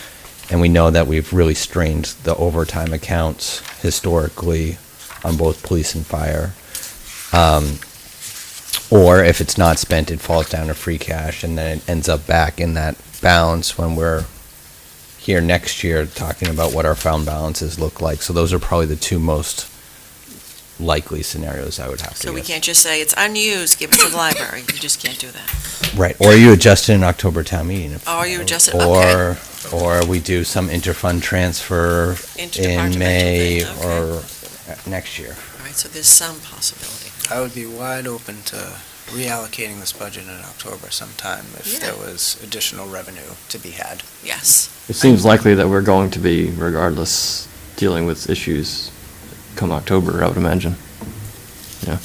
Speaker 5: And we know that we've really strained the overtime accounts historically on both police and fire. Or if it's not spent, it falls down to free cash, and then it ends up back in that balance when we're here next year talking about what our fund balances look like. So those are probably the two most likely scenarios I would have to
Speaker 8: So we
Speaker 5: guess.
Speaker 8: can't just say it's unused, give it to the library. You just can't do that.
Speaker 5: Right, or you adjust it in October town meeting.
Speaker 8: Or you adjust it, okay.
Speaker 5: Or we do some interfund transfer in
Speaker 8: Interdepartmental
Speaker 5: May
Speaker 8: thing, okay.
Speaker 5: or next year.
Speaker 8: All right, so there's some possibility.
Speaker 1: I would be wide open to reallocating this budget in October sometime if
Speaker 8: Yeah.
Speaker 1: there was additional revenue to be had.
Speaker 8: Yes.
Speaker 7: It seems likely that we're going to be, regardless, dealing with issues come October, I would imagine. Yeah.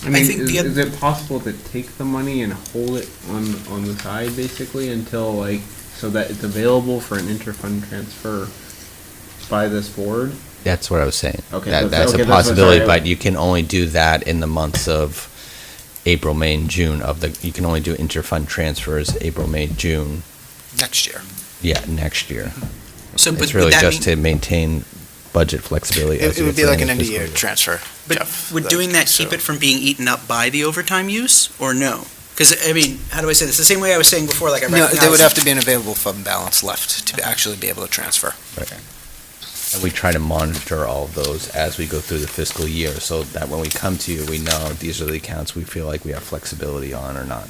Speaker 14: I mean,
Speaker 9: think
Speaker 14: is it possible to take the money and hold it on the side basically until like, so that it's available for an interfund transfer by this board?
Speaker 5: That's what I was saying.
Speaker 14: Okay,
Speaker 5: That's
Speaker 14: that's-
Speaker 5: a
Speaker 14: okay, that's-
Speaker 5: possibility,
Speaker 14: sorry.
Speaker 5: but you can only do that in the months of April, May, and June you can only do interfund transfers April, May, June.
Speaker 1: Next year.
Speaker 5: Yeah, next year.
Speaker 9: So, but
Speaker 5: It's really
Speaker 9: would that
Speaker 5: just
Speaker 9: mean,
Speaker 5: to maintain budget flexibility. as
Speaker 1: It
Speaker 5: we
Speaker 1: would be
Speaker 5: get
Speaker 1: like
Speaker 5: through
Speaker 1: an
Speaker 5: the
Speaker 1: end-of-year
Speaker 5: fiscal year.
Speaker 1: transfer,
Speaker 9: but
Speaker 1: Jeff.
Speaker 9: would doing that keep
Speaker 1: So-
Speaker 9: it from being eaten up by the overtime use, or no? Because, I mean, how do I say this? The same way I was saying before, like I
Speaker 1: No,
Speaker 9: recognize.
Speaker 1: there would have to be an available fund balance left to actually be able to transfer.
Speaker 5: And we try to monitor all of those as we go through the fiscal year, so that when we come to you, we know these are the accounts we feel like we have flexibility on or not.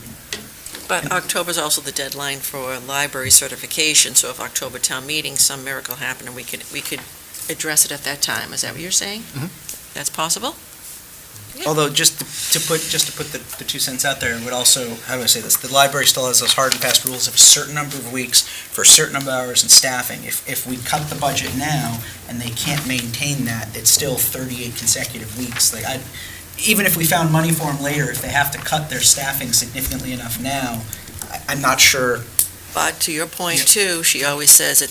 Speaker 8: But October's also the deadline for library certification, so if October town meeting, some miracle happened, and we could address it at that time. Is that what you're saying?
Speaker 1: Mhm.
Speaker 8: That's possible? Yeah.
Speaker 9: Although, just to put the 2 cents out there, it would also, how do I say this? The library still has those hard and fast rules of a certain number of weeks for a certain number of hours and staffing. If we cut the budget now and they can't maintain that, it's still 38 consecutive weeks. Like, even if we found money for them later, if they have to cut their staffing significantly enough now, I'm not sure.
Speaker 8: But to your point
Speaker 9: Yep.
Speaker 8: too, she always says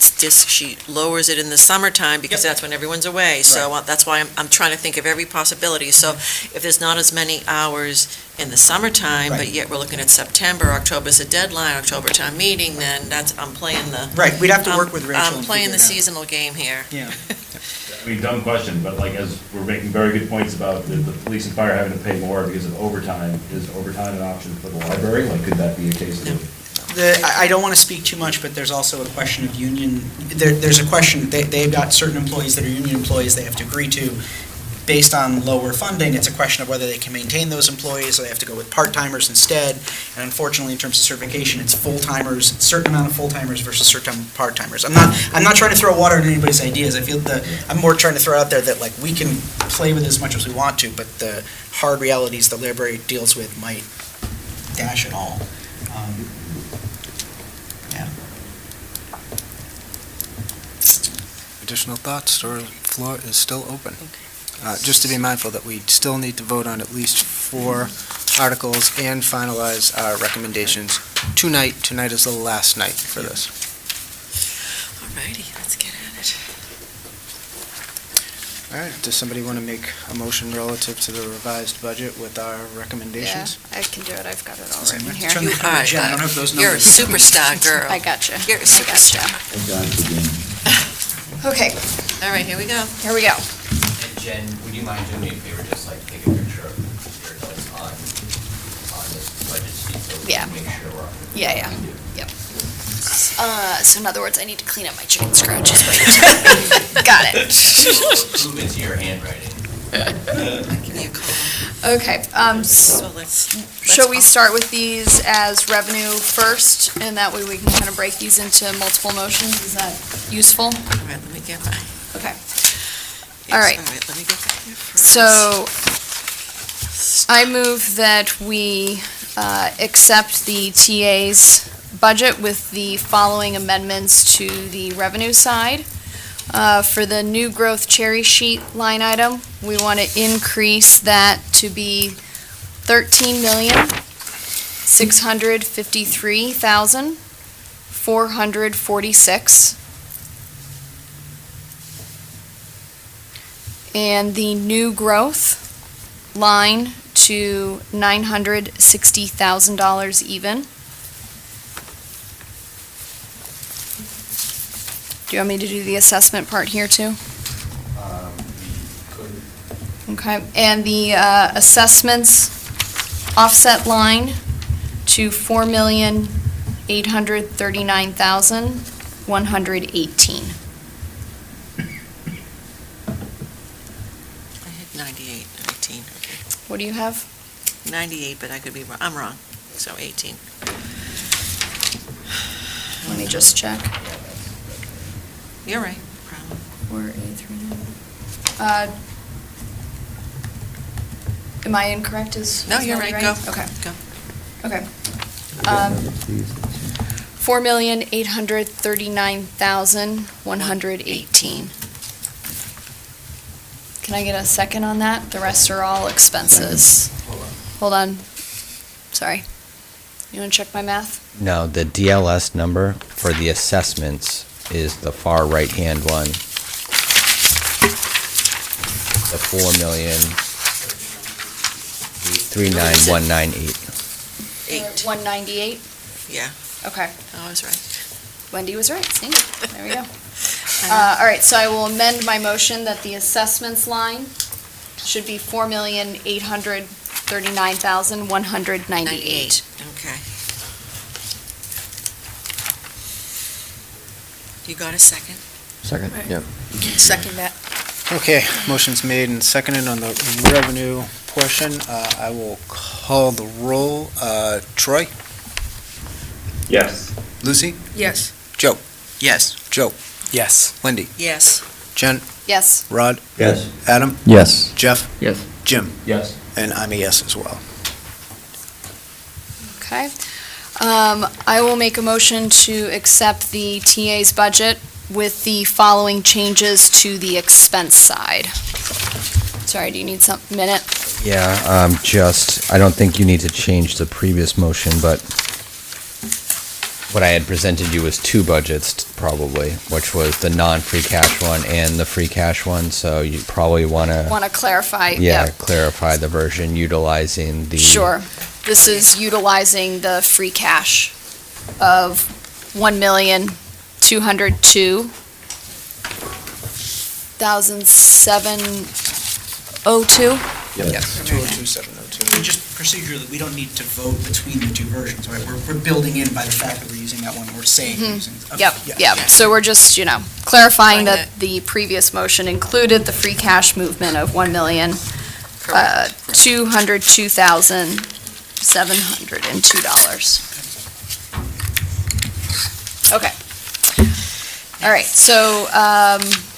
Speaker 8: she lowers it in the summertime because
Speaker 9: Yep.
Speaker 8: that's when everyone's away. So that's why I'm trying to think of every possibility. So if there's not as many hours in the summertime, but
Speaker 9: Right.
Speaker 8: yet we're looking at September, October's a deadline, October town meeting, then I'm playing the.
Speaker 9: Right, we'd have to work with Rachel.
Speaker 8: I'm
Speaker 9: and
Speaker 8: playing the
Speaker 9: figure it out.
Speaker 8: seasonal game here.
Speaker 9: Yeah.
Speaker 12: I mean, dumb question, but like, as we're making very good points about the police and fire having to pay more because of overtime, is overtime an option for the library? Like, could that be a case of?
Speaker 9: I don't want to speak too much, but there's also a question of union, there's a question, they've got certain employees that are union employees they have to agree to. Based on lower funding, it's a question of whether they can maintain those employees, or they have to go with part-timers instead. And unfortunately, in terms of certification, it's full-timers, certain amount of full-timers versus certain part-timers. I'm not trying to throw water at anybody's ideas. I feel I'm more trying to throw out there that, like, we can play with it as much as we want to, but the hard realities the library deals with might dash it all.
Speaker 1: Additional thoughts, or the floor is still open? Just to be mindful that we still need to vote on at least 4 articles and finalize our recommendations tonight. Tonight is the last night for this.
Speaker 8: All righty, let's get at it.
Speaker 1: All right, does somebody want to make a motion relative to the revised budget with our
Speaker 6: Yeah,
Speaker 1: recommendations?
Speaker 6: I can do it. I've got it all
Speaker 9: So I'm
Speaker 6: written
Speaker 9: gonna
Speaker 6: here.
Speaker 9: turn the camera to Jen. I don't have those
Speaker 8: You're a
Speaker 9: numbers.
Speaker 8: superstar, girl.
Speaker 6: I gotcha.
Speaker 8: You're a superstar.
Speaker 6: Okay,
Speaker 8: All right, here we go.
Speaker 6: here we go.
Speaker 5: And Jen, would you mind doing me a favor, just like take a picture of your notes on this budget sheet, so we
Speaker 6: Yeah.
Speaker 5: can make sure we're on.
Speaker 6: Yeah. So in other words, I need to clean up my chicken scratches. Got it.
Speaker 5: Prove it's your handwriting.
Speaker 8: Give me a call.
Speaker 6: Okay,
Speaker 8: So let's
Speaker 6: shall we start with these as revenue first, and that way we can kind of break these into multiple motions? Is that useful?
Speaker 8: All right, let me get back.
Speaker 6: Okay.
Speaker 8: Yes,
Speaker 6: All right.
Speaker 8: let me get back here first.
Speaker 6: So I move that we accept the TA's budget with the following amendments to the revenue side. For the new growth cherry sheet line item, we want to increase that to be $13,653,446. And the new growth line to $960,000 even. Do you want me to do the assessment part here too? Okay, and the assessments offset line to $4,839,118.
Speaker 8: I had 98, 18, okay.
Speaker 6: What do you have?
Speaker 8: 98, but I could be wrong. I'm wrong, so 18.
Speaker 6: Let me just check.
Speaker 8: You're right, no problem.
Speaker 6: 4839. Am I incorrect?
Speaker 8: No, you're right, go.
Speaker 6: Okay.
Speaker 8: Go.
Speaker 6: Okay. $4,839,118. Can I get a second on that? The rest are all expenses. Hold on. Sorry. You want to check my math?
Speaker 5: No, the DLS number for the assessments is the far right-hand one. The 4,039,198.
Speaker 6: 198?
Speaker 8: Yeah,
Speaker 6: Okay.
Speaker 8: I was right.
Speaker 6: Wendy was right, see? There we go. All right, so I will amend my motion that the assessments line should be $4,839,198.
Speaker 8: Okay. You got a second?
Speaker 7: Second, yep.
Speaker 10: Second that.
Speaker 1: Okay, motion's made and seconded on the revenue portion. I will call the roll. Troy?
Speaker 4: Yes.
Speaker 1: Lucy?
Speaker 10: Yes.
Speaker 1: Joe?
Speaker 9: Yes.
Speaker 1: Joe?
Speaker 9: Yes.
Speaker 1: Wendy?
Speaker 8: Yes.
Speaker 1: Jen?
Speaker 6: Yes.
Speaker 1: Rod?
Speaker 13: Yes.
Speaker 1: Adam?
Speaker 7: Yes.
Speaker 1: Jeff?
Speaker 14: Yes.
Speaker 1: Jim?
Speaker 13: Yes.
Speaker 1: And I'm a yes as well.
Speaker 6: Okay. I will make a motion to accept the TA's budget with the following changes to the expense side. Sorry, do you need some minute?
Speaker 5: Yeah, I don't think you need to change the previous motion, but what I had presented you was two budgets probably, which was the non-free cash one and the free cash one, so you probably want to,
Speaker 6: Want to clarify?
Speaker 5: yeah,
Speaker 6: Yep.
Speaker 5: clarify the version utilizing the.
Speaker 6: Sure. This is utilizing the free cash of $1,202,702.
Speaker 1: Yes. 202,702.
Speaker 9: And just procedurally, we don't need to vote between the two versions, right? We're building in by the fact that we're using that one, we're saying we're using. Okay,
Speaker 6: Yep,
Speaker 9: yeah,
Speaker 6: yep.
Speaker 9: yeah.
Speaker 6: So we're just, clarifying
Speaker 8: Fine,
Speaker 6: that the previous motion included the free cash movement of $1,202,702. Okay. All right, so,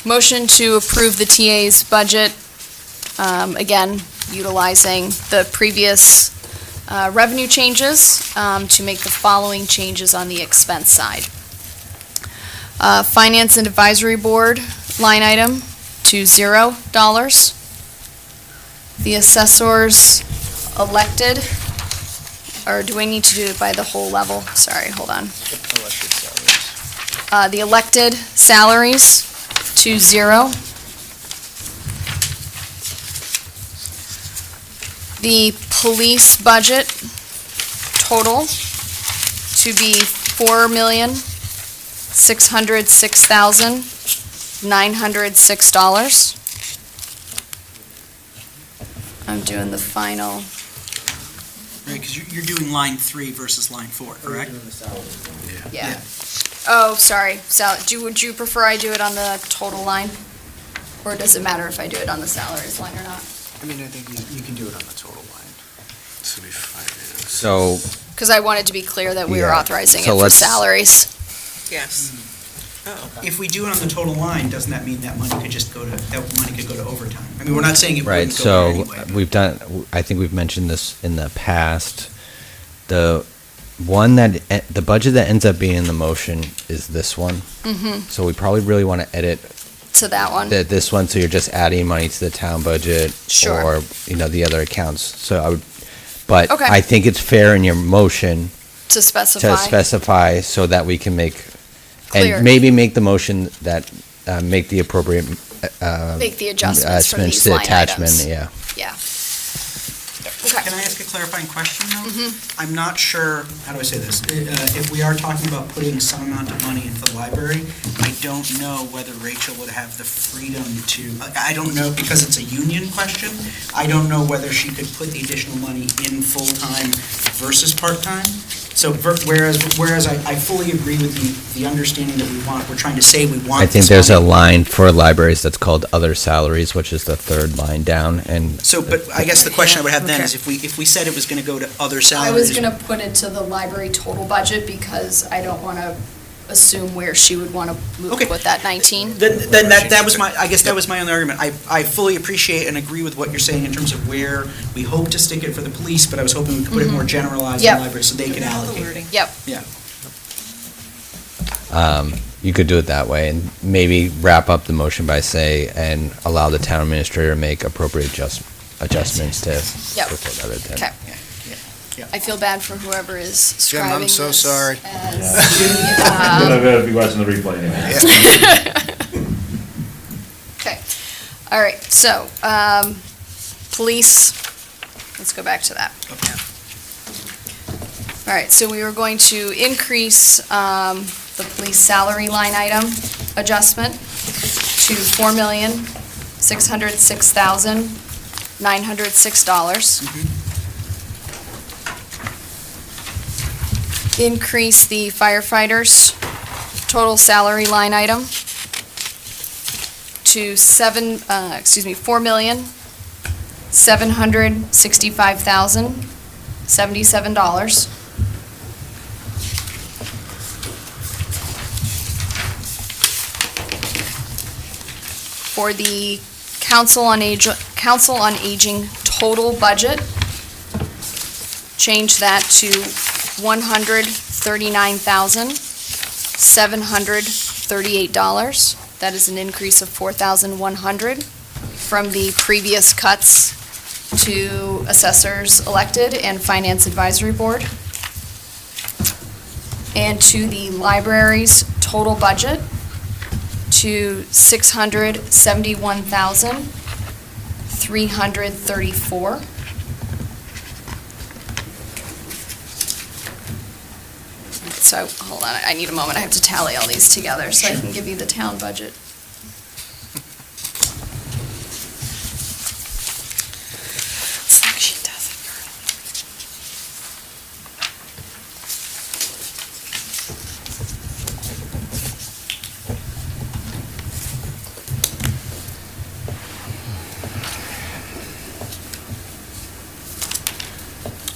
Speaker 6: motion to approve the TA's budget, again, utilizing the previous revenue changes to make the following changes on the expense side. Finance and Advisory Board line item to $0. The assessors elected, or do I need to do it by the whole level? Sorry, hold on. The elected salaries to $0. The police budget total to be $4,606,906. I'm doing the final.
Speaker 9: Right, because you're doing line 3 versus line 4, correct?
Speaker 6: Yeah. Oh, sorry. Would you prefer I do it on the total line? Or does it matter if I do it on the salaries line or not?
Speaker 1: I mean, I think you can do it on the total line.
Speaker 5: So,
Speaker 6: Because I wanted to be clear that we were
Speaker 5: Yeah.
Speaker 6: authorizing it
Speaker 5: So
Speaker 6: for
Speaker 5: let's-
Speaker 6: salaries.
Speaker 8: Yes. Oh,
Speaker 9: If we do it on the total line, doesn't that mean that money could just go to, that money could go to overtime? I mean, we're not saying it
Speaker 5: right,
Speaker 9: wouldn't go there
Speaker 5: so
Speaker 9: anyway.
Speaker 5: we've done, I think we've mentioned this in the past. The one that, the budget that ends up being in the motion is this one.
Speaker 6: Mm-hmm,
Speaker 5: So we probably really want to edit
Speaker 6: to that one.
Speaker 5: this one, so you're just adding money to the town budget.
Speaker 6: Sure.
Speaker 5: Or, the other accounts. So I would, but
Speaker 6: Okay.
Speaker 5: I think it's fair in your motion
Speaker 6: To
Speaker 5: to
Speaker 6: specify.
Speaker 5: specify so that we can make,
Speaker 6: Clear.
Speaker 5: and maybe make the motion that, make the appropriate,
Speaker 6: Make the adjustments for
Speaker 5: adjustments
Speaker 6: these
Speaker 5: to
Speaker 6: line
Speaker 5: attachment,
Speaker 6: items.
Speaker 5: yeah.
Speaker 6: Yeah.
Speaker 9: Can I ask a clarifying question, though? I'm not sure, how do I say this? If we are talking about putting some amount of money into the library, I don't know whether Rachel would have the freedom to, I don't know, because it's a union question, I don't know whether she could put the additional money in full-time versus part-time. So whereas I fully agree with the understanding that we're trying to say we want
Speaker 5: I think
Speaker 9: this
Speaker 5: there's a
Speaker 9: money.
Speaker 5: line for libraries that's called other salaries, which is the third line down, and
Speaker 9: So, but I guess the question I would have then
Speaker 6: Okay.
Speaker 9: is if we said it was gonna go to other
Speaker 6: I
Speaker 9: salaries.
Speaker 6: was gonna put it to the library total budget because I don't wanna assume where she would wanna
Speaker 9: Okay.
Speaker 6: move with that 19.
Speaker 9: Then that was my, I guess that was my only argument. I fully appreciate and agree with what you're saying in terms of where we hope to stick it for the police, but I was hoping we could put it more generalized in
Speaker 6: Yep.
Speaker 9: the library so they could allocate.
Speaker 6: Yep.
Speaker 5: you could do it that way, and maybe wrap up the motion by and allow the town administrator to make appropriate adjustments to
Speaker 6: Yep.
Speaker 5: report other than.
Speaker 6: Okay. I feel bad for whoever is
Speaker 1: Jim,
Speaker 6: scribing
Speaker 1: I'm so
Speaker 6: this
Speaker 1: sorry.
Speaker 6: as,
Speaker 12: I'm gonna be watching the replay anyway.
Speaker 6: Okay, all right, so, police, let's go back to that.
Speaker 9: Okay.
Speaker 6: All right, so we were going to increase the police salary line item adjustment to $4,606,906. Increase the firefighters' total salary line item to $4,765,077. For the Council on Aging total budget, change that to $139,738. That is an increase of $4,100 from the previous cuts to assessors elected and finance advisory board. And to the library's total budget to $671,334. So, hold on, I need a moment, I have to tally all these together so I can give you the town budget. It's like she does it early.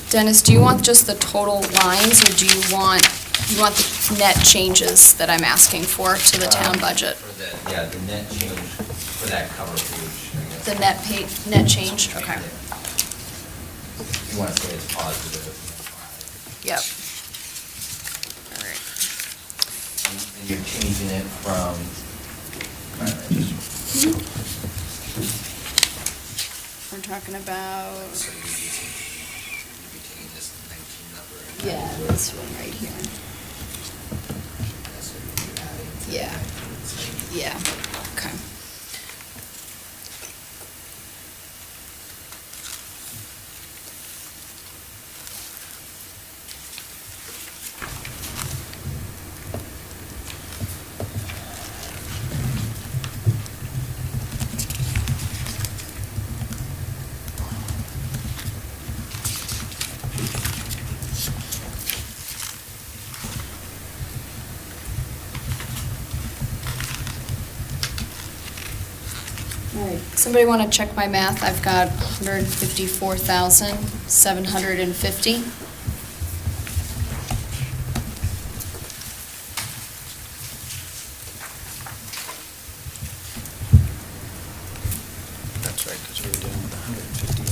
Speaker 6: Dennis, do you want just the total lines, or do you want the net changes that I'm asking for to the town budget?
Speaker 5: The net change for that cover page, I guess.
Speaker 6: The net change, okay,
Speaker 5: You want to say it's positive.
Speaker 6: yep. All right.
Speaker 5: And you're changing it from.
Speaker 6: We're talking about,
Speaker 5: So you'd be taking this 19 number.
Speaker 6: yeah, this one right here.
Speaker 5: That's what you'd be adding to
Speaker 6: Yeah.
Speaker 5: that.
Speaker 6: Yeah, okay. Somebody want to check my math? I've got 154,750.
Speaker 1: That's right, because we were dealing with 150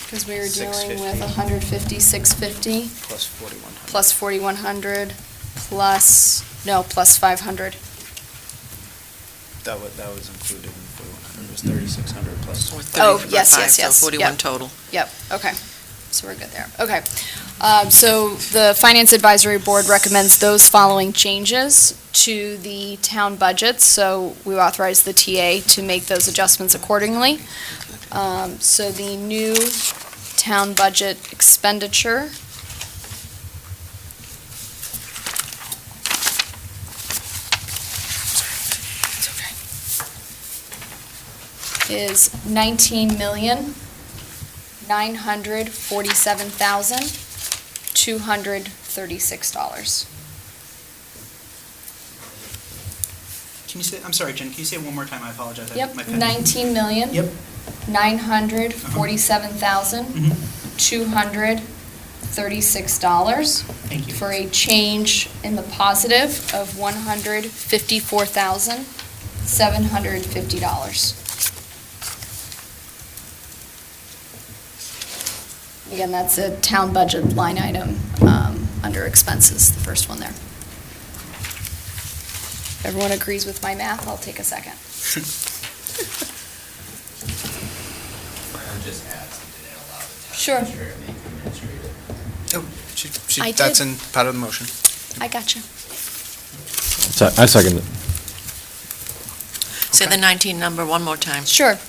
Speaker 6: Because we were dealing
Speaker 1: 650.
Speaker 6: with 150, 650,
Speaker 1: plus 4,100.
Speaker 6: plus 4,100, plus 500.
Speaker 1: That was included in 4,100. It was 3,600 plus.
Speaker 8: Or
Speaker 6: Oh,
Speaker 8: 30
Speaker 6: yes,
Speaker 8: by
Speaker 6: yes,
Speaker 8: five,
Speaker 6: yes,
Speaker 8: So 41
Speaker 6: yep.
Speaker 8: total.
Speaker 6: Yep, okay. So we're good there. Okay. So the Finance Advisory Board recommends those following changes to the town budget. So we authorize the TA to make those adjustments accordingly. So the new town budget expenditure is $19,947,236.
Speaker 9: Can you say, I'm sorry, Jen, can you say it one more time? I apologize. I-
Speaker 6: Yep,
Speaker 9: my pen-
Speaker 6: 19 million.
Speaker 9: Yep.
Speaker 6: 947,236 dollars
Speaker 9: Thank you.
Speaker 6: for a change in the positive of $154,750. Again, that's a town budget line item under expenses, the first one there. If everyone agrees with my math, I'll take a second.
Speaker 13: I'll just add something and allow the town
Speaker 6: Sure.
Speaker 13: administrator to make administrative.
Speaker 1: Oh,
Speaker 6: I
Speaker 1: that's
Speaker 6: did.
Speaker 1: in part of the motion.
Speaker 6: I got you.
Speaker 7: I second it.
Speaker 8: Say the 19 number one more time.
Speaker 6: Sure.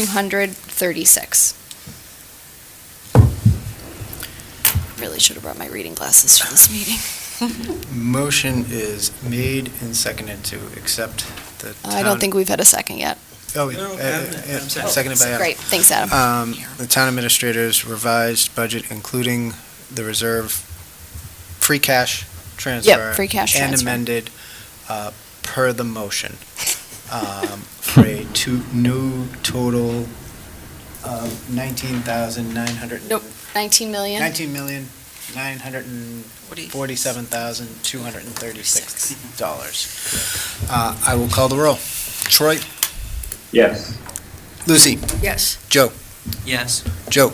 Speaker 6: 19,947,236. Really should have brought my reading glasses for this meeting.
Speaker 1: Motion is made and seconded to accept the town.
Speaker 6: I don't think we've had a second yet.
Speaker 1: Oh,
Speaker 9: No, Adam said-
Speaker 1: seconded by Adam.
Speaker 6: Great, thanks, Adam.
Speaker 1: The town administrator's revised budget, including the reserve free cash transfer.
Speaker 6: Yep, free cash
Speaker 1: And
Speaker 6: transfer.
Speaker 1: amended per the motion, for a new total of 19,900.
Speaker 6: Nope, 19 million.
Speaker 1: 19,947,236 dollars. I will call the roll. Troy?
Speaker 4: Yes.
Speaker 1: Lucy?
Speaker 10: Yes.
Speaker 1: Joe?
Speaker 9: Yes.
Speaker 1: Joe?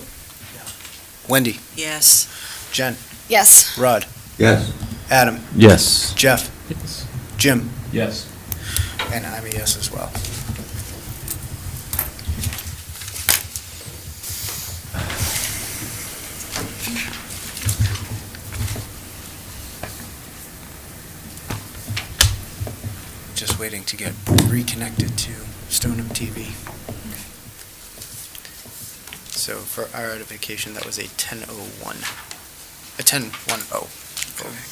Speaker 1: Wendy?
Speaker 8: Yes.
Speaker 1: Jen?
Speaker 6: Yes.
Speaker 1: Rod?
Speaker 11: Yes.
Speaker 1: Adam?
Speaker 7: Yes.
Speaker 1: Jeff? Jim?
Speaker 12: Yes.
Speaker 1: And I'm a yes as well. Just waiting to get reconnected to Stoneham TV. So for our edification, that was a 10:01, a 10:10.
Speaker 9: Correct.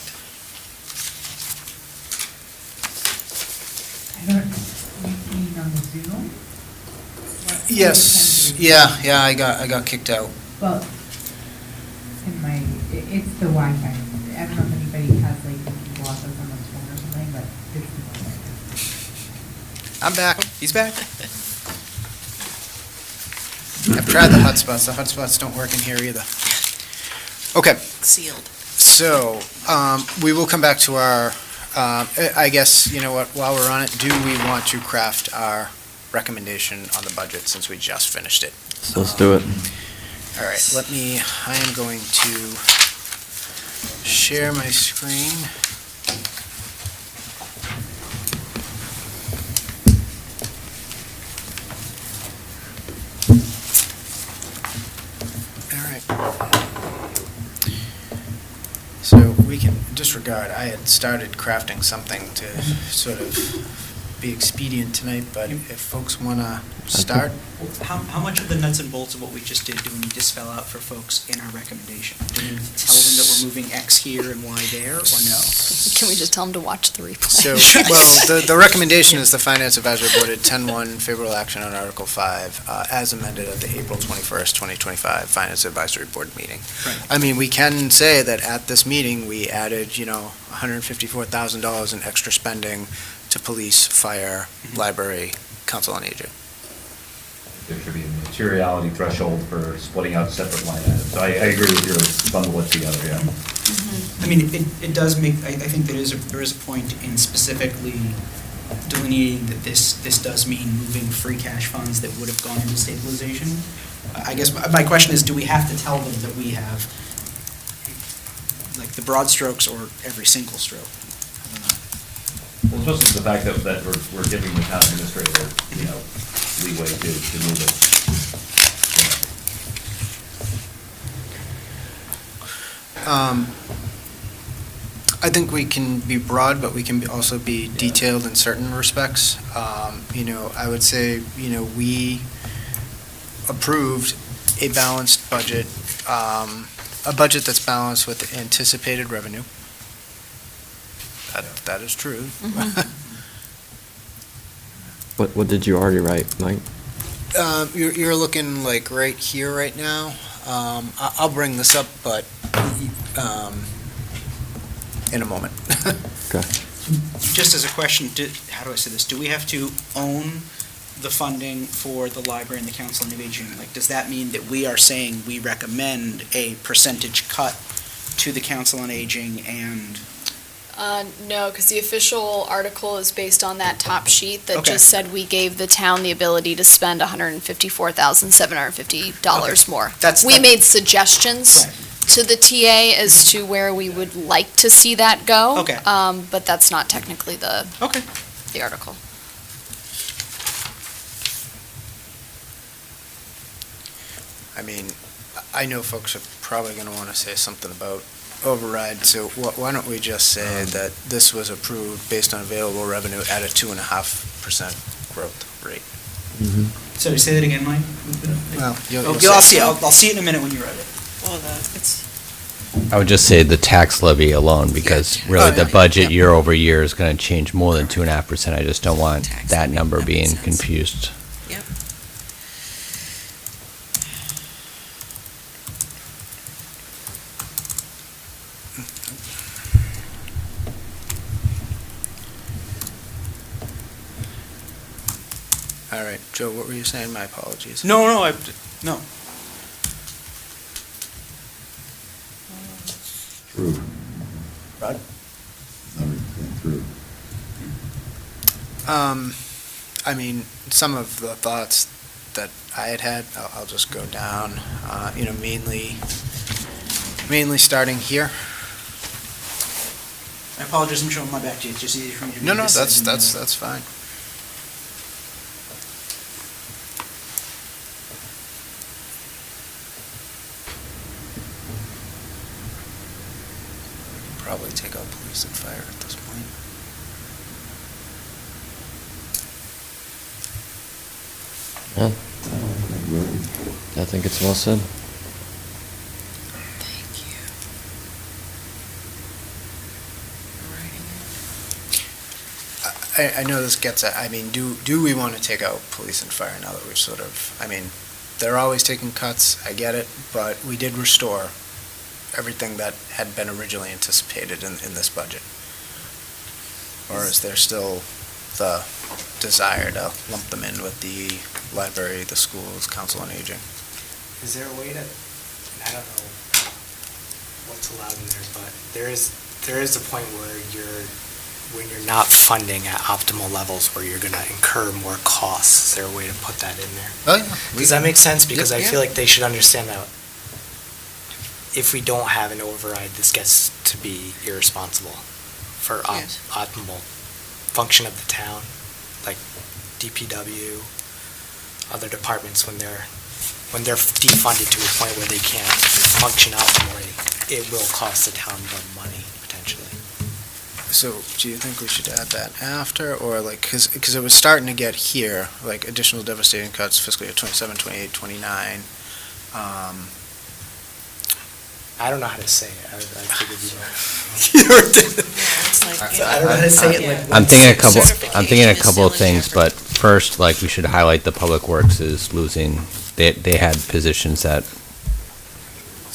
Speaker 3: I don't, you mean on the Zoom?
Speaker 1: Yes, yeah, I got kicked out.
Speaker 3: Well, in my, it's the Wi-Fi. I don't know if anybody has like block on someone's phone or something, but it's the Wi-Fi.
Speaker 1: I'm back. He's back. I've tried the hotspots. The hotspots don't work in here either. Okay,
Speaker 8: Sealed.
Speaker 1: so we will come back to our, I guess, you know what, while we're on it, do we want to craft our recommendation on the budget since we just finished it?
Speaker 7: So let's do it.
Speaker 1: All right, I am going to share my screen. All right. So we can disregard, I had started crafting something to sort of be expedient tonight, but if folks want to start,
Speaker 9: How much of the nuts and bolts of what we just did do we need to spell out for folks in our recommendation? Do we need to tell them that we're moving X here and Y there, or no?
Speaker 6: Can we just tell them to watch the replay?
Speaker 1: So, well, the recommendation is the Finance Advisory Board at 10-1 favorable action on Article 5, as amended at the April 21st, 2025 Finance Advisory Board meeting.
Speaker 9: Right.
Speaker 1: I mean, we can say that at this meeting, we added, $154,000 in extra spending to police, fire, library, council on aging.
Speaker 12: There should be a materiality threshold for splitting out separate line items. So I agree with your bundle it together, yeah.
Speaker 9: I mean, it does make, I think there is a point in specifically delineating that this does mean moving free cash funds that would have gone into stabilization. I guess my question is, do we have to tell them that we have, like, the broad strokes or every single stroke? I don't know.
Speaker 12: Well, especially the fact that we're giving the town administrator, leeway to move it.
Speaker 1: I think we can be broad, but we can also be detailed in certain respects. I would say, we approved a balanced budget, a budget that's balanced with anticipated revenue. That is true.
Speaker 7: What did you already write, Mike?
Speaker 1: You're looking like right here, right now. I'll bring this up, but in a moment.
Speaker 7: Okay.
Speaker 9: Just as a question, how do I say this? Do we have to own the funding for the library and the council on aging? Like, does that mean that we are saying we recommend a percentage cut to the council on aging and?
Speaker 6: No, because the official article is based on that top sheet that
Speaker 9: Okay.
Speaker 6: just said we gave the town the ability to spend $154,750 more. We made suggestions to the TA as to where we would like to see that go.
Speaker 9: Okay.
Speaker 6: But that's not technically the article.
Speaker 1: I mean, I know folks are probably going to want to say something about override, so why don't we just say that this was approved based on available revenue at a 2.5% growth rate?
Speaker 9: Sorry, say that again, Mike?
Speaker 1: Well,
Speaker 9: I'll see it. I'll see it in a minute when you write it.
Speaker 8: Well, it's,
Speaker 5: I would just say the tax levy alone, because really the budget year over year is going to change more than 2.5%. I just don't want
Speaker 8: Tax
Speaker 5: that
Speaker 8: levy,
Speaker 5: number
Speaker 8: that makes
Speaker 5: being
Speaker 8: sense.
Speaker 5: confused.
Speaker 8: yep.
Speaker 1: All right, Joe, what were you saying? My apologies.
Speaker 9: No.
Speaker 15: True.
Speaker 1: Rod?
Speaker 15: 100% true.
Speaker 1: I mean, some of the thoughts that I had, I'll just go down, mainly starting here.
Speaker 9: I apologize, I'm showing my back to you. It's just easier for me to read
Speaker 1: No,
Speaker 9: this than,
Speaker 1: that's fine. Probably take out police and fire at this point.
Speaker 7: Yeah. I think it's well said.
Speaker 1: I know this gets at, do we want to take out police and fire now that we've sort of, they're always taking cuts, I get it, but we did restore everything that had been originally anticipated in this budget. Or is there still the desire to lump them in with the library, the schools, council on aging?
Speaker 2: Is there a way to, and I don't know what's allowed in there, but there is a point where when you're not funding at optimal levels where you're going to incur more costs. Is there a way to put that in there?
Speaker 1: Oh, yeah.
Speaker 2: Does that make sense? Because
Speaker 1: Yep,
Speaker 2: I
Speaker 1: yeah.
Speaker 2: feel like they should understand that if we don't have an override, this gets to be irresponsible for
Speaker 1: Yes.
Speaker 2: optimal function of the town, like DPW, other departments, when they're defunded to a point where they can't function optimally, it will cost the town more money, potentially.
Speaker 1: So, do you think we should add that after, or because it was starting to get here, like additional devastating cuts fiscal year 27, 28, 29.
Speaker 2: I don't know how to say it. I figured you know. I don't know how to say it. Like,
Speaker 5: I'm thinking a couple.
Speaker 8: Certification
Speaker 5: I'm thinking a
Speaker 8: is
Speaker 5: couple of
Speaker 8: still in
Speaker 5: things, but first, we should highlight the public works is losing. They had positions that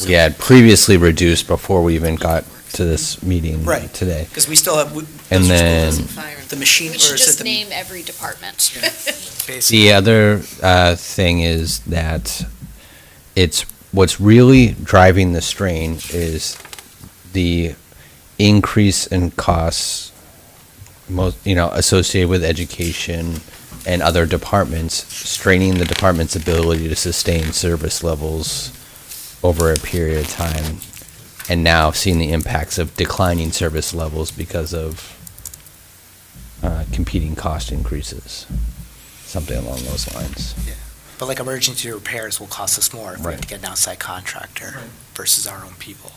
Speaker 5: we had previously reduced before we even got to this meeting
Speaker 9: Right.
Speaker 5: today.
Speaker 9: Because we still have,
Speaker 5: And then
Speaker 9: the machine,
Speaker 6: We
Speaker 9: or
Speaker 6: should
Speaker 9: is it
Speaker 6: just
Speaker 9: the?
Speaker 6: name every department.
Speaker 5: the other thing is that what's really driving the strain is the increase in costs, associated with education and other departments, straining the department's ability to sustain service levels over a period of time, and now seeing the impacts of declining service levels because of competing cost increases, something along those lines.
Speaker 2: But like emergency repairs will cost us more if we have
Speaker 5: Right.
Speaker 2: to get an outside contractor versus our own people.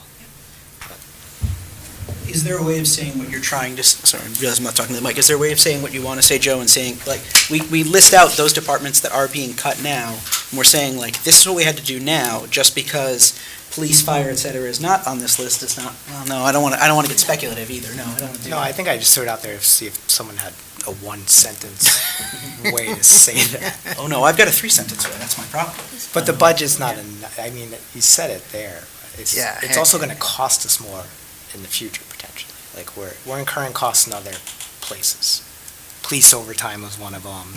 Speaker 9: Is there a way of saying what you're trying to, sorry, I realize I'm not talking to the mic, is there a way of saying what you want to say, Joe, and saying, like, we list out those departments that are being cut now, and we're saying, like, this is what we had to do now, just because police, fire, et cetera, is not on this list, it's not, well, no, I don't want to get speculative either, no, I don't want to do
Speaker 2: No,
Speaker 9: that.
Speaker 2: I think I just threw it out there to see if someone had a one-sentence way to say that.
Speaker 9: Oh, no, I've got a 3-sentence way, that's my problem.
Speaker 2: But the budget's not, I mean, you said it there.
Speaker 1: Yeah,
Speaker 2: It's also going to cost us more in the future, potentially. Like, we're incurring costs in other places. Police overtime was one of them,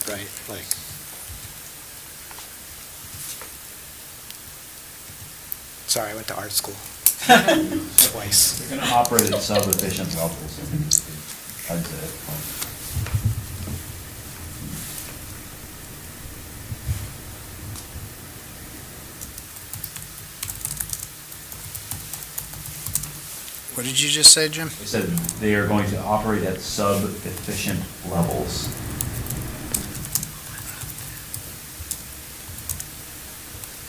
Speaker 2: right? Like, sorry, I went to art school twice.
Speaker 12: They're going to operate at sub-efficient levels, I'd say.
Speaker 1: What did you just say, Jim?
Speaker 12: They said they are going to operate at sub-efficient levels.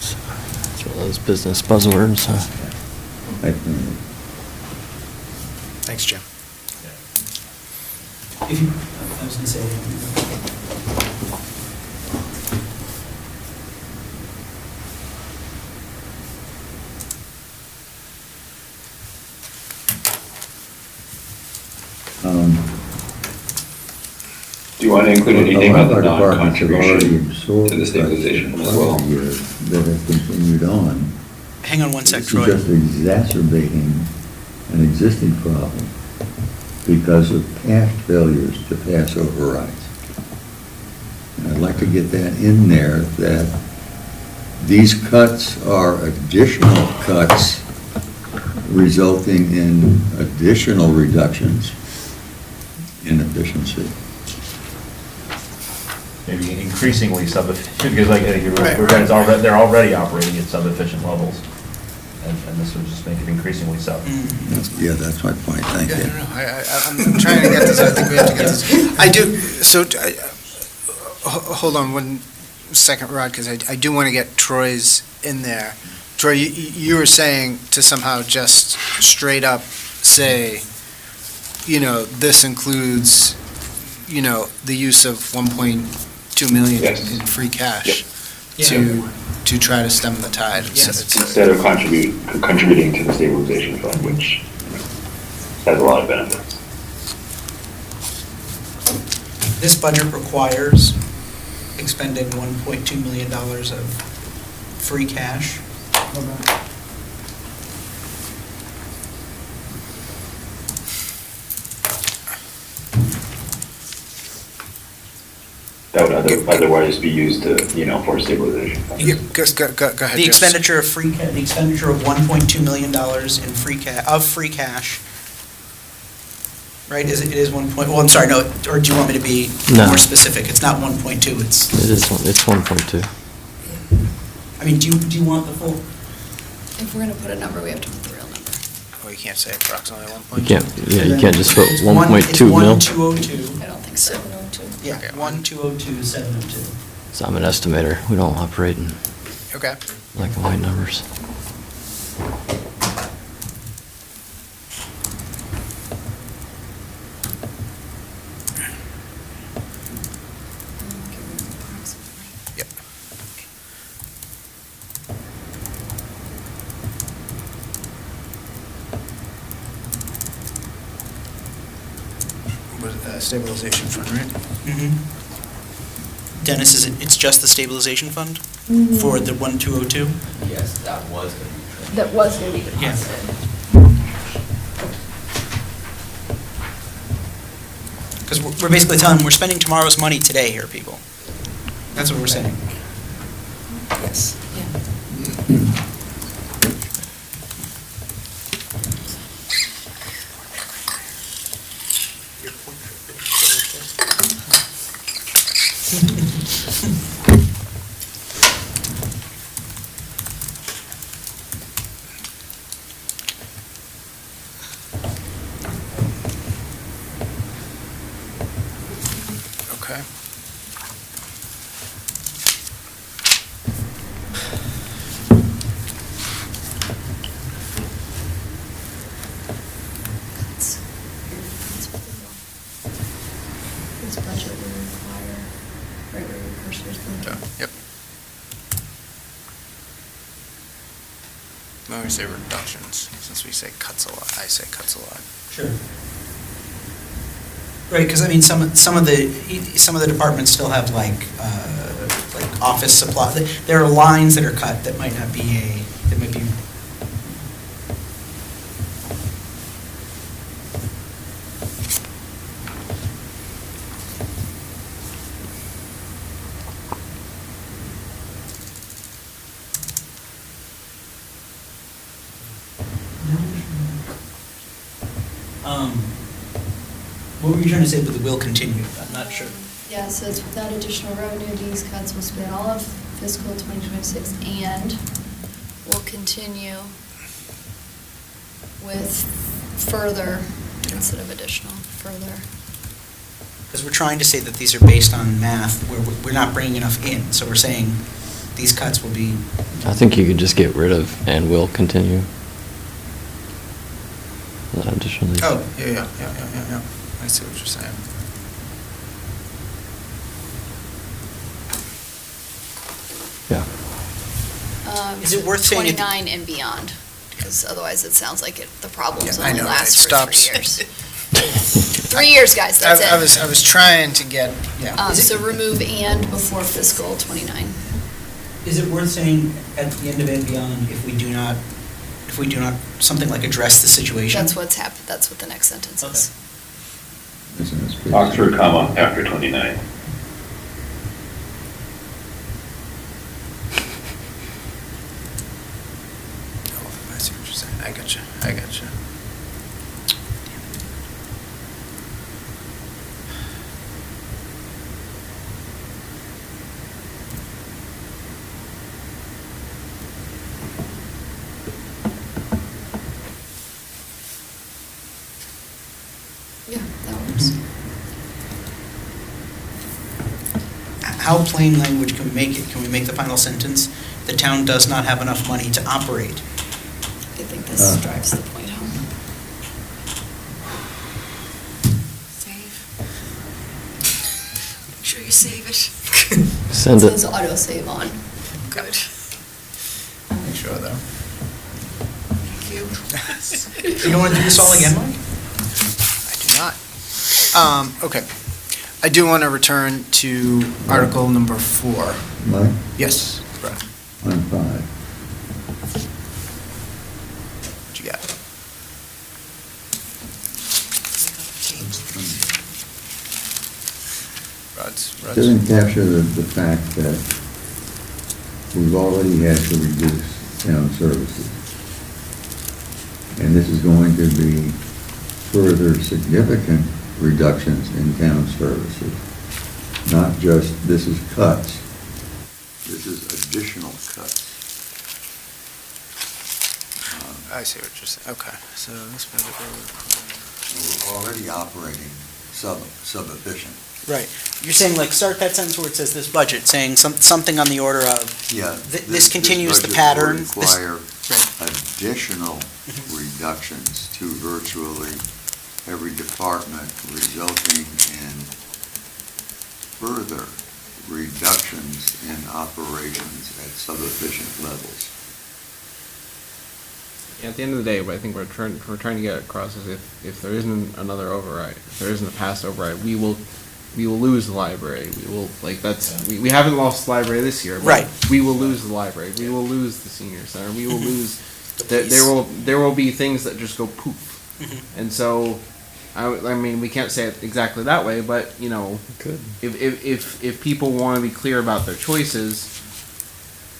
Speaker 7: It's one of those business buzzwords, huh?
Speaker 2: Thanks, Jim.
Speaker 9: If you, I was going to say,
Speaker 16: Do you want to include anything
Speaker 15: A
Speaker 16: on
Speaker 15: lot
Speaker 16: the
Speaker 15: of our departments have already
Speaker 16: non-contribution
Speaker 15: absorbed
Speaker 16: to the stabilization
Speaker 15: cuts
Speaker 16: as well?
Speaker 15: over the years that have continued on.
Speaker 9: hang on one sec,
Speaker 15: This
Speaker 9: Troy.
Speaker 15: is just exacerbating an existing problem because of past failures to pass overrides. And I'd like to get that in there, that these cuts are additional cuts resulting in additional reductions in efficiency.
Speaker 12: Maybe increasingly sub-efficient, because like, they're already operating at sub-efficient levels. And this would just make it increasingly so.
Speaker 15: Yeah, that's my point, thank
Speaker 1: Yeah,
Speaker 15: you.
Speaker 1: no, I'm trying to get this, I think we have to get this. I do, so, hold on one second, Rod, because I do want to get Troy's in there. Troy, you were saying to somehow just straight up say, this includes, the use of 1.2 million
Speaker 16: Yes.
Speaker 1: in free cash
Speaker 9: Yeah.
Speaker 1: to try to stem the tide.
Speaker 9: Yes.
Speaker 16: Instead of contributing to the stabilization fund, which has a lot of benefits.
Speaker 9: This budget requires expending $1.2 million of free cash.
Speaker 16: That would otherwise be used to, for stabilization. fund.
Speaker 1: Yeah, go ahead,
Speaker 9: The
Speaker 1: Jess.
Speaker 9: expenditure of the expenditure of $1.2 million in free cash, right, it is 1 point, well, I'm sorry, no, or do you want me to be
Speaker 7: No.
Speaker 9: more specific? It's not 1.2, it's,
Speaker 7: It's 1.2.
Speaker 9: I mean, do you want the full?
Speaker 6: If we're going to put a number, we have to put the real number.
Speaker 1: Oh, you can't say approximately
Speaker 7: You
Speaker 1: 1.2.
Speaker 7: can't, you can't just put
Speaker 9: It's
Speaker 7: 1.2 mil.
Speaker 9: 1,202,
Speaker 6: I don't think so.
Speaker 9: yeah, 1,202, 702.
Speaker 7: So I'm an estimator. We don't operate in
Speaker 1: Okay.
Speaker 7: black and white numbers.
Speaker 1: Yep. Stabilization fund, right?
Speaker 9: Dennis, it's just the stabilization fund for the 1,202?
Speaker 13: Yes, that was going to be.
Speaker 6: That was going to be
Speaker 9: Yeah.
Speaker 6: deposited.
Speaker 9: Because we're basically telling them we're spending tomorrow's money today here, people. That's what we're saying.
Speaker 8: Yes.
Speaker 1: Okay.
Speaker 6: This budget will require, right where your cursor's thinking.
Speaker 1: Yep. When we say reductions, since we say cuts a lot, I say cuts a lot.
Speaker 9: Sure. Right, because I mean, some of the departments still have like office supply. There are lines that are cut that might not be that might be. What were you trying to say with the will continue? I'm not sure.
Speaker 6: Yeah, so it's without additional revenue, these cuts will span all of fiscal 2026 and will continue with further, instead of additional, further.
Speaker 9: Because we're trying to say that these are based on math, where we're not bringing enough in. So we're saying these cuts will be.
Speaker 7: I think you could just get rid of and will continue. Not additionally.
Speaker 1: Oh, yeah. I see what you're saying.
Speaker 7: Yeah.
Speaker 9: Is it worth saying it-
Speaker 6: 29 and beyond, because otherwise it sounds like the problems
Speaker 1: Yeah, I
Speaker 6: only
Speaker 1: know,
Speaker 6: last
Speaker 1: it
Speaker 6: for 3
Speaker 1: stops.
Speaker 6: years. 3 years, guys, that's it.
Speaker 1: I was trying to get, yeah.
Speaker 6: So remove and before fiscal 29.
Speaker 9: Is it worth saying at the end of and beyond if we do not something like address the situation?
Speaker 6: That's what's happened, that's what the next sentence is.
Speaker 16: Oxford, comma, after 29.
Speaker 1: Oh, I see what you're saying. I gotcha.
Speaker 6: Yeah, that works.
Speaker 9: How plain language can we make it? Can we make the final sentence? The town does not have enough money to operate.
Speaker 6: I think this drives the point home. Save. Make sure you save it.
Speaker 7: Send
Speaker 6: It
Speaker 7: it.
Speaker 6: says auto-save on. Good.
Speaker 1: Make sure, though.
Speaker 6: Thank you.
Speaker 9: You don't want to do this all again, Mike?
Speaker 1: I do not. Okay. I do want to return to Article number 4.
Speaker 15: Mike,
Speaker 1: Yes, Brett,
Speaker 15: on 5.
Speaker 1: what you got? Rod's.
Speaker 15: Doesn't capture the fact that we've already had to reduce town services. And this is going to be further significant reductions in town services. Not just, this is cuts. This is additional cuts.
Speaker 1: I see what you're saying. Okay, so this budget
Speaker 15: We're already operating sub-efficient.
Speaker 9: Right. You're saying, like, start that sentence where it says this budget, saying something on the order of,
Speaker 15: Yeah.
Speaker 9: this continues the
Speaker 15: budget will
Speaker 9: pattern. This-
Speaker 15: require
Speaker 9: Right.
Speaker 15: additional reductions to virtually every department, resulting in further reductions in operations at sub-efficient levels.
Speaker 14: At the end of the day, what I think we're trying to get across is if there isn't another override, if there isn't a past override, we will lose the library. We haven't lost the library this year, but
Speaker 9: Right.
Speaker 14: we will lose the library. We will lose the senior center. We will lose. There will be things that just go poof. And so, I mean, we can't say it exactly that way, but, you know,
Speaker 7: Good.
Speaker 14: if people want to be clear about their choices,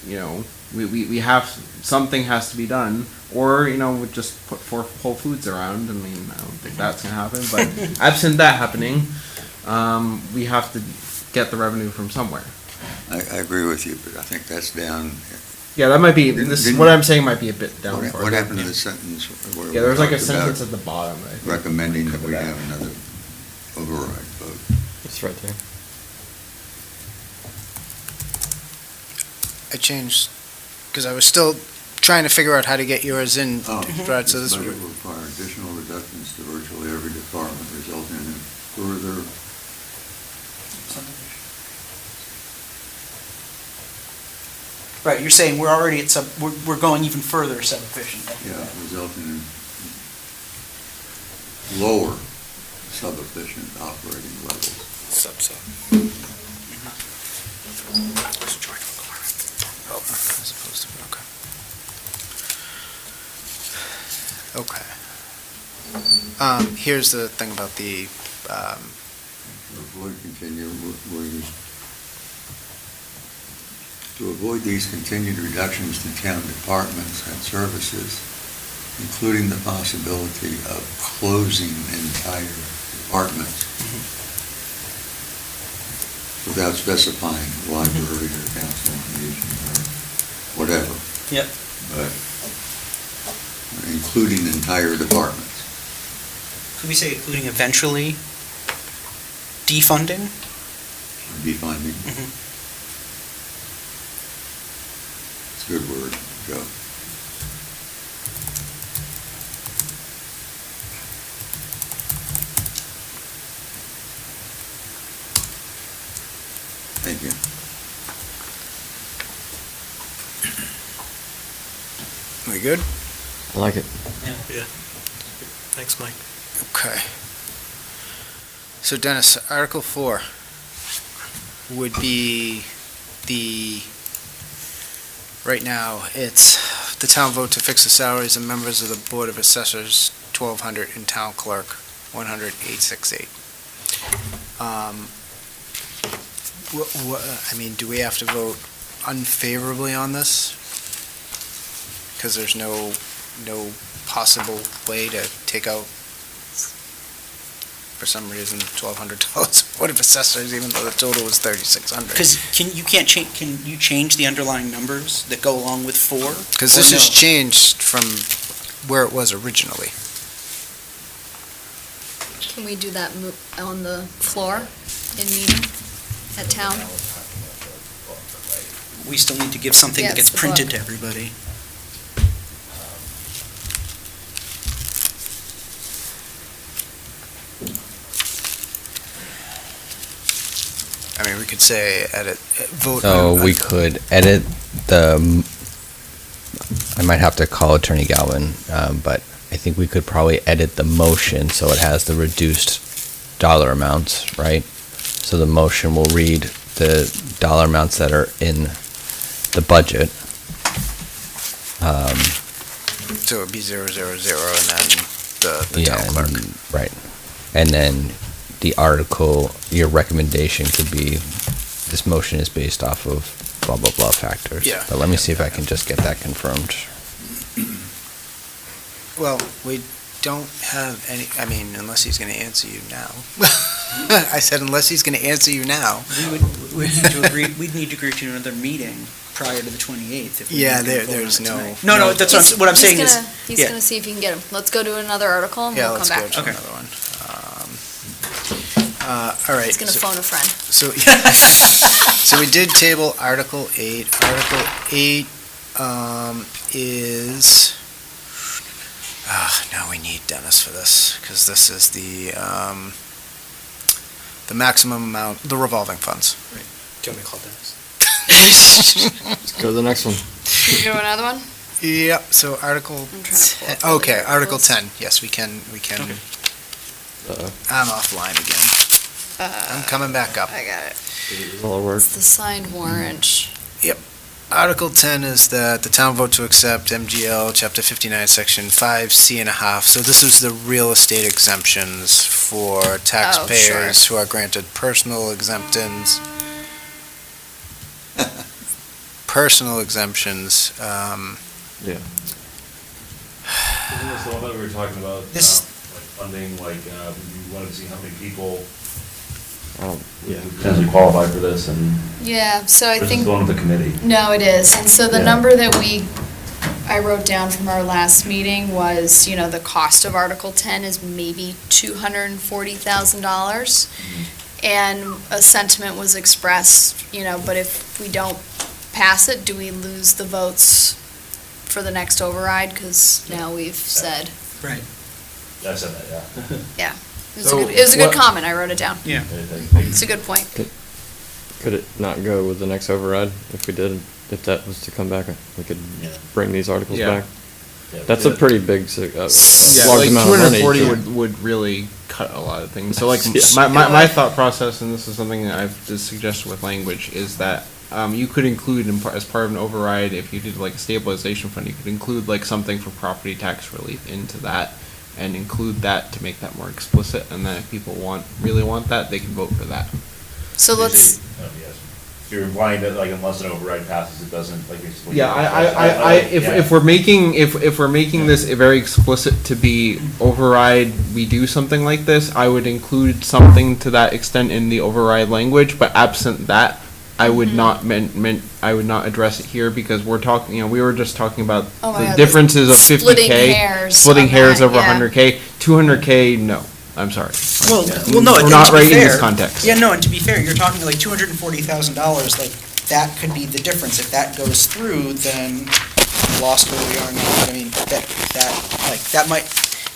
Speaker 14: you know, we have, something has to be done, or, you know, we just put four Whole Foods around. I mean, I don't think that's gonna happen, but absent that happening, we have to get the revenue from somewhere.
Speaker 11: I agree with you, but I think that's down.
Speaker 14: Yeah, that might be,
Speaker 11: Didn't-
Speaker 14: what I'm saying might be a bit down.
Speaker 11: What
Speaker 14: further.
Speaker 11: happened to the sentence where
Speaker 14: Yeah, there was like a
Speaker 11: we talked about
Speaker 14: sentence at the bottom, I think.
Speaker 11: recommending that we
Speaker 14: Cover that.
Speaker 11: have another override vote?
Speaker 7: It's right there.
Speaker 1: I changed, because I was still trying to figure out how to get yours in, Brad, so
Speaker 11: This
Speaker 1: this,
Speaker 11: budget will require additional reductions to virtually every department, resulting in further
Speaker 9: Right, you're saying we're already at we're going even further sub-efficient.
Speaker 11: resulting in lower sub-efficient operating levels.
Speaker 1: oh, as opposed to, okay. Okay. Here's the thing about the,
Speaker 11: To avoid these continued reductions to town departments and services, including the possibility of closing entire departments without specifying library or council on aging or whatever.
Speaker 9: Yep.
Speaker 11: But including entire departments.
Speaker 9: Could we say including eventually defunding?
Speaker 11: Defunding.
Speaker 9: Mhm.
Speaker 11: It's a good word, Joe. Thank you.
Speaker 1: we good?
Speaker 7: I like it.
Speaker 2: Yeah. Thanks, Mike.
Speaker 1: Okay. So Dennis, Article 4 would be right now, it's the town vote to fix the salaries of members of the Board of Assessors, 1,200, and town clerk, 100,868. I mean, do we have to vote unfavorably on this? Because there's no possible way to take out, for some reason, $1,200 Board of Assessors, even though the total was 3,600.
Speaker 9: Because can you change the underlying numbers that go along with 4?
Speaker 1: Because this has changed from where it was originally.
Speaker 6: Can we do that on the floor in meeting at town?
Speaker 9: We still need to give something
Speaker 6: Yeah,
Speaker 9: that
Speaker 6: it's
Speaker 9: gets
Speaker 6: the book.
Speaker 9: printed to everybody.
Speaker 1: I mean, we could say vote.
Speaker 5: So we could edit I might have to call Attorney Galvin, but I think we could probably edit the motion so it has the reduced dollar amounts, right? So the motion will read the dollar amounts that are in the budget.
Speaker 1: So it would be 000 and then the
Speaker 5: Yeah,
Speaker 1: town clerk.
Speaker 5: Right. And then the article, your recommendation could be, this motion is based off of blah, blah, blah factors.
Speaker 1: Yeah.
Speaker 5: But let me see if I can just get that confirmed.
Speaker 1: Well, we don't have any, I mean, unless he's going to answer you now. I said unless he's going to answer you now.
Speaker 9: We'd need to agree to another meeting prior to the 28th. If we
Speaker 1: Yeah,
Speaker 9: didn't vote on
Speaker 1: there's
Speaker 9: it
Speaker 1: no.
Speaker 9: tonight. No, that's what I'm saying is.
Speaker 6: He's gonna see if he can get him. Let's go to another article and
Speaker 1: Yeah,
Speaker 6: we'll come
Speaker 1: let's go
Speaker 6: back.
Speaker 1: to another one. All right.
Speaker 6: He's gonna
Speaker 1: so-
Speaker 6: phone a friend.
Speaker 1: So, so we did table Article 8. Article 8 is, now we need Dennis for this, because this is the maximum amount, the revolving funds.
Speaker 2: Do you want me to call Dennis?
Speaker 7: Let's go to the next one.
Speaker 6: Can we do another one?
Speaker 1: Yep, so Article
Speaker 6: I'm trying to pull up
Speaker 1: 10,
Speaker 6: all the
Speaker 1: okay, Article
Speaker 6: articles.
Speaker 1: 10, yes, we can, I'm offline again. I'm coming back up.
Speaker 6: I got it.
Speaker 7: All work.
Speaker 6: It's the signed warrant.
Speaker 1: Article 10 is that the town vote to accept MGL Chapter 59, Section 5C and a half. So this is the real estate exemptions for taxpayers who are granted personal exemptions. Personal exemptions.
Speaker 7: Yeah.
Speaker 12: Isn't this the one that we were talking about,
Speaker 9: This-
Speaker 12: like funding, like, we wanted to see how many people
Speaker 7: Yeah.
Speaker 12: would potentially qualify for this, and
Speaker 6: Yeah, so I
Speaker 12: this is
Speaker 6: think.
Speaker 12: going with the committee.
Speaker 6: No, it is. And so the
Speaker 12: Yeah.
Speaker 6: number that I wrote down from our last meeting was, the cost of Article 10 is maybe $240,000. And a sentiment was expressed, but if we don't pass it, do we lose the votes for the next override? Because now we've said,
Speaker 9: Right.
Speaker 12: I said that, yeah.
Speaker 6: it was a good comment, I wrote it down.
Speaker 9: Yeah.
Speaker 6: It's a good point.
Speaker 7: Could it not go with the next override if we did, if that was to come back? We could
Speaker 12: Yeah.
Speaker 7: bring these articles
Speaker 14: Yeah.
Speaker 7: back?
Speaker 12: Yeah,
Speaker 7: That's a
Speaker 12: yeah.
Speaker 7: pretty big,
Speaker 14: Yeah,
Speaker 7: large
Speaker 14: like
Speaker 7: amount of money.
Speaker 14: 240
Speaker 7: to-
Speaker 14: would really cut a lot of things. So like
Speaker 7: Yeah.
Speaker 14: my thought process, and this is something that I've just suggested with language, is that you could include as part of an override, if you did like a stabilization fund, you could include like something for property tax relief into that, and include that to make that more explicit. And then if people really want that, they can vote for that.
Speaker 6: So let's,
Speaker 12: Yes. You're implying that, like, unless an override passes, it doesn't, like, it's.
Speaker 14: Yeah, if we're making this very explicit to be override, we do something like this, I would include something to that extent in the override language, but absent that, I would not I would not address it here, because we're talking, we were just talking about
Speaker 6: Oh my
Speaker 14: the
Speaker 6: God,
Speaker 14: differences of
Speaker 6: splitting
Speaker 14: 50K.
Speaker 6: hairs
Speaker 14: Splitting
Speaker 6: on
Speaker 14: hairs
Speaker 6: that,
Speaker 14: over
Speaker 6: yeah.
Speaker 14: 100K, 200K, no, I'm sorry.
Speaker 9: Well, no,
Speaker 14: We're
Speaker 9: and
Speaker 14: not
Speaker 9: to be
Speaker 14: right in this
Speaker 9: fair-
Speaker 14: context.
Speaker 9: Yeah, no, and to be fair, you're talking like $240,000, like, that could be the difference. If that goes through, then we lost where we are now. I mean, that might,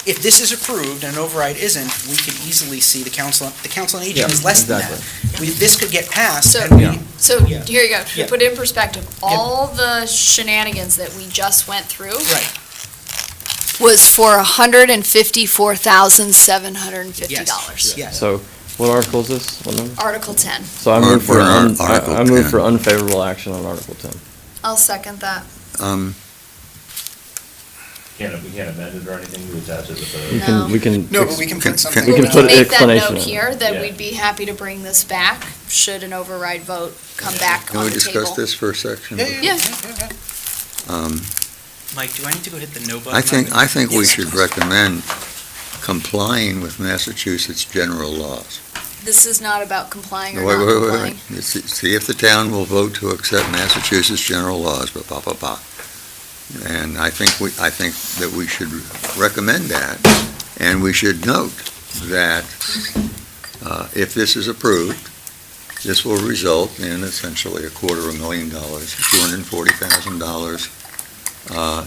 Speaker 9: if this is approved and an override isn't, we could easily see the council on aging
Speaker 14: Yeah,
Speaker 9: is less than that. This could get passed,
Speaker 6: So-
Speaker 9: and we,
Speaker 6: so
Speaker 9: Yeah.
Speaker 6: here you go, to
Speaker 9: Yeah.
Speaker 6: put it in perspective, all the shenanigans that we just went through
Speaker 9: right,
Speaker 6: was for $154,750.
Speaker 9: yes.
Speaker 7: So, what article is this? What number?
Speaker 6: Article 10.
Speaker 7: So I move for,
Speaker 11: We're on Article
Speaker 7: I move
Speaker 11: 10.
Speaker 7: for unfavorable action on Article 10.
Speaker 6: I'll second that.
Speaker 12: We can't amend it or anything, we attach it with
Speaker 7: We
Speaker 12: the.
Speaker 7: can, we can.
Speaker 9: No, but we can put something.
Speaker 7: We can
Speaker 6: We
Speaker 7: put
Speaker 6: can
Speaker 7: an
Speaker 6: make that
Speaker 7: explanation
Speaker 6: note
Speaker 7: on it.
Speaker 6: here, that
Speaker 12: Yeah.
Speaker 6: we'd be happy to bring this back, should an override vote come back
Speaker 11: Can
Speaker 6: on
Speaker 11: we
Speaker 6: the
Speaker 11: discuss
Speaker 6: table.
Speaker 11: this for a section?
Speaker 6: Yeah.
Speaker 9: Mike, do I need to go hit the no button?
Speaker 11: I think we
Speaker 9: Yes.
Speaker 11: should recommend complying with Massachusetts general laws.
Speaker 6: This is not about complying or
Speaker 11: Wait,
Speaker 6: not
Speaker 11: wait, wait,
Speaker 6: complying.
Speaker 11: wait. See if the town will vote to accept Massachusetts general laws, And I think that we should recommend that, and we should note that if this is approved, this will result in essentially $250,000, $240,000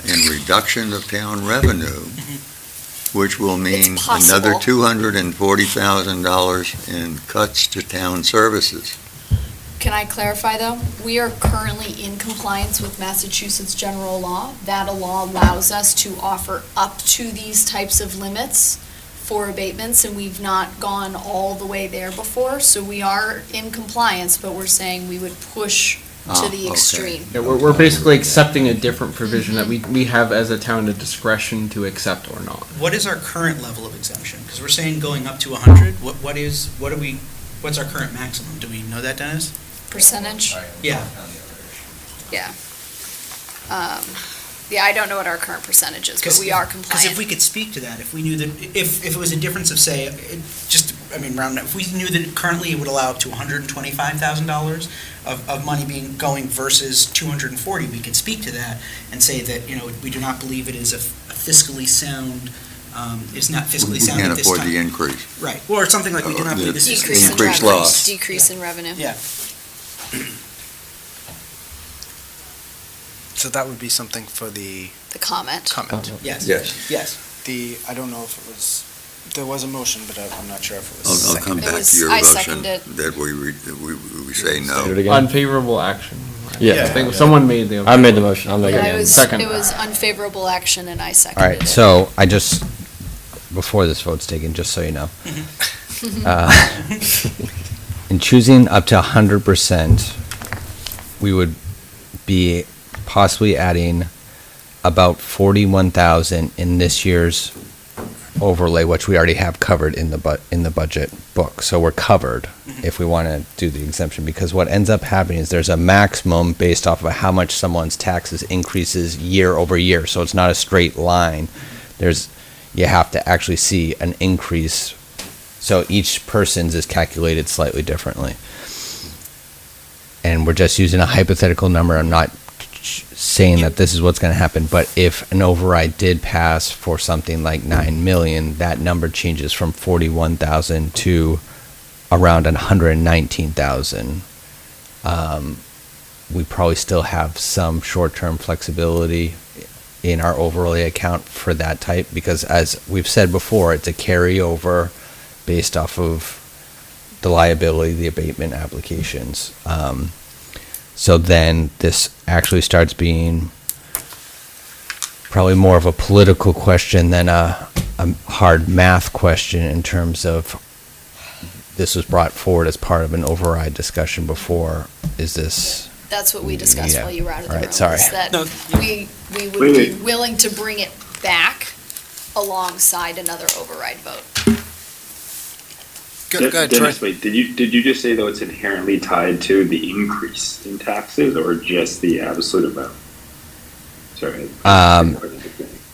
Speaker 11: in reduction of town revenue, which will mean
Speaker 6: It's possible.
Speaker 11: another $240,000 in cuts to town services.
Speaker 6: Can I clarify, though? We are currently in compliance with Massachusetts general law. That law allows us to offer up to these types of limits for abatements, and we've not gone all the way there before. So we are in compliance, but we're saying we would push to the
Speaker 11: okay.
Speaker 6: extreme.
Speaker 14: Yeah, we're basically accepting a different provision that we have as a town the discretion to accept or not.
Speaker 9: What is our current level of exemption? Because we're saying going up to 100, what's our current maximum? Do we know that, Dennis?
Speaker 6: Percentage?
Speaker 9: Yeah.
Speaker 6: Yeah. Yeah, I don't know what our current percentage is, but we are
Speaker 9: Because if
Speaker 6: compliant.
Speaker 9: we could speak to that, if we knew that, if it was a difference of, say, round, if we knew that currently it would allow up to $125,000 of money going versus 240, we could speak to that and say that, we do not believe it is a fiscally sound, it's not fiscally sound at
Speaker 11: We
Speaker 9: this
Speaker 11: can't
Speaker 9: time.
Speaker 11: afford the increase.
Speaker 9: Right, or something like, we do not believe this is.
Speaker 6: Decrease in
Speaker 11: increased
Speaker 6: revenue.
Speaker 11: loss.
Speaker 6: Decrease in revenue.
Speaker 9: Yeah.
Speaker 1: So that would be something for the
Speaker 6: The comment.
Speaker 1: comment.
Speaker 9: Yes.
Speaker 11: Yes.
Speaker 9: Yes.
Speaker 1: I don't know if it was, there was a motion, but I'm not sure if it was
Speaker 11: I'll come
Speaker 6: It
Speaker 11: back
Speaker 6: was-
Speaker 11: to your
Speaker 6: I
Speaker 11: motion,
Speaker 6: second it.
Speaker 11: that we say
Speaker 7: Say it
Speaker 11: no.
Speaker 7: again.
Speaker 14: Unfavorable action.
Speaker 7: Yeah.
Speaker 14: I think someone made the.
Speaker 7: I made the motion, I'll make it
Speaker 6: Yeah,
Speaker 7: again.
Speaker 14: Second.
Speaker 6: it was unfavorable action, and I
Speaker 5: All
Speaker 6: seconded
Speaker 5: right,
Speaker 6: it.
Speaker 5: so I just, before this vote's taken, just so you know, in choosing up to 100%, we would be possibly adding about 41,000 in this year's overlay, which we already have covered in the budget book. So we're covered if we want to do the exemption, because what ends up happening is there's a maximum based off of how much someone's taxes increases year over year. So it's not a straight line. You have to actually see an increase. So each person's is calculated slightly differently. And we're just using a hypothetical number. I'm not saying that this is what's going to happen, but if an override did pass for something like 9 million, that number changes from 41,000 to around 119,000. We probably still have some short-term flexibility in our overlay account for that type, because as we've said before, it's a carryover based off of the liability, the abatement applications. So then this actually starts being probably more of a political question than a hard math question, in terms of this was brought forward as part of an override discussion before. Is this?
Speaker 6: That's what we discussed while you were out of the
Speaker 5: All
Speaker 6: room.
Speaker 5: right, sorry.
Speaker 6: Is that
Speaker 9: No.
Speaker 6: we would be willing to bring it back alongside another override vote.
Speaker 1: Go ahead, Troy.
Speaker 4: Dennis, wait, did you just say though it's inherently tied to the increase in taxes or just the absolute amount? Sorry.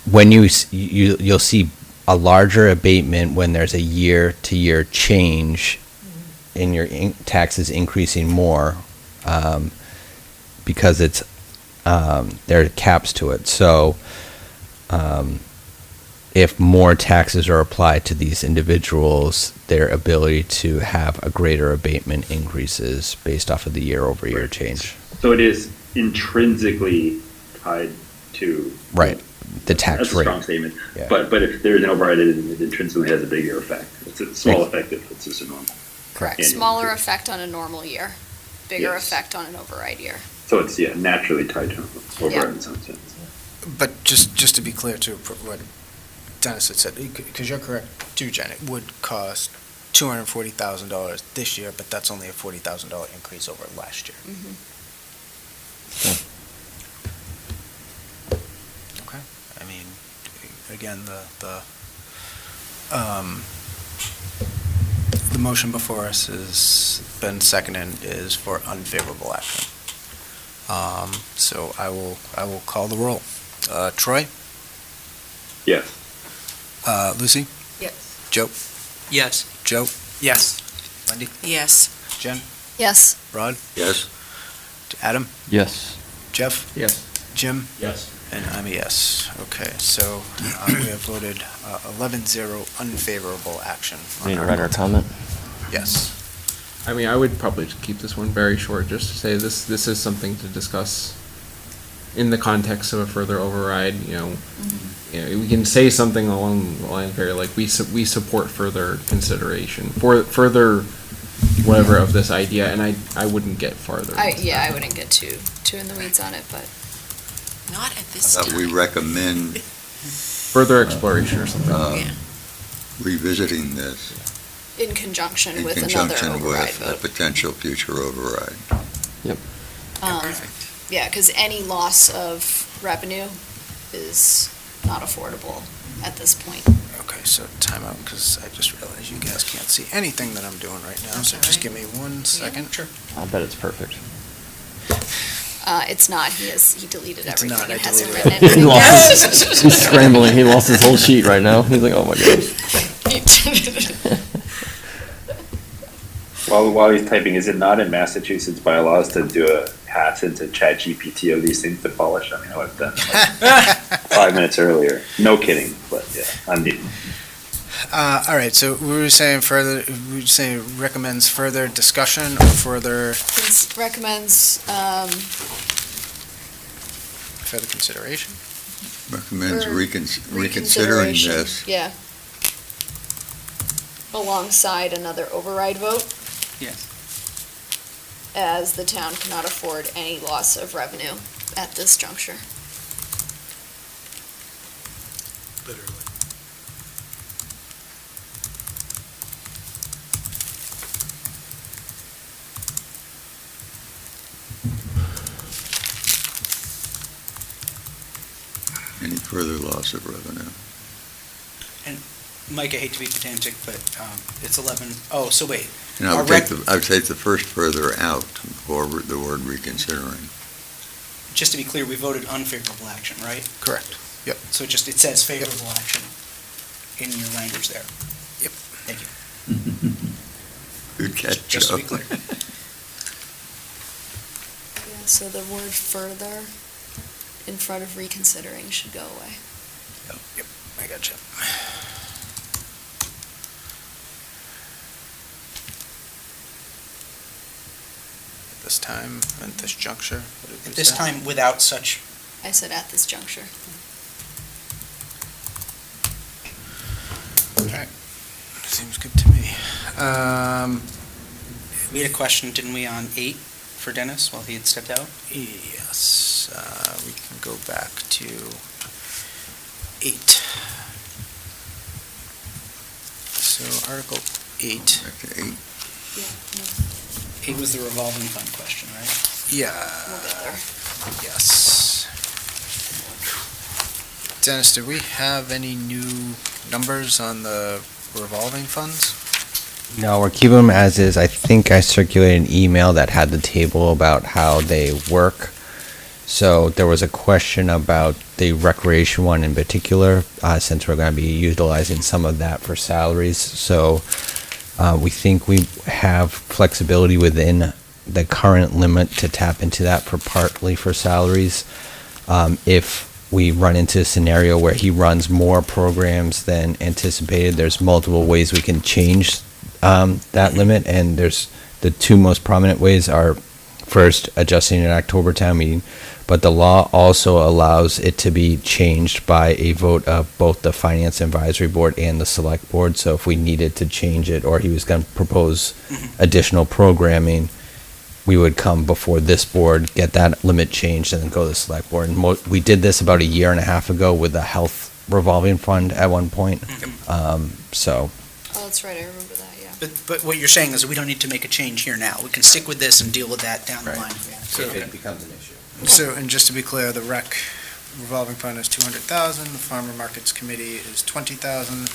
Speaker 5: When you'll see a larger abatement when there's a year-to-year change in your taxes increasing more, because it's there are caps to it. So if more taxes are applied to these individuals, their ability to have a greater abatement increases based off of the year-over-year change.
Speaker 4: So it is intrinsically tied to
Speaker 5: the tax
Speaker 4: that's
Speaker 5: rate.
Speaker 4: a strong statement.
Speaker 5: Yeah.
Speaker 4: But if there's an override, it intrinsically has a bigger effect. It's a small effect if it's just a normal.
Speaker 6: Correct.
Speaker 4: annual
Speaker 6: Smaller
Speaker 4: increase.
Speaker 6: effect on a normal year, bigger
Speaker 4: Yes.
Speaker 6: effect on an override year.
Speaker 4: So it's naturally tied to override
Speaker 6: Yeah.
Speaker 4: in some sense.
Speaker 1: But just to be clear too, what Dennis had said, because you're correct too, Jen, it would cost $240,000 this year, but that's only a $40,000 increase over last year. Okay, I mean, again, the motion before us has been seconded, is for unfavorable action. So I will call the roll. Troy?
Speaker 4: Yes.
Speaker 1: Lucy?
Speaker 10: Yes.
Speaker 1: Joe?
Speaker 9: Yes.
Speaker 1: Joe? Yes. Wendy?
Speaker 8: Yes.
Speaker 1: Jen?
Speaker 6: Yes.
Speaker 1: Rod?
Speaker 11: Yes?
Speaker 1: Adam?
Speaker 7: Yes.
Speaker 1: Jeff?
Speaker 14: Yes.
Speaker 1: Jim?
Speaker 12: Yes.
Speaker 1: And I'm a yes. Okay, so we have voted 11-0 unfavorable action. on
Speaker 7: Need to
Speaker 1: our
Speaker 7: write our
Speaker 1: vote.
Speaker 7: comment?
Speaker 1: Yes.
Speaker 14: I mean, I would probably just keep this one very short, just to say this is something to discuss in the context of a further override. You know, we can say something along the line very like we support further consideration for further whatever of this idea, and I wouldn't get farther.
Speaker 6: I wouldn't get too in the weeds on it, but
Speaker 8: Not at this
Speaker 11: That we
Speaker 8: time.
Speaker 11: recommend
Speaker 14: Further exploration or something.
Speaker 8: Yeah.
Speaker 11: revisiting this
Speaker 6: in conjunction
Speaker 11: in
Speaker 6: with another
Speaker 11: conjunction
Speaker 6: override
Speaker 11: with a
Speaker 6: vote.
Speaker 11: potential future override.
Speaker 6: Yeah, because any loss of revenue is not affordable at this point.
Speaker 1: Okay, so timeout, because I just realized you guys can't see anything that I'm doing right now, so
Speaker 8: That's
Speaker 1: just
Speaker 8: all
Speaker 1: give me 1 second. Sure.
Speaker 7: I bet it's perfect.
Speaker 6: It's not, he deleted
Speaker 1: It's
Speaker 6: everything
Speaker 1: not, I
Speaker 6: and hasn't
Speaker 1: deleted
Speaker 6: written
Speaker 1: it.
Speaker 7: He
Speaker 6: anything
Speaker 7: lost
Speaker 6: down.
Speaker 7: He's scrambling. He lost his whole sheet right now. He's like, oh my god.
Speaker 4: While he's typing, is it not in Massachusetts bylaws to do a pass into ChatGPT of these things to polish? I mean, I would have done it like 5 minutes earlier. No kidding, but yeah, I'm needing.
Speaker 1: All right, so we were saying recommends further discussion or further
Speaker 6: Recommends,
Speaker 1: further consideration?
Speaker 11: Recommends
Speaker 6: Or
Speaker 11: reconsidering
Speaker 6: reconsideration.
Speaker 11: this.
Speaker 6: Yeah. Alongside another override vote,
Speaker 9: Yes.
Speaker 6: as the town cannot afford any loss of revenue at this juncture.
Speaker 11: Further loss of revenue.
Speaker 9: Mike, I hate to be pedantic, but it's 11, oh, so wait.
Speaker 11: And I would take the first further out, or the word reconsidering.
Speaker 9: Just to be clear, we voted unfavorable action, right?
Speaker 1: Correct. Yep.
Speaker 9: So it says favorable action in your language there.
Speaker 1: Yep.
Speaker 9: Thank you.
Speaker 11: Good catch,
Speaker 9: Just to be
Speaker 11: Joe.
Speaker 9: clear.
Speaker 6: Yeah, so the word further in front of reconsidering should go away.
Speaker 1: Yep, I gotcha. At this time, at this juncture? what did we
Speaker 9: At this
Speaker 1: say?
Speaker 9: time, without such,
Speaker 6: I said at this juncture.
Speaker 1: Seems good to me.
Speaker 9: we had a question, didn't we, on 8 for Dennis while he had stepped out?
Speaker 1: Yes, we can go back to 8. So Article 8.
Speaker 11: Back to 8.
Speaker 9: 8 was the revolving fund question, right?
Speaker 1: Yeah.
Speaker 6: We'll get there.
Speaker 1: Yes. Dennis, do we have any new numbers on the revolving funds?
Speaker 5: No, we're keeping them as is. I think I circulated an email that had the table about how they work. So there was a question about the recreation one in particular, since we're going to be utilizing some of that for salaries. So we think we have flexibility within the current limit to tap into that for partly for salaries. If we run into a scenario where he runs more programs than anticipated, there's multiple ways we can change that limit, and there's the two most prominent ways are first adjusting an October town meeting, but the law also allows it to be changed by a vote of both the Finance Advisory Board and the Select Board. So if we needed to change it, or he was going to propose additional programming, we would come before this board, get that limit changed, and then go to the Select Board. And we did this about a year and a half ago with the health revolving fund at one point. So.
Speaker 6: Oh, that's right, I remember that, yeah.
Speaker 9: But what you're saying is that we don't need to make a change here now. We can stick with this and deal with that down the line.
Speaker 1: So,
Speaker 5: If it becomes an issue.
Speaker 1: So, and just to be clear, the rec revolving fund is 200,000, the Farmer Markets Committee is 20,000,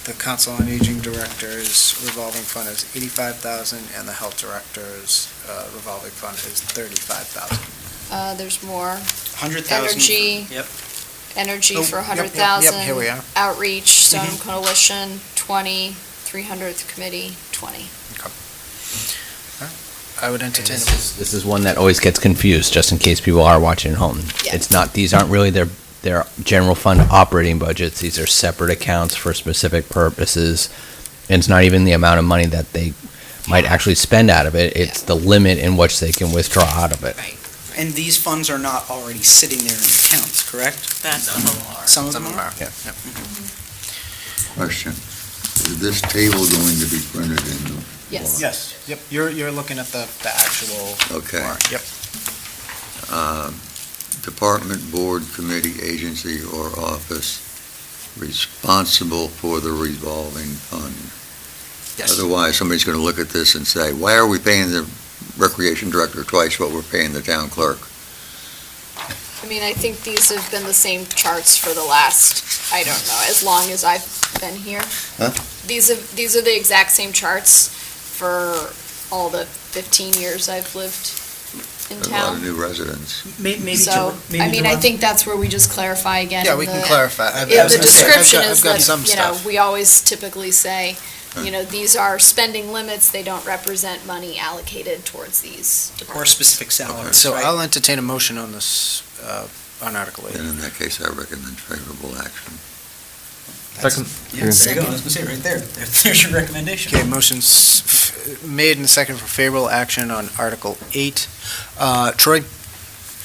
Speaker 1: the Council on Aging Director's revolving fund is 85,000, and the Health Director's revolving fund is 35,000.
Speaker 6: There's more.
Speaker 9: 100,000.
Speaker 6: Energy.
Speaker 9: Yep.
Speaker 1: Oh,
Speaker 6: Energy for
Speaker 1: yep,
Speaker 6: 100,000.
Speaker 1: Yep, here we are.
Speaker 6: Outreach, Stoneham Coalition, 20, 300th Committee, 20.
Speaker 1: I would entertain a
Speaker 5: This is one that always gets confused, just in case people are watching at home.
Speaker 6: Yeah.
Speaker 5: It's not, these aren't really their general fund operating budgets. These are separate accounts for specific purposes. And it's not even the amount of money that they might actually spend out of it. It's the limit in which they can withdraw out of it.
Speaker 6: Right.
Speaker 9: And these funds are not already sitting there in accounts, correct?
Speaker 8: That's
Speaker 9: Some of them are?
Speaker 1: Yeah.
Speaker 11: Question, is this table going to be printed in the?
Speaker 6: Yes.
Speaker 1: Yes, yep, you're looking at the actual
Speaker 11: Okay.
Speaker 1: warrant, yep.
Speaker 11: Department, board, committee, agency, or office responsible for the revolving fund.
Speaker 1: Yes.
Speaker 11: Otherwise, somebody's going to look at this and say, why are we paying the recreation director twice what we're paying the town clerk?
Speaker 6: I mean, I think these have been the same charts for the last, I don't know, as long as I've been here.
Speaker 11: Huh?
Speaker 6: These are the exact same charts for all the 15 years I've lived in
Speaker 11: A lot of
Speaker 6: town.
Speaker 11: new residents.
Speaker 9: Maybe
Speaker 6: So, I mean, I think that's where we just clarify again.
Speaker 1: Yeah, we can clarify.
Speaker 6: In the description
Speaker 1: I've
Speaker 6: is
Speaker 1: got
Speaker 6: that,
Speaker 1: some
Speaker 6: you know,
Speaker 1: stuff.
Speaker 6: we always typically say, you know, these are spending limits, they don't represent money allocated towards these
Speaker 9: Or
Speaker 6: departments.
Speaker 9: specific salaries,
Speaker 1: So
Speaker 9: right?
Speaker 1: I'll entertain a motion on this, on Article 8.
Speaker 11: And in that case, I recommend favorable action.
Speaker 7: Second.
Speaker 9: Yeah, there you go, I was gonna say, right there. There's your recommendation.
Speaker 1: Okay, motion's made and second for favorable action on Article 8. Troy?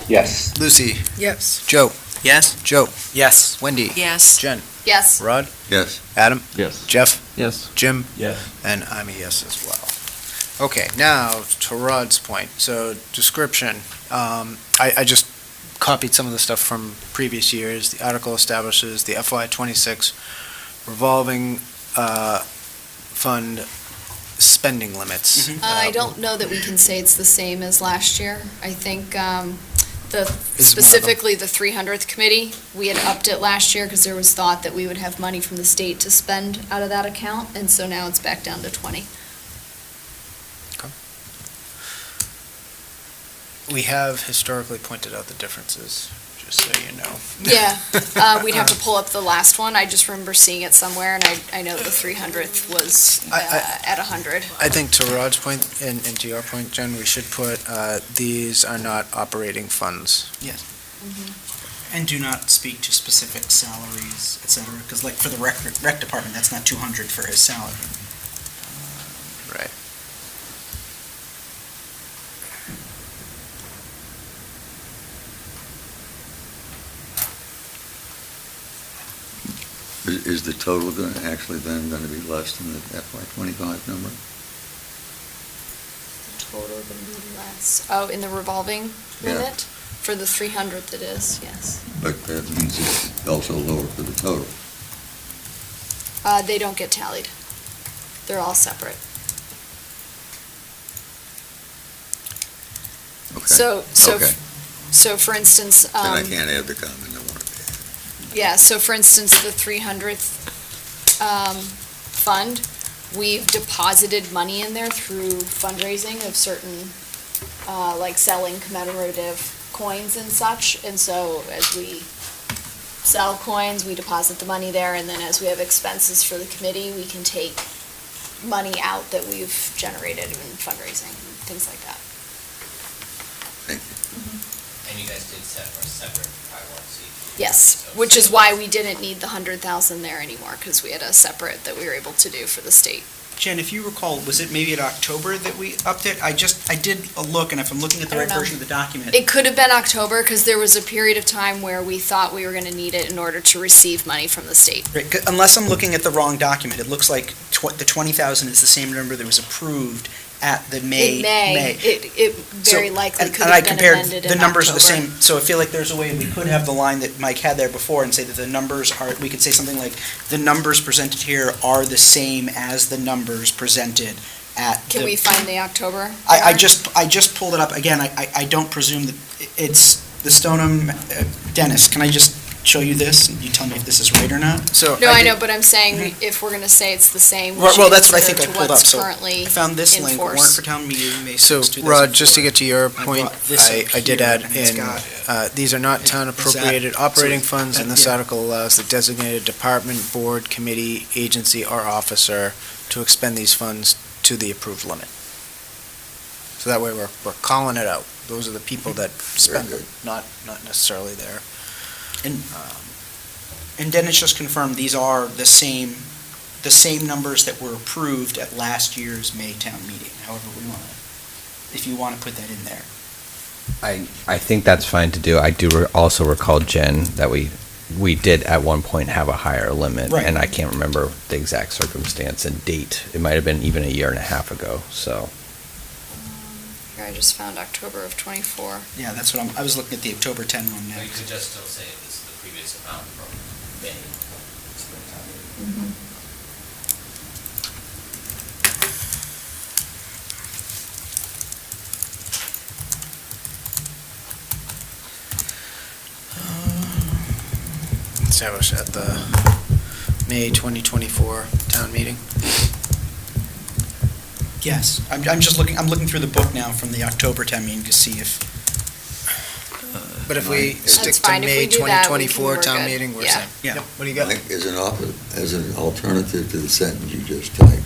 Speaker 16: Yes.
Speaker 1: Lucy?
Speaker 10: Yes.
Speaker 1: Joe?
Speaker 9: Yes?
Speaker 1: Joe?
Speaker 9: Yes.
Speaker 1: Wendy?
Speaker 8: Yes.
Speaker 1: Jen?
Speaker 6: Yes.
Speaker 1: Rod?
Speaker 11: Yes.
Speaker 1: Adam?
Speaker 7: Yes.
Speaker 1: Jeff?
Speaker 7: Yes.
Speaker 1: Jim?
Speaker 7: Yes.
Speaker 1: And I'm a yes as well. Okay, now to Rod's point. So description, I just copied some of the stuff from previous years. The article establishes the FY26 revolving fund spending limits.
Speaker 6: I don't know that we can say it's the same as last year. I think Specifically, the 300th committee, we had upped it last year because there was thought that we would have money from the state to spend out of that account, and so now it's back down to 20.
Speaker 1: We have historically pointed out the differences, just so you know.
Speaker 6: Yeah, we'd have to pull up the last one. I just remember seeing it somewhere, and I know the 300th was at 100.
Speaker 1: I think to Rod's point, and to your point, Jen, we should put, these are not operating funds.
Speaker 9: Yes. And do not speak to specific salaries, et cetera, because like for the rec department, that's not 200 for his salary.
Speaker 1: Right.
Speaker 11: Is the total actually then going to be less than the FY '25 number?
Speaker 6: Total going to be less. Oh, in the revolving
Speaker 11: Yeah.
Speaker 6: limit? For the 300th it is, yes.
Speaker 11: But that means it's also lower for the total.
Speaker 6: They don't get tallied. They're all separate.
Speaker 11: Okay.
Speaker 6: So,
Speaker 11: Okay.
Speaker 6: for instance,
Speaker 11: Then I can't add the comment I wanted to add.
Speaker 6: yeah, so for instance, the 300th fund, we've deposited money in there through fundraising of certain, like selling commemorative coins and such. And so as we sell coins, we deposit the money there, and then as we have expenses for the committee, we can take money out that we've generated in fundraising, things like that.
Speaker 11: Thank you.
Speaker 13: And you guys did set for a separate 501c.
Speaker 6: Yes, which is why we didn't need the 100,000 there anymore, because we had a separate that we were able to do for the state.
Speaker 9: Jen, if you recall, was it maybe in October that we upped it? I did a look, and if I'm looking at the
Speaker 6: I
Speaker 9: right
Speaker 6: don't know.
Speaker 9: version of the document.
Speaker 6: It could have been October, because there was a period of time where we thought we were going to need it in order to receive money from the state.
Speaker 9: Right, unless I'm looking at the wrong document, it looks like the 20,000 is the same number that was approved at the May.
Speaker 6: It may. It very likely
Speaker 9: And
Speaker 6: could
Speaker 9: I
Speaker 6: have been
Speaker 9: compared
Speaker 6: amended in
Speaker 9: the numbers are the
Speaker 6: October.
Speaker 9: same, so I feel like there's a way we could have the line that Mike had there before and say that the numbers are, we could say something like, the numbers presented here are the same as the numbers presented at the.
Speaker 6: Can we find the October?
Speaker 9: I just pulled it up, again, I don't presume that, it's the Stoneham, Dennis, can I just show you this, and you tell me if this is right or not? So
Speaker 6: No, I
Speaker 9: did-
Speaker 6: know, but I'm saying if we're going to say it's the same, we
Speaker 9: Well,
Speaker 6: should
Speaker 9: that's what I
Speaker 6: consider
Speaker 9: think I
Speaker 6: to
Speaker 9: pulled up,
Speaker 6: what's
Speaker 9: so
Speaker 6: currently
Speaker 9: I found this
Speaker 6: in
Speaker 9: link,
Speaker 6: force.
Speaker 9: warrant for town meeting, May 6,
Speaker 1: So,
Speaker 9: 2004.
Speaker 1: Rod, just to get to your
Speaker 9: I
Speaker 1: point,
Speaker 9: brought this up
Speaker 1: I did
Speaker 9: here,
Speaker 1: add
Speaker 9: and it's
Speaker 1: in,
Speaker 9: got-
Speaker 1: these are not town appropriated operating funds, and this
Speaker 9: yeah.
Speaker 1: article allows the designated department, board, committee, agency, or officer to expend these funds to the approved limit. So that way, we're calling it out. Those are the people that spend it, not necessarily there.
Speaker 9: And Dennis just confirmed, these are the same numbers that were approved at last year's May town meeting, however we want to, if you want to put that in there.
Speaker 5: I think that's fine to do. I do also recall, Jen, that we did at one point have a higher limit.
Speaker 9: Right.
Speaker 5: And I can't remember the exact circumstance and date. It might have been even a year and a half ago, so.
Speaker 6: Here, I just found October of '24.
Speaker 9: Yeah, that's what I was looking at the October 10 one
Speaker 13: You
Speaker 9: next.
Speaker 13: could just still say this is the previous amount from May.
Speaker 1: Established at the May 2024 town meeting.
Speaker 9: Yes, I'm just looking, I'm looking through the book now from the October town meeting to see if,
Speaker 1: But if we
Speaker 11: That's
Speaker 1: stick to
Speaker 6: fine. If we
Speaker 1: May
Speaker 6: do that,
Speaker 1: 2024
Speaker 6: we're
Speaker 1: town
Speaker 6: good.
Speaker 1: meeting, we're
Speaker 6: Yeah.
Speaker 1: saying.
Speaker 9: Yeah.
Speaker 1: Yep. What do you
Speaker 11: I
Speaker 1: got?
Speaker 11: think as an alternative to the sentence you just typed,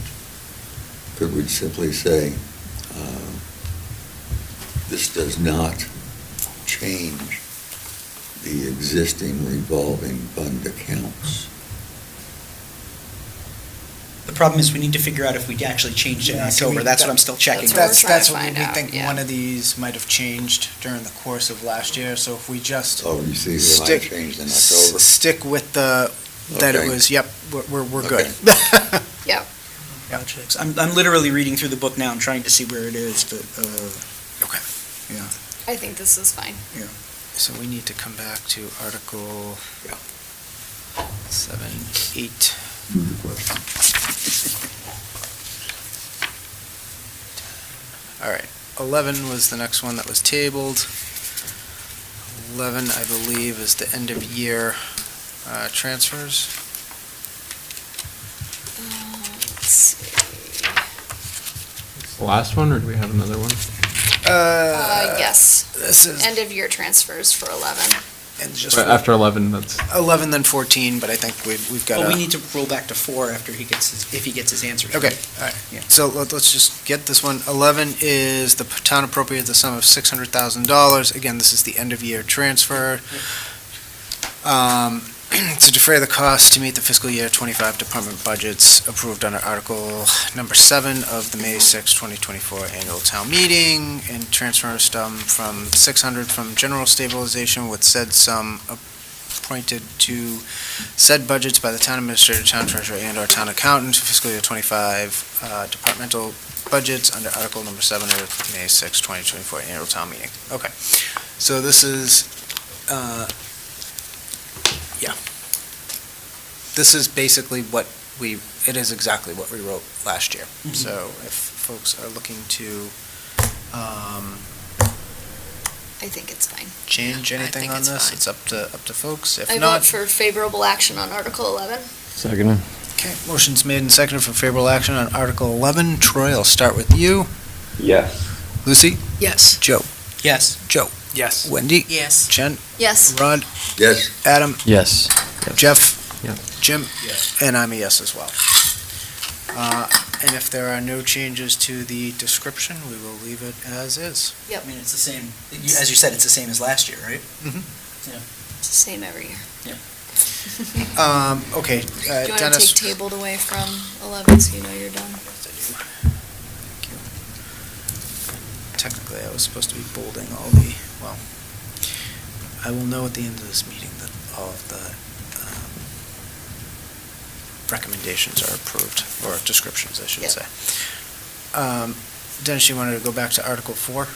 Speaker 11: could we simply say, this does not change the existing revolving fund accounts?
Speaker 9: the problem is we need to figure out if we actually changed it in
Speaker 1: Yeah, so
Speaker 9: October,
Speaker 1: we-
Speaker 9: that's what I'm still checking.
Speaker 6: That's what we're trying
Speaker 1: That's
Speaker 6: to
Speaker 1: what
Speaker 6: find
Speaker 1: we
Speaker 6: out,
Speaker 1: think
Speaker 6: yeah.
Speaker 1: one of these might have changed during the course of last year, so if we just
Speaker 11: Oh, you see, they might
Speaker 1: stick,
Speaker 11: have changed in October?
Speaker 1: stick with that it
Speaker 11: Okay.
Speaker 1: was, yep, we're good.
Speaker 11: Okay.
Speaker 6: Yep.
Speaker 9: Projects. I'm literally reading through the book now and trying to see where it is, but,
Speaker 1: Okay.
Speaker 9: yeah.
Speaker 6: I think this is fine.
Speaker 1: So we need to come back to Article
Speaker 11: Yeah.
Speaker 1: 7, 8.
Speaker 15: Move the question.
Speaker 1: All right, 11 was the next one that was tabled. 11, I believe, is the end-of-year transfers.
Speaker 6: Let's see.
Speaker 14: The last one, or do we have another one?
Speaker 6: Yes.
Speaker 1: This is,
Speaker 6: End of year transfers for 11.
Speaker 1: and just
Speaker 14: Right, after 11, that's,
Speaker 1: 11, then 14, but I think we've got
Speaker 9: Well, we
Speaker 1: a...
Speaker 9: need to roll back to 4 after he gets if he gets his answers.
Speaker 1: Okay,
Speaker 9: right.
Speaker 1: all right.
Speaker 9: Yeah.
Speaker 1: So let's just get this one. 11 is the town appropriated the sum of $600,000. Again, this is the end-of-year transfer. To defray the cost to meet the fiscal year 25 department budgets approved under Article Number 7 of the May 6, 2024 annual town meeting, and transfer sum from 600 from general stabilization with said sum appointed to said budgets by the town administrator, town treasurer, and/or town accountant for fiscal year 25 departmental budgets under Article Number 7 of the May 6, 2024 annual town meeting. Okay, so this is, this is basically what it is exactly what we wrote last year.
Speaker 9: Mhm.
Speaker 1: So if folks are looking to
Speaker 6: I think it's fine.
Speaker 1: change
Speaker 8: Yeah, I
Speaker 1: anything
Speaker 8: think
Speaker 1: on
Speaker 8: it's
Speaker 1: this,
Speaker 8: fine.
Speaker 1: it's up to folks. If
Speaker 6: I vote
Speaker 1: not,
Speaker 6: for favorable action on Article 11.
Speaker 7: Second.
Speaker 1: okay, motion's made and seconded for favorable action on Article 11. Troy, I'll start with you.
Speaker 16: Yes.
Speaker 1: Lucy?
Speaker 10: Yes.
Speaker 1: Joe?
Speaker 9: Yes.
Speaker 1: Joe?
Speaker 9: Yes.
Speaker 1: Wendy?
Speaker 8: Yes.
Speaker 1: Jen?
Speaker 6: Yes.
Speaker 1: Rod?
Speaker 11: Yes,
Speaker 1: Adam?
Speaker 7: Yes.
Speaker 1: Jeff?
Speaker 14: Yeah.
Speaker 1: Jim? And I'm a yes as well. And if there are no changes to the description, we will leave it as is.
Speaker 9: I mean, it's the same, as you said, it's the same as last year, right?
Speaker 6: It's the same every year.
Speaker 1: Okay,
Speaker 6: Do you want to
Speaker 1: Dennis?
Speaker 6: take tabled away from 11 so you know you're done?
Speaker 1: Thank you. Technically, I was supposed to be bolding all the, well, I will know at the end of this meeting that all of the recommendations are approved, or descriptions, I should
Speaker 6: Yep.
Speaker 1: say. Dennis, you wanted to go back to Article 4?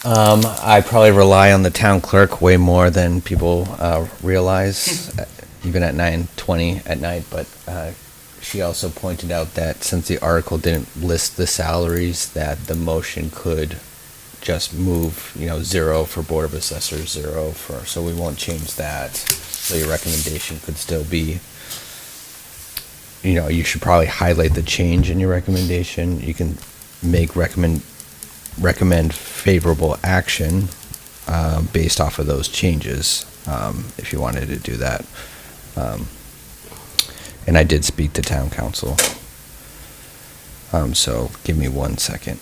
Speaker 5: I probably rely on the town clerk way more than people realize, even at 9:20 at night, but she also pointed out that since the article didn't list the salaries, that the motion could just move, 0 for Board of Assessors, 0 for, so we won't change that. So your recommendation could still be, you should probably highlight the change in your recommendation. You can make recommend favorable action based off of those changes, if you wanted to do that. And I did speak to town council. So give me 1 second.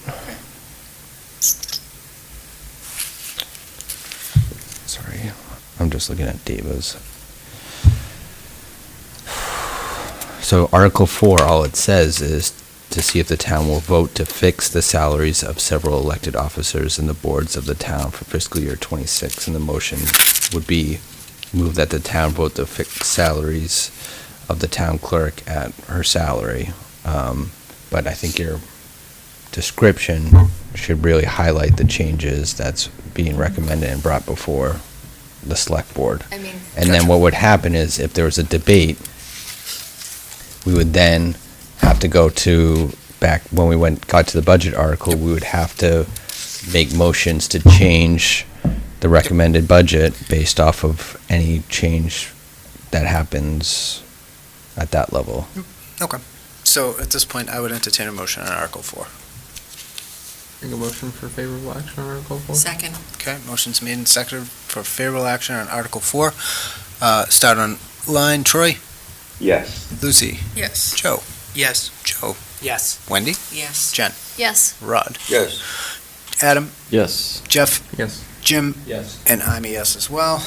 Speaker 5: Sorry, I'm just looking at Davis. So Article 4, all it says is to see if the town will vote to fix the salaries of several elected officers in the boards of the town for fiscal year 26. And the motion would be move that the town vote to fix salaries of the town clerk at her salary. But I think your description should really highlight the changes that's being recommended and brought before the select board.
Speaker 6: I mean,
Speaker 5: And then what would happen is if there was a debate, we would then have to go to, back when we got to the budget article, we would have to make motions to change the recommended budget based off of any change that happens at that level.
Speaker 1: Okay. So at this point, I would entertain a motion on Article 4.
Speaker 14: make a motion for favorable action on Article 4?
Speaker 8: Second.
Speaker 1: Okay, motion's made and seconded for favorable action on Article 4. Start on line. Troy?
Speaker 16: Yes.
Speaker 1: Lucy?
Speaker 10: Yes.
Speaker 1: Joe?
Speaker 9: Yes.
Speaker 1: Joe?
Speaker 9: Yes.
Speaker 1: Wendy?
Speaker 8: Yes.
Speaker 1: Jen?
Speaker 6: yes.
Speaker 1: Rod?
Speaker 11: yes.
Speaker 1: Adam?
Speaker 7: Yes.
Speaker 1: Jeff?
Speaker 14: Yes.
Speaker 1: Jim?
Speaker 12: Yes.
Speaker 1: And I'm a yes as well.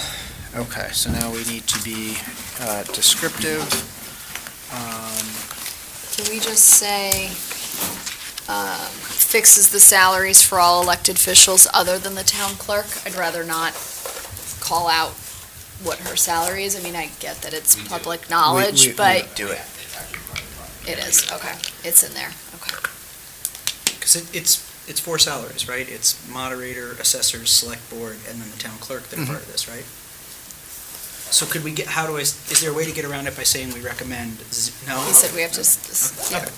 Speaker 1: Okay, so now we need to be descriptive.
Speaker 6: Can we just say, fixes the salaries for all elected officials other than the town clerk? I'd rather not call out what her salary is. I mean, I get that it's
Speaker 13: We do.
Speaker 6: public knowledge,
Speaker 1: We
Speaker 6: but
Speaker 1: do it.
Speaker 13: It's actually part of the project.
Speaker 6: it is, okay. It's in there, okay.
Speaker 9: Because it's 4 salaries, right? It's moderator, assessor, select board, and then the town clerk that are part of this, right? So could we get, is there a way to get around it by saying we recommend, no?
Speaker 6: He said we have to, yeah.
Speaker 9: Okay.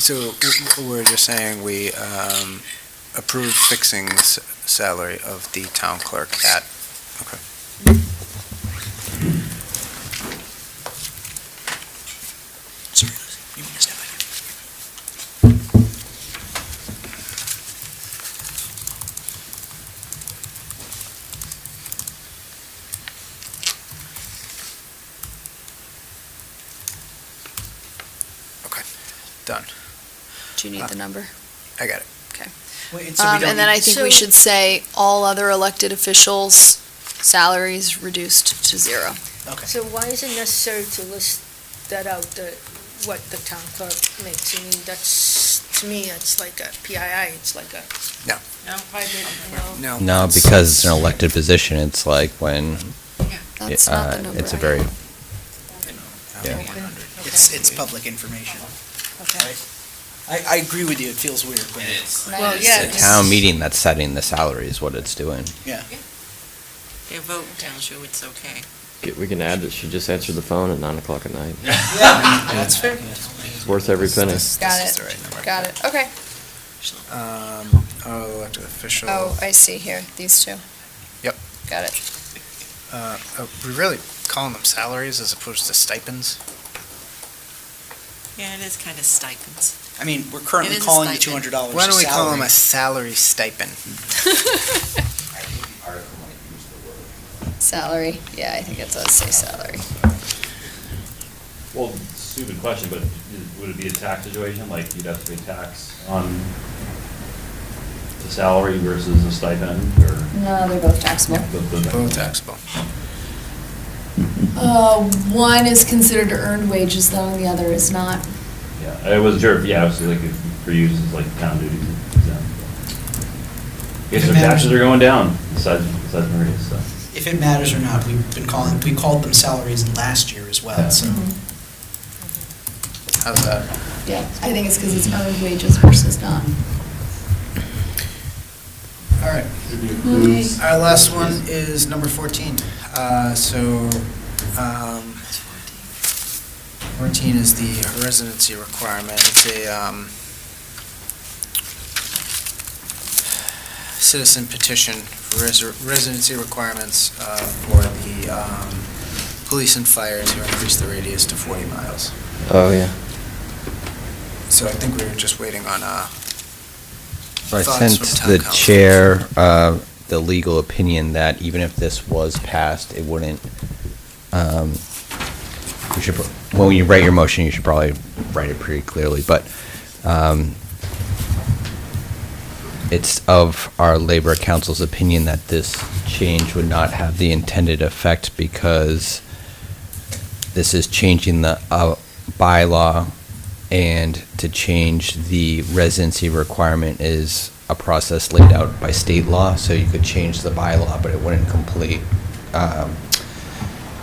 Speaker 1: So we're just saying we approve fixing the salary of the town clerk at, okay.
Speaker 9: Sorry, you missed it.
Speaker 1: Okay, done.
Speaker 6: Do you need the number?
Speaker 1: I got it.
Speaker 9: Wait, so we don't
Speaker 6: And then
Speaker 9: need-
Speaker 6: I think we should say all other elected officials' salaries reduced to zero.
Speaker 9: Okay.
Speaker 10: So why is it necessary to list that out, what the town clerk makes? I mean, that's, to me, it's like a PII, it's like a.
Speaker 1: No.
Speaker 10: No, private, no.
Speaker 5: No, because it's an elected position, it's like when,
Speaker 6: That's not the number.
Speaker 5: it's a
Speaker 6: I
Speaker 5: very,
Speaker 6: have.
Speaker 5: Yeah.
Speaker 9: 100. It's public information.
Speaker 10: Okay.
Speaker 9: Right? I agree with you, it feels weird, but
Speaker 10: Well, yeah.
Speaker 5: the town meeting that's setting the salary is what it's doing.
Speaker 9: yeah.
Speaker 8: Their vote tells you it's okay.
Speaker 7: We can add that she just answered the phone at 9:00 at night.
Speaker 9: That's fair.
Speaker 7: It's worth every penny.
Speaker 6: Got it. Got it. Okay.
Speaker 1: Elected official.
Speaker 6: Oh, I see here, these two.
Speaker 1: Yep.
Speaker 6: Got it.
Speaker 1: We really calling them salaries as opposed to stipends?
Speaker 8: Yeah, it is kind of stipends.
Speaker 9: I mean, we're currently
Speaker 8: It is a
Speaker 9: calling the
Speaker 8: stipend.
Speaker 9: $200
Speaker 1: Why don't we call them
Speaker 9: salary.
Speaker 1: a salary stipend?
Speaker 6: Salary, yeah, I think it does say salary.
Speaker 12: Well, stupid question, but would it be a tax situation? Like you'd have to pay tax on the salary versus a stipend or?
Speaker 6: No, they're both taxable.
Speaker 1: Both taxable.
Speaker 6: One is considered earned wages though, and the other is not.
Speaker 12: Yeah, it was sure, yeah, obviously like for use as like town duties. Guess their taxes are going down besides Maria's stuff.
Speaker 9: If it matters or not, we called them salaries last year as well, so.
Speaker 1: How's that?
Speaker 6: Yeah, I think it's because it's earned wages versus not.
Speaker 1: All right. Our last one is number 14. 14 is the residency requirement. It's a citizen petition for residency requirements for the police and fire to increase the radius to 40 miles.
Speaker 7: Oh, yeah.
Speaker 1: So I think we were just waiting on
Speaker 5: So I
Speaker 1: thoughts
Speaker 5: sent
Speaker 1: from town
Speaker 5: the
Speaker 1: council.
Speaker 5: chair the legal opinion that even if this was passed, it wouldn't, you should, when you write your motion, you should probably write it pretty clearly, but it's of our Labor Council's opinion that this change would not have the intended effect because this is changing the bylaw, and to change the residency requirement is a process laid out by state law, so you could change the bylaw, but it wouldn't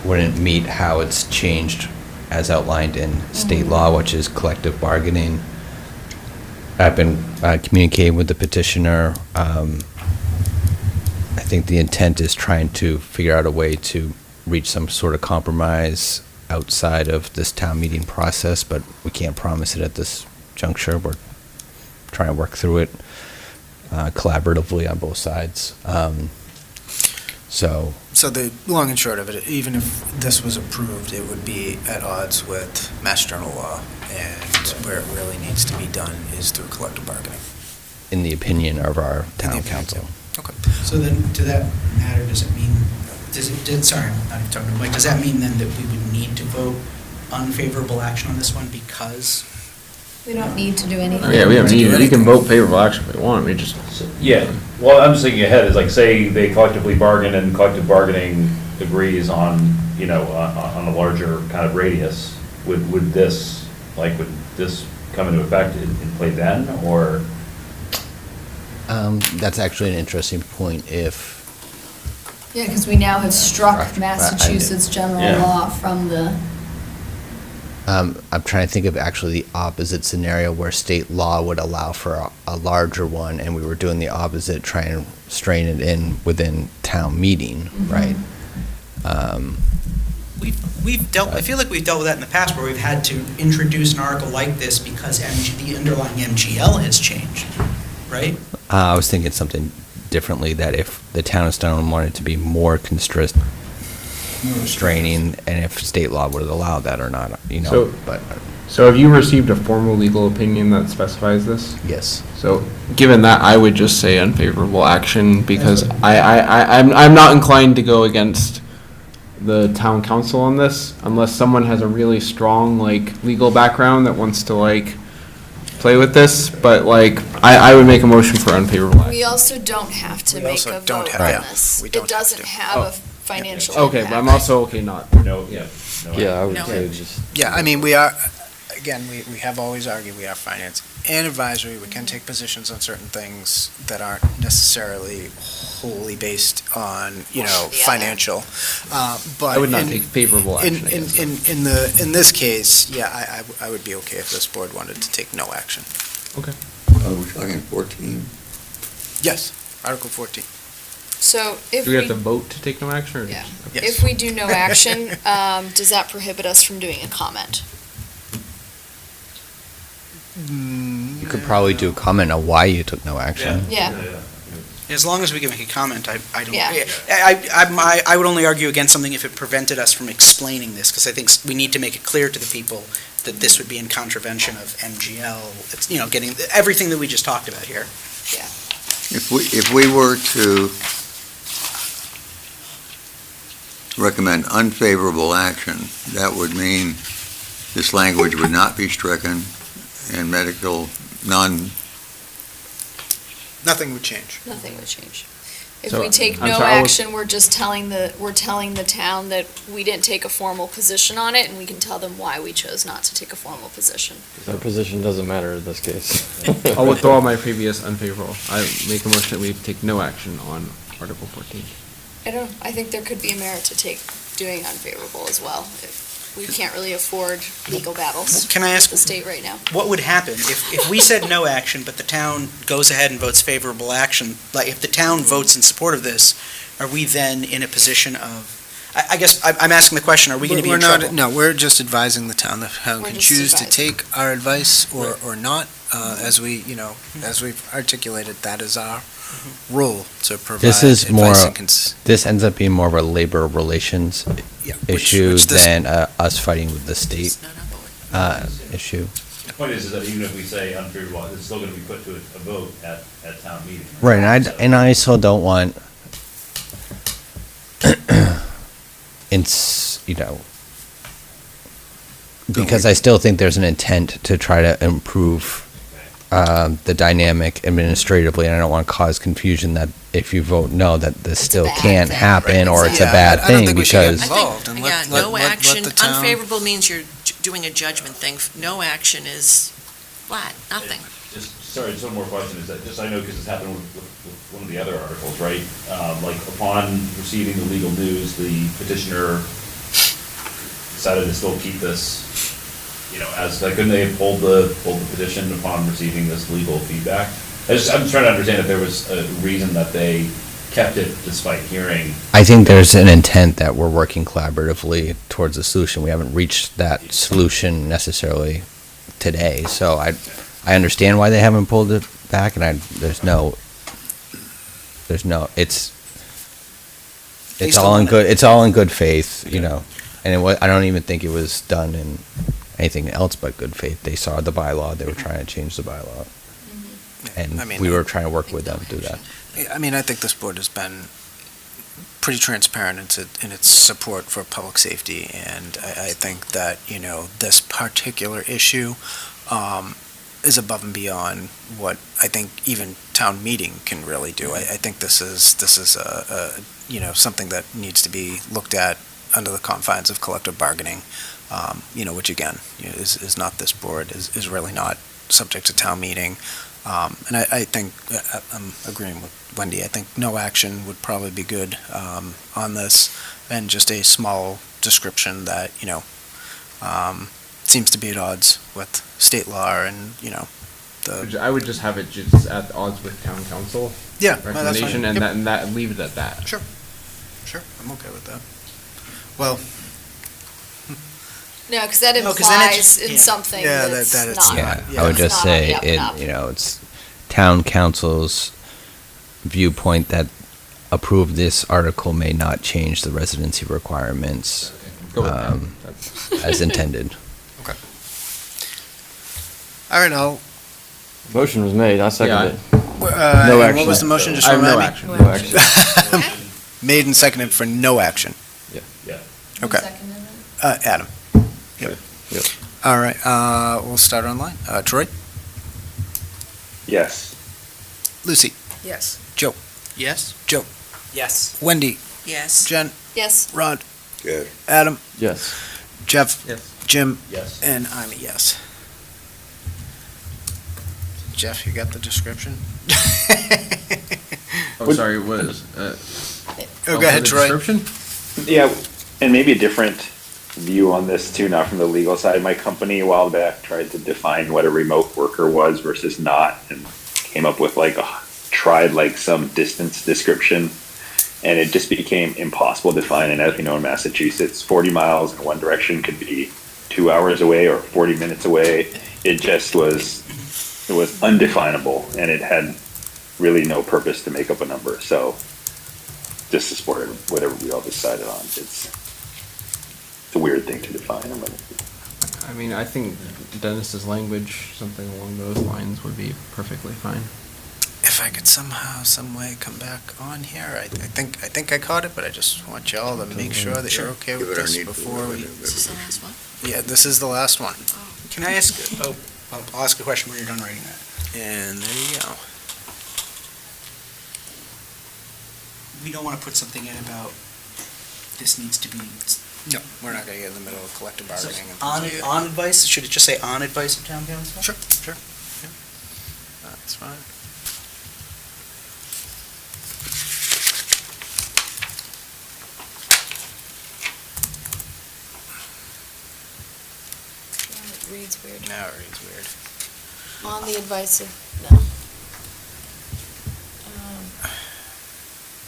Speaker 5: wouldn't meet how it's changed as outlined in state law, which is collective bargaining. I've been communicating with the petitioner. I think the intent is trying to figure out a way to reach some sort of compromise outside of this town meeting process, but we can't promise it at this juncture. We're trying to work through it collaboratively on both sides. So
Speaker 1: the long and short of it, even if this was approved, it would be at odds with Mass General law, and where it really needs to be done is through collective bargaining.
Speaker 5: in the opinion of our town council.
Speaker 1: Okay.
Speaker 9: So then, to that matter, sorry, I'm not talking to Mike, does that mean then that we would need to vote unfavorable action on this one because?
Speaker 6: We don't need to do anything.
Speaker 14: Yeah, we haven't needed, we can vote favorable action if we want, we just.
Speaker 12: Yeah, well, I'm just thinking ahead, is like, say they collectively bargain and collective bargaining agrees on, you know, on a larger kind of radius, would this come into effect in play then, or?
Speaker 5: That's actually an interesting point if,
Speaker 6: Yeah, because we now have struck
Speaker 5: Right.
Speaker 6: Massachusetts general
Speaker 7: Yeah.
Speaker 6: law from the,
Speaker 5: I'm trying to think of actually the opposite scenario where state law would allow for a larger one, and we were doing the opposite, trying to strain it in within town meeting, right?
Speaker 9: I feel like we've dealt with that in the past where we've had to introduce an article like this because the underlying MGL has changed, right?
Speaker 5: I was thinking something differently, that if the town of Stoneham wanted to be more constraining, and if state law would allow that or not, but.
Speaker 14: So have you received a formal legal opinion that specifies this?
Speaker 5: Yes.
Speaker 14: So, given that, I would just say unfavorable action, because I'm not inclined to go against the town council on this, unless someone has a really strong, legal background that wants to, play with this, but, I would make a motion for unfavorable action.
Speaker 6: We also don't have to make a vote on this. It doesn't have a financial impact.
Speaker 14: Okay, but I'm also okay not.
Speaker 12: No, yeah.
Speaker 7: Yeah, I would
Speaker 8: No.
Speaker 7: say just.
Speaker 1: Yeah, I mean, we are, again, we have always argued we are finance and advisory. We can take positions on certain things that aren't necessarily wholly based on, financial. But
Speaker 14: I would not take favorable action.
Speaker 1: In this case, yeah, I would be okay if this board wanted to take no action.
Speaker 14: Okay.
Speaker 11: We're talking 14.
Speaker 1: Yes, Article 14.
Speaker 6: So if
Speaker 14: Do we have to vote to take no action, or?
Speaker 6: Yeah.
Speaker 1: Yes.
Speaker 6: If we do no action, does that prohibit us from doing a comment?
Speaker 5: You could probably do a comment on why you took no action.
Speaker 6: Yeah.
Speaker 9: As long as we can make a comment, I don't.
Speaker 6: Yeah.
Speaker 9: I would only argue against something if it prevented us from explaining this, because I think we need to make it clear to the people that this would be in contravention of MGL. It's, getting everything that we just talked about here.
Speaker 11: If we were to recommend unfavorable action, that would mean this language would not be stricken and
Speaker 1: Nothing would change.
Speaker 6: Nothing would change. If
Speaker 14: So,
Speaker 6: we take
Speaker 14: I'm
Speaker 6: no
Speaker 14: sorry, I was-
Speaker 6: action, we're telling the town that we didn't take a formal position on it, and we can tell them why we chose not to take a formal position.
Speaker 7: Our position doesn't matter in this case.
Speaker 14: I'll withdraw my previous unfavorable. I make a motion that we take no action on Article 14.
Speaker 6: I think there could be a merit to doing unfavorable as well. We can't really afford legal battles
Speaker 9: Can I ask-
Speaker 6: with the state right now.
Speaker 9: What would happen if we said no action, but the town goes ahead and votes favorable action? Like, if the town votes in support of this, are we then in a position of, I guess, I'm asking the question, are we going to be in trouble?
Speaker 1: No, we're just advising the town. The town
Speaker 6: We're
Speaker 1: can
Speaker 6: just
Speaker 1: choose to
Speaker 6: advising.
Speaker 1: take our advice or not. As we've articulated, that is our role to provide
Speaker 5: This is
Speaker 1: advice
Speaker 5: more, this ends up being more of a labor relations issue than us fighting with the state issue.
Speaker 12: The point is that even if we say unfavorable, it's still going to be put to a vote at town meeting.
Speaker 5: Right, and I still don't want, because I still think there's an intent to try to improve the dynamic administratively, and I don't want to cause confusion that if you vote no, that this still
Speaker 6: bad
Speaker 5: can't
Speaker 6: thing.
Speaker 5: happen, or it's a
Speaker 1: Yeah,
Speaker 5: bad
Speaker 1: I don't
Speaker 5: thing,
Speaker 1: think we should get
Speaker 5: because.
Speaker 1: involved and let
Speaker 8: no action,
Speaker 1: the town.
Speaker 8: unfavorable means you're doing a judgment thing. No action is flat, nothing.
Speaker 12: Just one more question, is that, just I know because it's happened with one of the other articles, right? Like upon receiving the legal news, the petitioner decided to still keep this, couldn't they have pulled the petition upon receiving this legal feedback? I'm just trying to understand if there was a reason that they kept it despite hearing.
Speaker 5: I think there's an intent that we're working collaboratively towards a solution. We haven't reached that solution necessarily today, so I understand why they haven't pulled it back, and it's all in good faith, and I don't even think it was done in anything else but good faith. They saw the bylaw, they were trying to change the bylaw, and we were trying to work with them to do that.
Speaker 1: I mean, I think this board has been pretty transparent in its support for public safety, and I think that, this particular issue is above and beyond what I think even town meeting can really do. I think this is something that needs to be looked at under the confines of collective bargaining, which again, is not this board, is really not subject to town meeting. And I think, I'm agreeing with Wendy, I think no action would probably be good on this, and just a small description that, seems to be at odds with state law and,
Speaker 14: I would just have it just at odds with town council.
Speaker 1: Yeah, no, that's
Speaker 14: recommendation,
Speaker 1: fine.
Speaker 14: and that leave it at that.
Speaker 1: Sure, I'm okay with that. Well,
Speaker 6: No, because that
Speaker 9: No, 'cause then it
Speaker 6: implies
Speaker 9: just-
Speaker 6: in
Speaker 9: yeah.
Speaker 6: something
Speaker 1: Yeah,
Speaker 6: that's
Speaker 1: that it's
Speaker 6: not.
Speaker 1: not.
Speaker 5: Yeah, I would just
Speaker 6: It's not on
Speaker 5: say,
Speaker 6: the up and up.
Speaker 5: it's town council's viewpoint that approve this article may not change the residency requirements
Speaker 14: Go with that.
Speaker 5: as intended.
Speaker 1: All right, I'll,
Speaker 7: Motion was made, I seconded it.
Speaker 1: no
Speaker 7: No
Speaker 1: What
Speaker 7: action.
Speaker 1: was the motion, just
Speaker 14: I have
Speaker 1: remind
Speaker 14: no
Speaker 1: me?
Speaker 14: action.
Speaker 7: No action.
Speaker 1: Made and seconded for no action.
Speaker 12: Yeah.
Speaker 1: Okay. Adam. Yep.
Speaker 7: Yep.
Speaker 1: All right, we'll start online. Troy?
Speaker 4: Yes.
Speaker 1: Lucy?
Speaker 10: Yes.
Speaker 9: Yes?
Speaker 2: Yes.
Speaker 1: Wendy?
Speaker 10: Yes.
Speaker 1: Jen?
Speaker 6: Yes.
Speaker 1: Rod?
Speaker 11: Yes.
Speaker 1: Adam?
Speaker 7: Yes.
Speaker 1: Jeff?
Speaker 14: Yes.
Speaker 1: Jim?
Speaker 12: Yes.
Speaker 1: And I'm a yes. Jeff, you got the description?
Speaker 14: Oh, sorry, what is,
Speaker 1: Oh, go ahead,
Speaker 14: the
Speaker 1: Troy.
Speaker 14: description?
Speaker 4: Yeah, and maybe a different view on this too, not from the legal side. My company a while back tried to define what a remote worker was versus not, and came up with tried some distance description, and it just became impossible to define. And as we know in Massachusetts, 40 miles in one direction could be 2 hours away or 40 minutes away. It was undefinable, and it had really no purpose to make up a number. So just to support whatever we all decided on. It's a weird thing to define.
Speaker 14: I mean, I think Dennis's language, something along those lines would be perfectly fine.
Speaker 1: If I could somehow, some way come back on here, I think I caught it, but I just want y'all to make sure that you're okay with
Speaker 11: Give it our
Speaker 1: this
Speaker 11: needful
Speaker 1: before we.
Speaker 11: revenue.
Speaker 8: Is this the last one?
Speaker 1: Yeah, this is the last one.
Speaker 9: Can I ask, I'll ask a question when you're done writing that.
Speaker 1: And there you go.
Speaker 9: We don't want to put something in about this needs to be,
Speaker 1: No, we're not gonna get in the middle of collective
Speaker 9: so
Speaker 1: bargaining. and
Speaker 9: on,
Speaker 1: things like that.
Speaker 9: on advice, should it just say on advice of town council?
Speaker 1: Sure. Yeah. That's fine.
Speaker 6: It reads weird.
Speaker 1: Now it reads weird.
Speaker 6: On the advice of, no.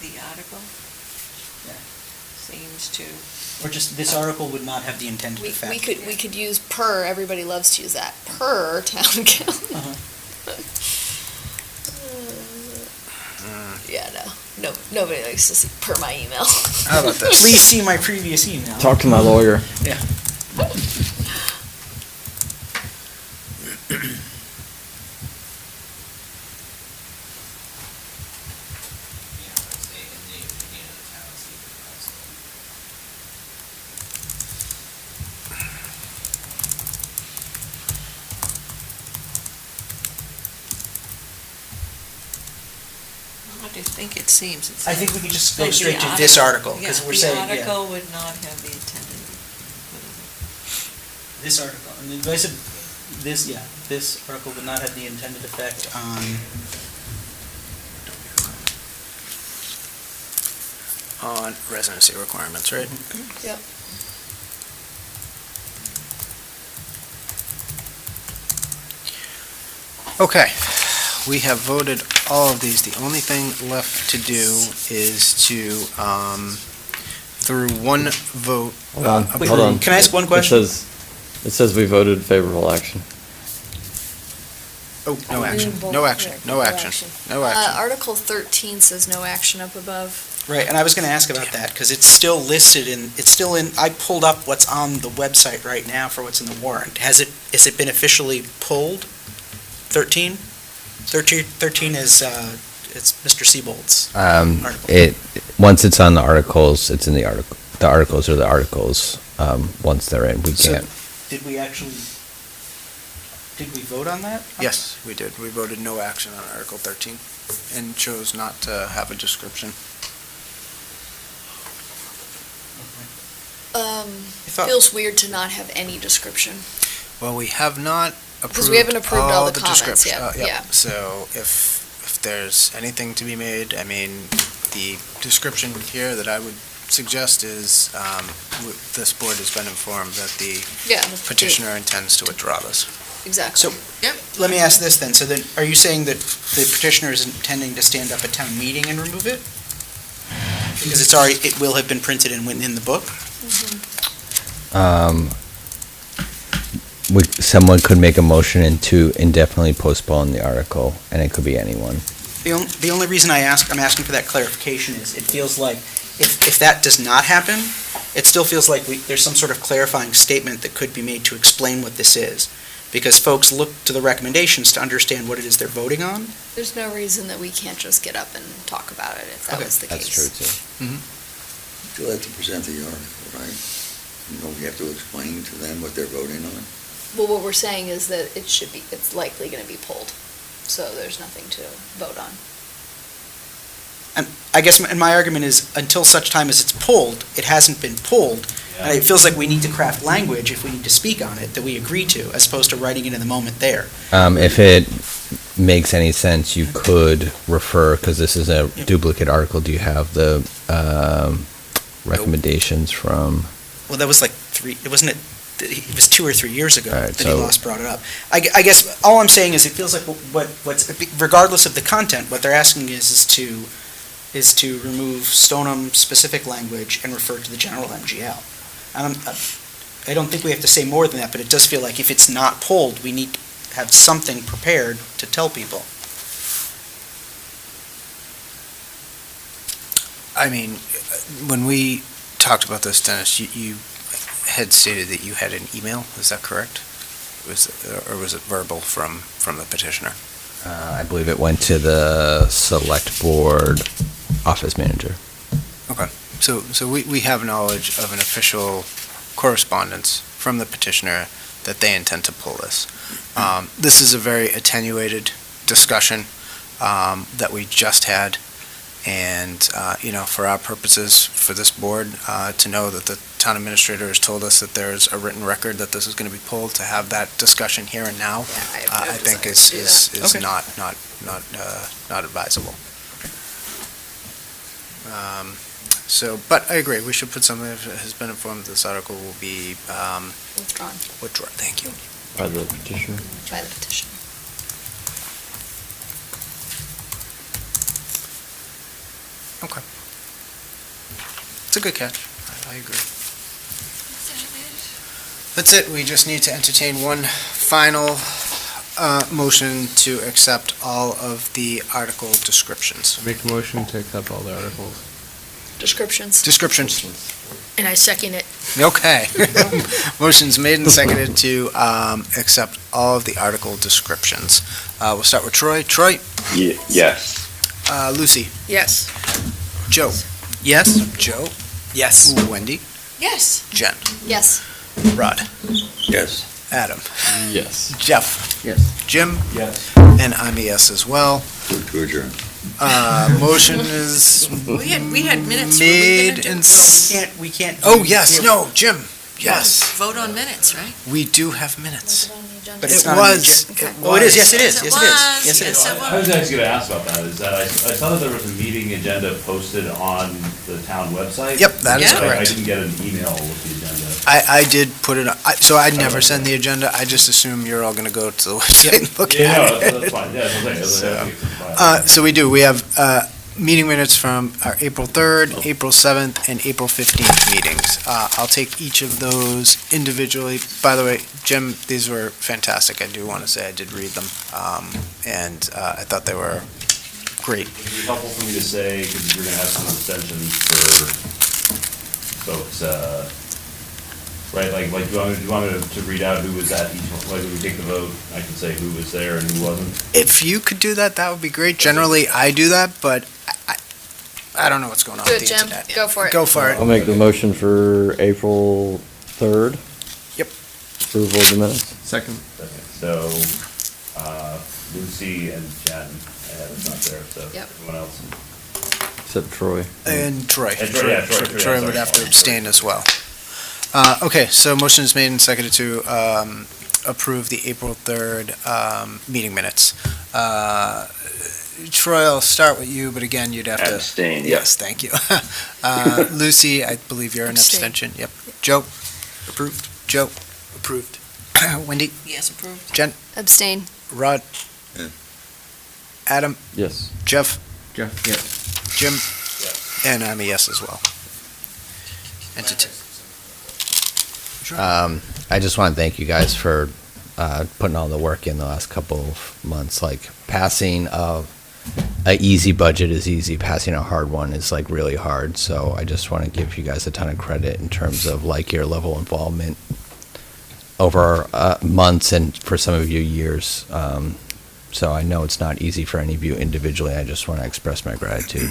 Speaker 8: The article? Seems to,
Speaker 9: Or just, this article would not have the intended
Speaker 6: We
Speaker 9: effect?
Speaker 6: could use per, everybody loves to use that, per town council. Yeah, no, nobody likes to see per my email.
Speaker 1: How about this?
Speaker 9: Please see my previous email.
Speaker 7: Talk to my lawyer.
Speaker 9: Yeah.
Speaker 13: Yeah, I would say in the opinion of the town, see the council.
Speaker 8: what do you think it seems?
Speaker 9: I think we could just go
Speaker 8: The
Speaker 9: straight to this article,
Speaker 8: yeah,
Speaker 9: because we're saying,
Speaker 8: The
Speaker 9: yeah,
Speaker 8: article would not have the intended, what is
Speaker 9: this article, and the advice of, this article would not have the intended effect
Speaker 1: On residency requirements, right?
Speaker 6: Yep.
Speaker 1: Okay, we have voted all of these. The only thing left to do is to, through one vote.
Speaker 7: Hold on,
Speaker 1: approve-
Speaker 7: hold on.
Speaker 9: Can I ask one question?
Speaker 7: It says we voted favorable action.
Speaker 1: Oh, no action,
Speaker 10: Both,
Speaker 1: no action,
Speaker 10: yeah,
Speaker 1: no action, no action.
Speaker 6: Article 13 says no action up above.
Speaker 9: Right, and I was gonna ask about that, because it's still listed I pulled up what's on the website right now for what's in the warrant. Has it been officially pulled? 13? 13 is, it's Mr. Siebold's article.
Speaker 5: Once it's on the articles, it's in the article. The articles are the articles. Once they're in, we
Speaker 9: So,
Speaker 5: can't.
Speaker 9: did we vote on that?
Speaker 1: Yes, we did. We voted no action on Article 13 and chose not to have a description. thought-
Speaker 6: Feels weird to not have any description.
Speaker 1: Well, we have not approved.
Speaker 6: Because we haven't approved all the comments
Speaker 1: description-
Speaker 6: yet,
Speaker 1: yep.
Speaker 6: yeah.
Speaker 1: So if there's anything to be made, I mean, the description here that I would suggest is, this board has been informed that the
Speaker 6: Yeah.
Speaker 1: petitioner intends to withdraw this.
Speaker 6: Exactly.
Speaker 9: So, let me ask this then, so then, are you saying that the petitioner is intending to stand up at town meeting and remove it? Because it will have been printed and went in the book?
Speaker 5: someone could make a motion and to indefinitely postpone the article, and it could be anyone.
Speaker 9: The only reason I'm asking for that clarification is it feels like if that does not happen, it still feels like there's some sort of clarifying statement that could be made to explain what this is. Because folks look to the recommendations to understand what it is they're voting on.
Speaker 6: There's no reason that we can't just get up and talk about it if that
Speaker 9: Okay.
Speaker 6: was the case.
Speaker 5: That's true, too.
Speaker 11: You'll have to present the article, right? We have to explain to them what they're voting on.
Speaker 6: Well, what we're saying is that it's likely going to be pulled, so there's nothing to vote on.
Speaker 9: And I guess my argument is, until such time as it's pulled, it hasn't been pulled, and it feels like we need to craft language, if we need to speak on it, that we agree to, as opposed to writing it in the moment there.
Speaker 5: If it makes any sense, you could refer, because this is a duplicate article, do you have the recommendations from?
Speaker 9: Well, that was like it was 2 or 3 years ago
Speaker 5: All right,
Speaker 9: that he
Speaker 5: so-
Speaker 9: last brought it up. I guess all I'm saying is it feels like what's, regardless of the content, what they're asking is to remove Stoneham specific language and refer to the general MGL. And I don't think we have to say more than that, but it does feel like if it's not pulled, we need to have something prepared to tell people.
Speaker 1: I mean, when we talked about this, Dennis, you had stated that you had an email, is that correct? Or was it verbal from the petitioner?
Speaker 5: I believe it went to the select board office manager.
Speaker 1: Okay, so we have knowledge of an official correspondence from the petitioner that they intend to pull this. This is a very attenuated discussion that we just had, and, for our purposes, for this board, to know that the town administrator has told us that there's a written record that this is going to be pulled, to have that discussion here and now, I think is
Speaker 9: Okay.
Speaker 1: not advisable. But I agree, we should put something, if it has been informed that this article will be
Speaker 6: Withdrawn
Speaker 1: thank you.
Speaker 7: By the petitioner.
Speaker 6: by the petition.
Speaker 1: Okay. It's a good catch, I agree. That's it, we just need to entertain one final motion to accept all of the article descriptions.
Speaker 14: Make a motion to accept all the articles.
Speaker 6: Descriptions.
Speaker 1: Descriptions.
Speaker 10: And I second it.
Speaker 1: Okay. Motion's made and seconded to accept all of the article descriptions. We'll start with Troy. Troy?
Speaker 4: Yes.
Speaker 1: Lucy?
Speaker 10: Yes.
Speaker 1: Joe?
Speaker 9: Yes?
Speaker 1: Joe?
Speaker 9: Yes.
Speaker 1: Wendy?
Speaker 10: Yes.
Speaker 1: Jen?
Speaker 6: Yes.
Speaker 1: Rod?
Speaker 11: Yes.
Speaker 1: Adam?
Speaker 7: Yes.
Speaker 1: Jeff?
Speaker 14: Yes.
Speaker 1: Jim?
Speaker 12: Yes.
Speaker 1: And I'm a yes as well.
Speaker 11: To adjourn.
Speaker 1: Motion is
Speaker 8: We had minutes. Were we
Speaker 1: made
Speaker 8: gonna do-
Speaker 1: and...
Speaker 9: We can't.
Speaker 1: Oh, yes, no, Jim, yes.
Speaker 8: Vote on minutes, right?
Speaker 1: We do have minutes.
Speaker 9: But it's
Speaker 1: It
Speaker 9: not on the
Speaker 1: was.
Speaker 9: agenda.
Speaker 1: It
Speaker 9: Oh, it is, yes, it
Speaker 1: was.
Speaker 9: is,
Speaker 8: Yes,
Speaker 9: yes,
Speaker 8: it
Speaker 9: it is.
Speaker 8: was.
Speaker 9: Yes, it
Speaker 8: Yes,
Speaker 9: is.
Speaker 8: it
Speaker 12: I was actually gonna ask about that, is that I saw that there was a meeting agenda posted on the town website.
Speaker 1: Yep, that is
Speaker 8: Yeah.
Speaker 12: I
Speaker 1: correct.
Speaker 12: didn't get an email with the agenda.
Speaker 1: I did put it, so I never send the agenda, I just assume you're all gonna go to the website and look
Speaker 12: Yeah, no,
Speaker 1: at
Speaker 12: that's
Speaker 1: it.
Speaker 12: fine, yeah, that's
Speaker 1: So,
Speaker 12: fine.
Speaker 1: So we do, we have meeting minutes from our April 3rd, April 7th, and April 15th meetings. I'll take each of those individually. By the way, Jim, these were fantastic, I do want to say, I did read them, and I thought they were great.
Speaker 12: Would it be helpful for me to say, because you're gonna have some extensions for folks, right, like, do you want me to read out who was at each one, like, when we take the vote, I can say who was there and who wasn't?
Speaker 1: If you could do that, that would be great. Generally, I do that, but I don't know what's going on
Speaker 6: Do
Speaker 1: with
Speaker 6: it,
Speaker 1: the
Speaker 6: Jim.
Speaker 1: internet.
Speaker 6: Go for it.
Speaker 1: Go for
Speaker 7: I'll
Speaker 1: it.
Speaker 7: make the motion for April 3rd.
Speaker 1: Yep.
Speaker 7: Approval of the minutes.
Speaker 14: Second.
Speaker 12: So, Lucy and Jen, it's not there, so
Speaker 6: Yep.
Speaker 12: everyone else.
Speaker 7: Except Troy.
Speaker 1: And Troy.
Speaker 12: And Troy, yeah, Troy,
Speaker 1: Troy would
Speaker 12: sorry.
Speaker 1: have to abstain as well. Okay, so motion is made and seconded to approve the April 3rd meeting minutes. Troy, I'll start with you, but again, you'd have to...
Speaker 4: Abstain,
Speaker 1: Yes, thank you. Lucy, I believe you're an
Speaker 10: Abstain.
Speaker 1: abstention. Yep. Joe? Approved. Joe? Approved. Wendy?
Speaker 8: Yes, approved.
Speaker 1: Jen?
Speaker 6: Abstain.
Speaker 1: Rod?
Speaker 11: Yeah.
Speaker 1: Adam?
Speaker 7: Yes.
Speaker 1: Jeff?
Speaker 14: Jeff, yes.
Speaker 1: Jim? And I'm a yes as well.
Speaker 5: I just want to thank you guys for putting all the work in the last couple of months. Like passing a easy budget is easy. Passing a hard one is like really hard. So I just want to give you guys a ton of credit in terms of like your level of involvement over months and for some of you years. So I know it's not easy for any of you individually. I just want to express my gratitude.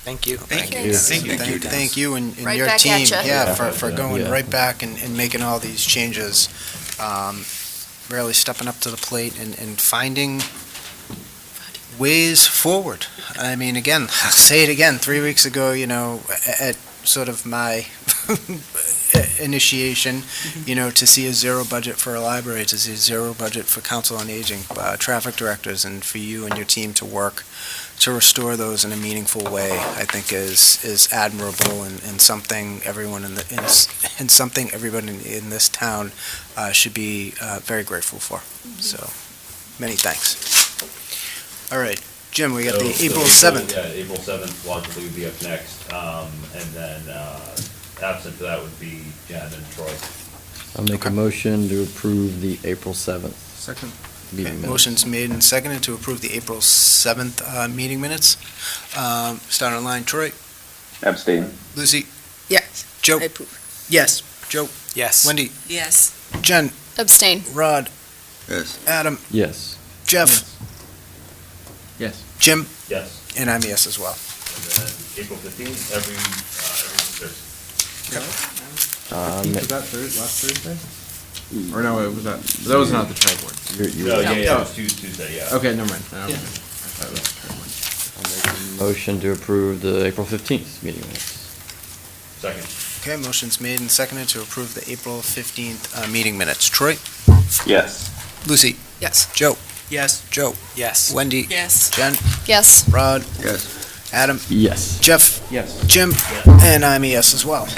Speaker 9: Thank you.
Speaker 1: Thank
Speaker 9: you.
Speaker 1: Thank you and
Speaker 6: Right
Speaker 1: your
Speaker 6: back
Speaker 1: team,
Speaker 6: at ya.
Speaker 1: yeah, for going
Speaker 7: Yeah.
Speaker 1: right back and making all these changes. Really stepping up to the plate and finding ways forward. I mean, again, I'll say it again, 3 weeks ago, you know, at sort of my initiation, you know, to see a zero budget for a library, to see a zero budget for council on aging, traffic directors, and for you and your team to work to restore those in a meaningful way, I think is admirable and something everyone and something everybody in this town should be very grateful for. So, many thanks. All right, Jim, we got the April 7th.
Speaker 12: Yeah, April 7th logically would be up next, and then absent to that would be Jen and Troy.
Speaker 7: I'll make a motion to approve the April 7th
Speaker 1: Second.
Speaker 7: meeting minutes.
Speaker 1: Motion's made and seconded to approve the April 7th meeting minutes. Start on line, Troy,
Speaker 16: Abstain.
Speaker 1: Lucy,
Speaker 10: Yes.
Speaker 1: Joe,
Speaker 10: I approve.
Speaker 1: yes, Joe,
Speaker 9: Yes.
Speaker 1: Wendy,
Speaker 8: Yes.
Speaker 1: Jen,
Speaker 6: Abstain.
Speaker 1: Rod,
Speaker 11: Yes.
Speaker 1: Adam,
Speaker 7: Yes.
Speaker 1: Jeff,
Speaker 14: Yes.
Speaker 1: Jim,
Speaker 12: Yes,
Speaker 1: and I'm a yes as well.
Speaker 12: and then April 15th, every Thursday.
Speaker 14: Was that last Thursday? Or no, it was that was not the tri board.
Speaker 12: No, yeah, it was Tuesday, yeah.
Speaker 14: Okay, never mind. I thought it was the tri board.
Speaker 7: I'll make a motion to approve the April 15th meeting minutes.
Speaker 12: Second.
Speaker 1: Okay, motion's made and seconded to approve the April 15th meeting minutes. Troy,
Speaker 16: Yes.
Speaker 1: Lucy,
Speaker 10: Yes.
Speaker 1: Joe,
Speaker 9: Yes.
Speaker 1: Joe,
Speaker 9: Yes.
Speaker 1: Wendy,
Speaker 8: Yes.
Speaker 1: Jen,
Speaker 6: Yes.
Speaker 1: Rod,
Speaker 11: Yes.
Speaker 1: Adam,
Speaker 7: Yes.
Speaker 1: Jeff,
Speaker 14: Yes.
Speaker 1: Jim, and I'm a yes as well.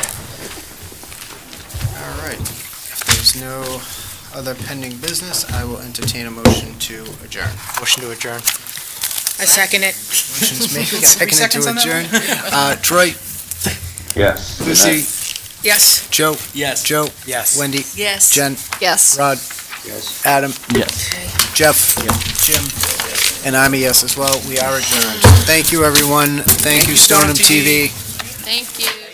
Speaker 1: All right, if there's no other pending business, I will entertain a motion to adjourn.
Speaker 9: Motion to adjourn.
Speaker 10: I second it.
Speaker 1: Motion's made
Speaker 9: We
Speaker 1: and
Speaker 9: got 3
Speaker 1: seconded
Speaker 9: seconds
Speaker 1: to
Speaker 9: on that
Speaker 1: adjourn. Troy,
Speaker 16: Yes.
Speaker 1: Lucy,
Speaker 10: Yes.
Speaker 1: Joe,
Speaker 9: Yes.
Speaker 1: Joe,
Speaker 9: Yes.
Speaker 1: Wendy,
Speaker 8: Yes.
Speaker 1: Jen,
Speaker 6: Yes.
Speaker 1: Rod,
Speaker 11: Yes.
Speaker 1: Adam,
Speaker 7: Yes.
Speaker 1: Jeff, Jim, and I'm a yes as well. We are adjourned. Thank you, everyone. Thank you, Stoneham TV.
Speaker 6: Thank you.